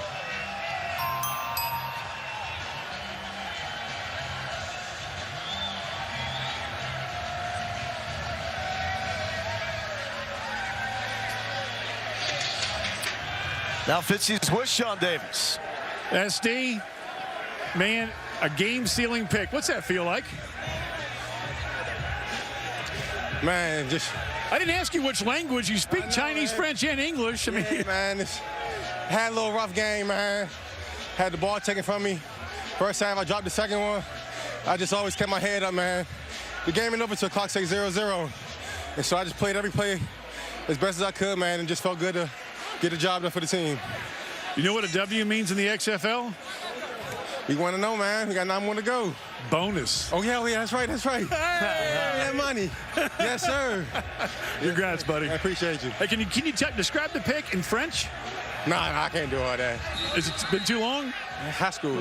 Now Fitzy's with Sean Davis. SD, man, a game-sealing pick. What's that feel like? Man, I didn't ask you which language you speak. Chinese, French, and English. I mean, yeah, man, had a little rough game, man. Had the ball taken from me. First half, I dropped the second one. I just always kept my head up, man. The game ain't over until the clock says 0-0. And so I just played every play as best as I could, man, and just felt good to get the job done for the team. You know what a W means in the XFL? We want to know, man. We got 9 more to go. Bonus. Oh, yeah, that's right. Hey, that money. Yes, sir. Congrats, buddy. I appreciate you. Hey, can you describe the pick in French? Nah, I can't do all that. Has it been too long? High school.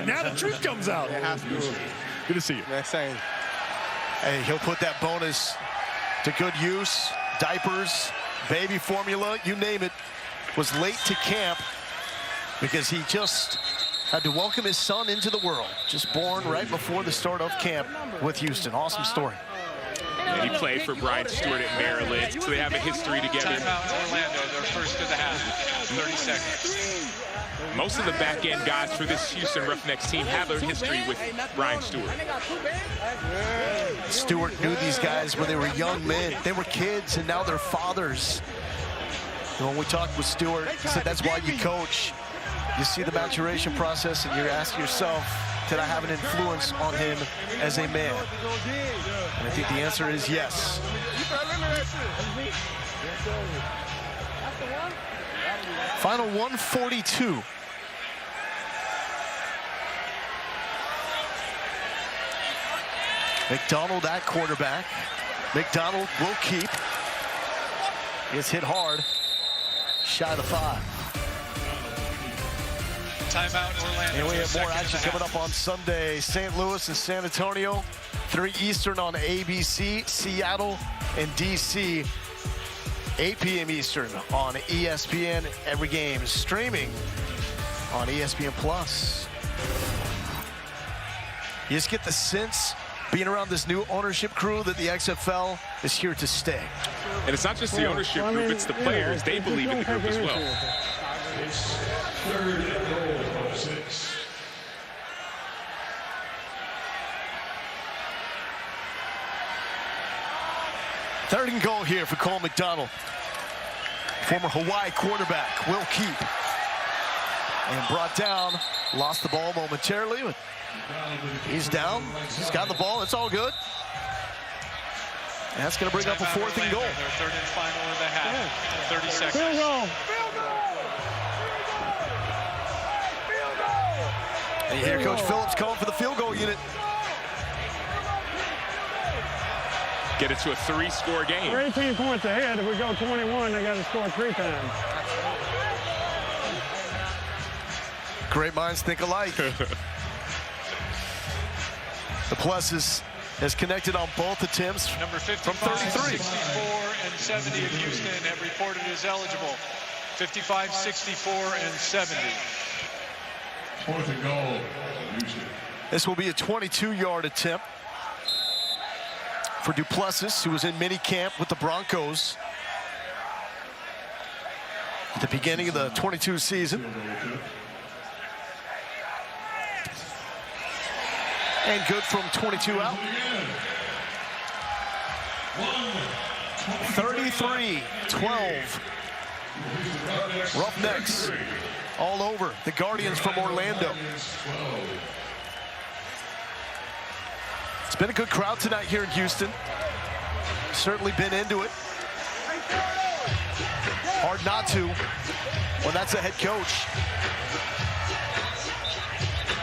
Now the truth comes out. Yeah, high school. Good to see you. That's same. Hey, he'll put that bonus to good use. Diapers, baby formula, you name it. Was late to camp because he just had to welcome his son into the world. Just born right before the start of camp with Houston. Awesome story. And he played for Brian Stewart at Maryland, so they have a history together. Timeout Orlando, their first of the half, 30 seconds. Most of the back-end guys for this Houston Roughnecks team have a history with Brian Stewart. Stewart knew these guys when they were young men. They were kids, and now they're fathers. And when we talked with Stewart, he said that's why you coach. You see the maturation process, and you're asking yourself, can I have an influence on him as a man? And I think the answer is yes. Final 142. McDonald at quarterback. McDonald will keep. Gets hit hard. Shy of the 5. Timeout Orlando. And we have more action coming up on Sunday. St. Louis and San Antonio, 3 Eastern on ABC. Seattle and DC, 8 p.m. Eastern on ESPN. Every game is streaming on ESPN Plus. You just get the sense, being around this new ownership crew, that the XFL is here to stay. And it's not just the ownership group, it's the players. They believe in the group as well. It's 3rd and goal from 6. Third and goal here for Cole McDonald. Former Hawaii quarterback will keep. And brought down, lost the ball momentarily, but he's down. He's got the ball, it's all good. And that's going to bring up a 4th and goal. Their third and final of the half, 30 seconds. Field goal. And you hear Coach Phillips calling for the field goal unit. Get it to a 3-score game. We're 18 points ahead. If we go 21, they got to score 3 times. Great minds think alike. Duplessis has connected on both attempts Number 55, from 33. 64, and 70 of Houston have reported as eligible. 55, 64, and 70. 4th and goal, Houston. This will be a 22-yard attempt for Duplessis, who was in mini-camp with the Broncos at the beginning of the 22 season. And good from 22 out. 33-12. Roughnecks all over the Guardians from Orlando. It's been a good crowd tonight here in Houston. Certainly been into it. Hard not to when that's a head coach.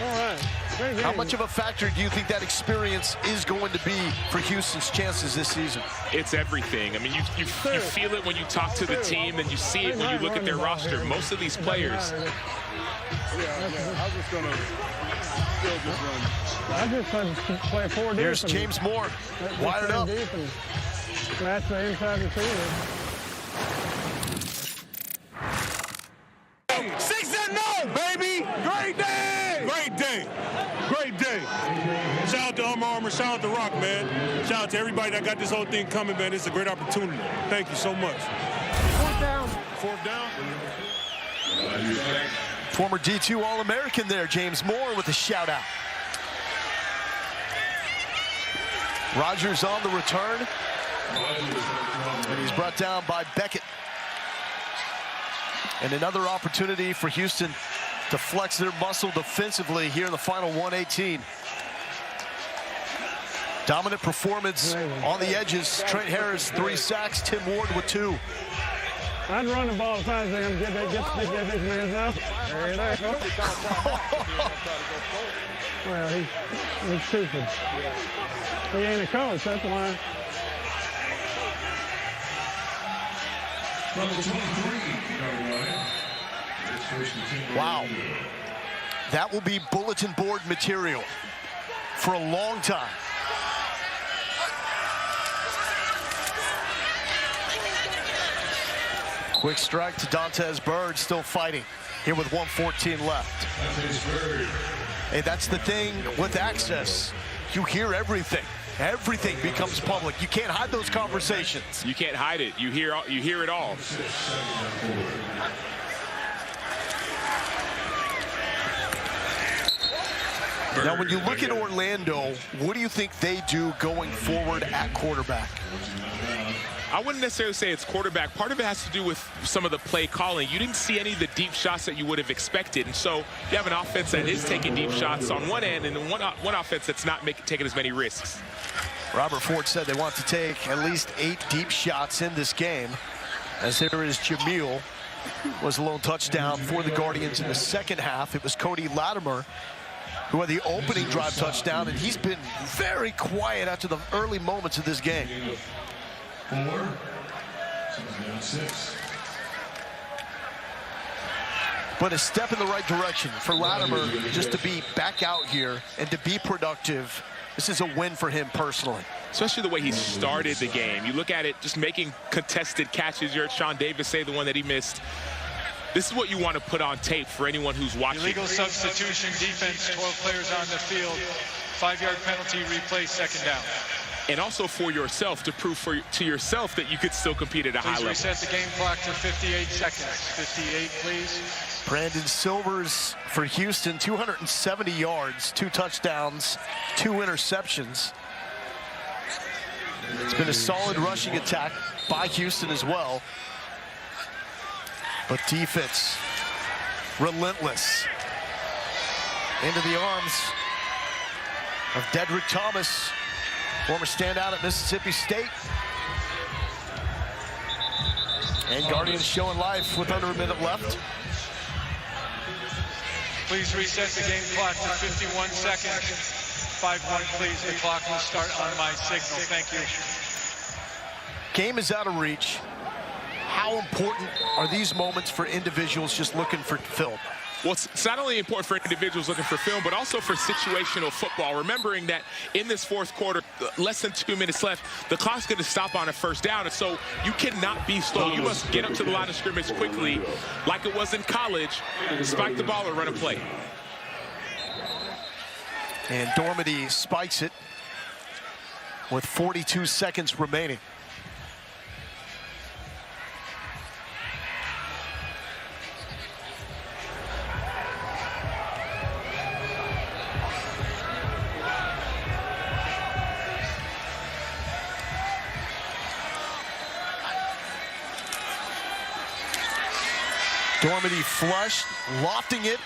All right. How much of a factor do you think that experience is going to be for Houston's chances this season? It's everything. I mean, you feel it when you talk to the team, and you see it when you look at their roster. Most of these players. I just want to play 4 deep. Here's James Moore, wired up. Match the inside receiver. 6-0, baby! Great day! Great day. Great day. Shout out to Armor, shout out to Rock, man. Shout out to everybody that got this whole thing coming, man. It's a great opportunity. Thank you so much. 4th down. 4th down. Former D2 All-American there, James Moore, with a shout-out. Rogers on the return. And he's brought down by Beckett. And another opportunity for Houston to flex their muscle defensively here in the final 118. Dominant performance on the edges. Trent Harris, 3 sacks. Tim Ward with 2. I'd run the ball as fast as him. Get these man's up. There you go. Well, he's stupid. He ain't a coach, that's why. Wow. That will be bulletin board material for a long time. Quick strike to Dantes Bird, still fighting here with 1:14 left. Hey, that's the thing with access. You hear everything. Everything becomes public. You can't hide those conversations. You can't hide it. You hear it all. Now, when you look at Orlando, what do you think they do going forward at quarterback? I wouldn't necessarily say it's quarterback. Part of it has to do with some of the play calling. You didn't see any of the deep shots that you would have expected. And so you have an offense that is taking deep shots on one end and one offense that's not taking as many risks. Robert Ford said they want to take at least 8 deep shots in this game. As there is Jamil, was a lone touchdown for the Guardians in the second half. It was Cody Latimer who had the opening drive touchdown, and he's been very quiet after the early moments of this game. 4. 6. But a step in the right direction for Latimer just to be back out here and to be productive. This is a win for him personally. Especially the way he started the game. You look at it, just making contested catches. You heard Sean Davis say the one that he missed. This is what you want to put on tape for anyone who's watching. Illegal substitution defense, 12 players on the field. 5-yard penalty, replay, second down. And also for yourself, to prove to yourself that you could still compete at a high level. Please reset the game clock to 58 seconds. 58, please. Brandon Silvers for Houston, 270 yards, 2 touchdowns, 2 interceptions. It's been a solid rushing attack by Houston as well. But defense, relentless. Into the arms of Dedrick Thomas, former standout at Mississippi State. And Guardians showing life with under a minute left. Please reset the game clock to 51 seconds. 5-1, please. The clock will start on my signal. Thank you. Game is out of reach. How important are these moments for individuals just looking for film? Well, it's not only important for individuals looking for film, but also for situational football. Remembering that in this fourth quarter, less than 2 minutes left, the clock's going to stop on a first down. And so you cannot be slow. You must get up to the line of scrimmage quickly, like it was in college, spike the ball or run a play. And Dormady spikes it with 42 seconds remaining. Dormady flushed, lofting it,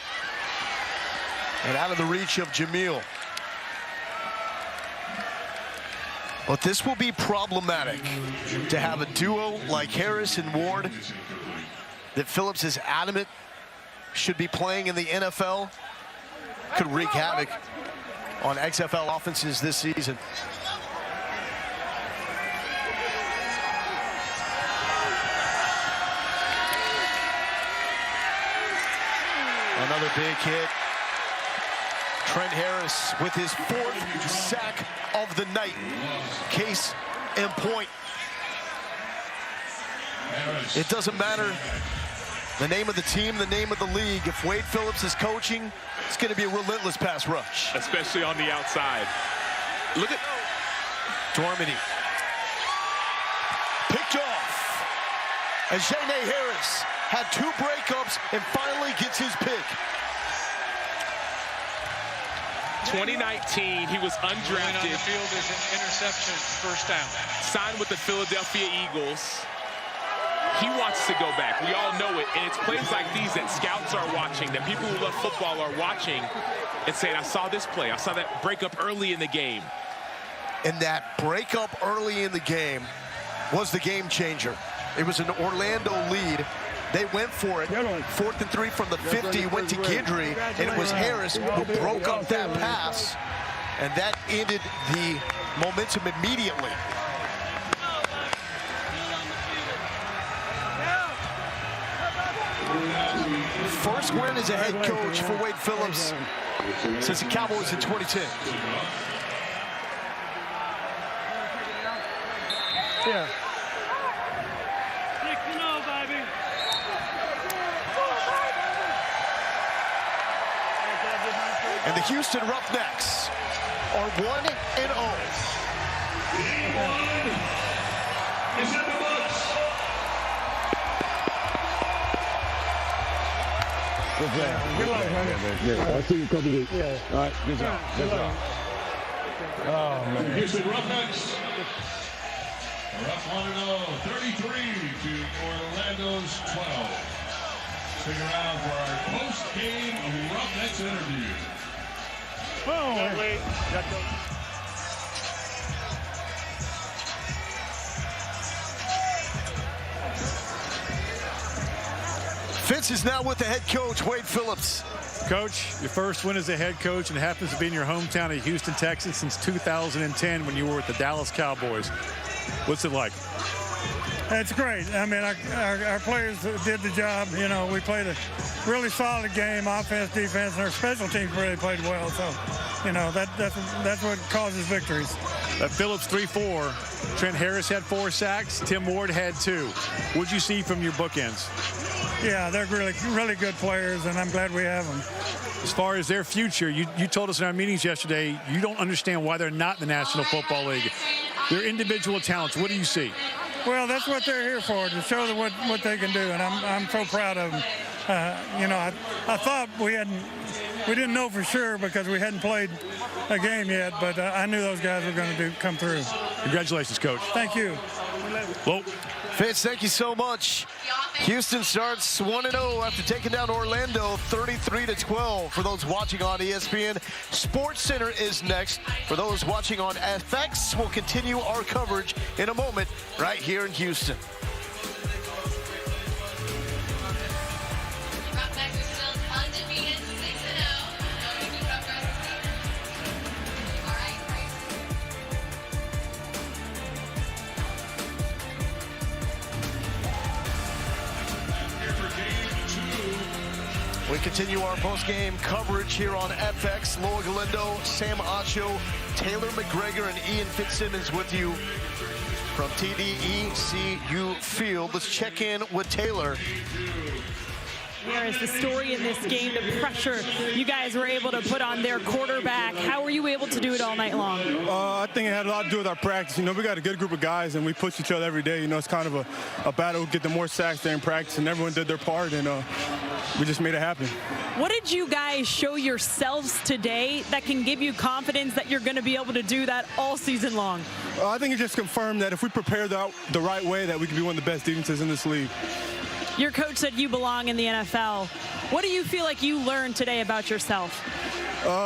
and out of the reach of Jamil. But this will be problematic to have a duo like Harris and Ward that Phillips is adamant should be playing in the NFL. Could wreak havoc on XFL offenses this season. Another big hit. Trent Harris with his 4th sack of the night. Case in point. It doesn't matter the name of the team, the name of the league. If Wade Phillips is coaching, it's going to be a relentless pass rush. Especially on the outside. Look at Dormady. Picked off. As Janae Harris had 2 breakups and finally gets his pick. 2019, he was undrafted. On the field is an interception, first down. Signed with the Philadelphia Eagles. He wants to go back. We all know it. And it's plays like these that scouts are watching, that people who love football are watching and saying, I saw this play. I saw that breakup early in the game. And that breakup early in the game was the game changer. It was an Orlando lead. They went for it. 4th and 3 from the 50, went to Guidry, and it was Harris who broke up that pass, and that ended the momentum immediately. First win as a head coach for Wade Phillips since the Cowboys in 2010. Yeah. And the Houston Roughnecks are 1-0. Is in the books. Good job. Good luck, man. I'll see you in a couple weeks. Yeah. All right. Good job. Good job. Oh, man. Houston Roughnecks are up 1-0, 33 to Orlando's 12. Stick around for our post-game Roughnecks interview. Oh, wait. Fitz is now with the head coach, Wade Phillips. Coach, your first win as a head coach, and happens to be in your hometown of Houston, Texas, since 2010 when you were with the Dallas Cowboys. What's it like? It's great. I mean, our players did the job. You know, we played a really solid game, offense, defense, and our special teams really played well. So, you know, that's what causes victories. Phillips 3-4. Trent Harris had 4 sacks. Tim Ward had 2. What'd you see from your bookends? Yeah, they're really good players, and I'm glad we have them. As far as their future, you told us in our meetings yesterday you don't understand why they're not in the National Football League. Their individual talents, what do you see? Well, that's what they're here for, to show them what they can do, and I'm so proud of them. You know, I thought we didn't know for sure because we hadn't played a game yet, but I knew those guys were going to come through. Congratulations, Coach. Thank you. Well, Fitz, thank you so much. Houston starts 1-0 after taking down Orlando 33-12. For those watching on ESPN, Sports Center is next. For those watching on FX, we'll continue our coverage in a moment right here in Houston. We Continue our post-game coverage here on FX. Loa Galindo, Sam Acho, Taylor McGregor, and Ian Fitzsimmons with you from TDECU Field. Let's check in with Taylor. There is the story in this game, the pressure you guys were able to put on their quarterback. How were you able to do it all night long? I think it had a lot to do with our practice. You know, we got a good group of guys, and we push each other every day. You know, it's kind of a battle, get the more sacks there in practice, and everyone did their part, and we just made it happen. What did you guys show yourselves today that can give you confidence that you're going to be able to do that all season long? I think it just confirmed that if we prepare the right way, that we can be one of the best defenses in this league. Your coach said you belong in the NFL. What do you feel like you learned today about yourself?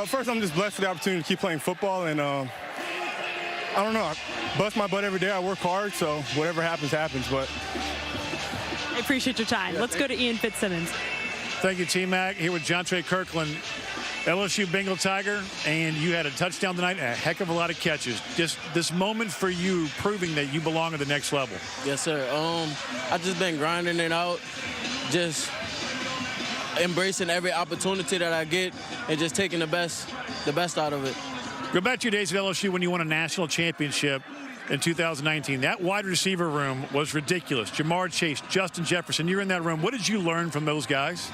First, I'm just blessed for the opportunity to keep playing football, and I don't know. I bust my butt every day. I work hard, so whatever happens, happens. But I appreciate your time. Let's go to Ian Fitzsimmons. Thank you, T-Mac. Here with Jontre Kirkland, LSU Bengal Tiger, and you had a touchdown tonight, a heck of a lot of catches. Just this moment for you proving that you belong at the next level. Yes, sir. I just been grinding it out, just embracing every opportunity that I get and just taking the best out of it. Go back to your days at LSU when you won a national championship in 2019. That wide receiver room was ridiculous. Jamar Chase, Justin Jefferson, you're in that room. What did you learn from those guys?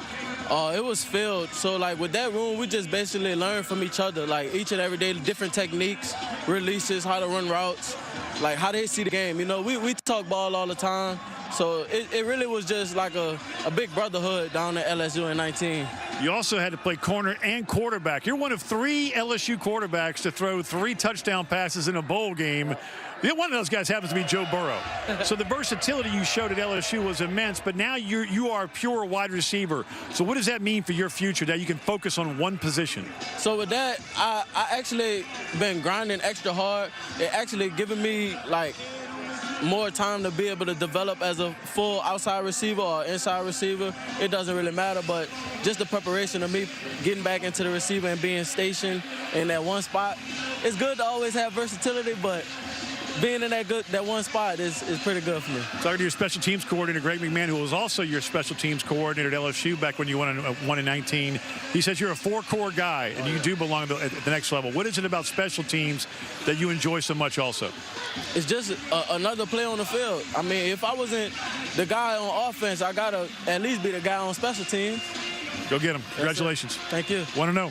It was filled. So, like, with that room, we just basically learned from each other. Like, each and every day, different techniques, releases, how to run routes, like, how they see the game. You know, we talk ball all the time. So, it really was just like a big brotherhood down at LSU in 19. You also had to play corner and quarterback. You're one of 3 LSU quarterbacks to throw 3 touchdown passes in a bowl game. One of those guys happens to be Joe Burrow. So the versatility you showed at LSU was immense, but now you are a pure wide receiver. So what does that mean for your future, that you can focus on one position? So with that, I actually been grinding extra hard. It actually giving me, like, more time to be able to develop as a full outside receiver or inside receiver. It doesn't really matter, but just the preparation of me getting back into the receiver and being stationed in that one spot. It's good to always have versatility, but being in that one spot is pretty good for me. Talking to your special teams coordinator, Greg McMahon, who was also your special teams coordinator at LSU back when you won in 19. He says you're a 4-core guy, and you do belong at the next level. What is it about special teams that you enjoy so much also? It's just another play on the field. I mean, if I wasn't the guy on offense, I got to at least be the guy on special teams. Go get him. Congratulations. Thank you. Want to know?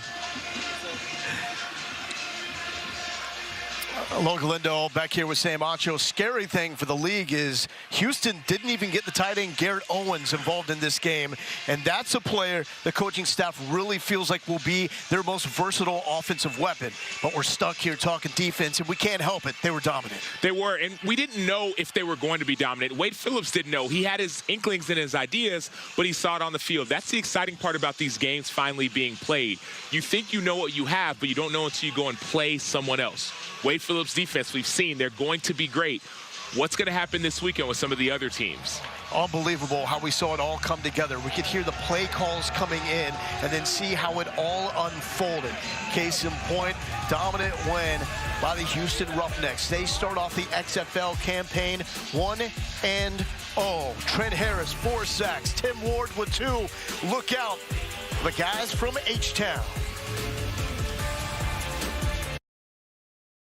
Loa Galindo back here with Sam Acho. Scary thing for the league is Houston didn't even get the tight end Garrett Owens involved in this game, and that's a player the coaching staff really feels like will be their most versatile offensive weapon. But we're stuck here talking defense, and we can't help it. They were dominant. They were, and we didn't know if they were going to be dominant. Wade Phillips didn't know. He had his inklings and his ideas, but he saw it on the field. That's the exciting part about these games finally being played. You think you know what you have, but you don't know until you go and play someone else. Wade Phillips' defense, we've seen, they're going to be great. What's going to happen this weekend with some of the other teams? Unbelievable how we saw it all come together. We could hear the play calls coming in and then see how it all unfolded. Case in point, dominant win by the Houston Roughnecks. They start off the XFL campaign 1-0. Trent Harris, 4 sacks. Tim Ward with 2. Look out, the guys from H-Town.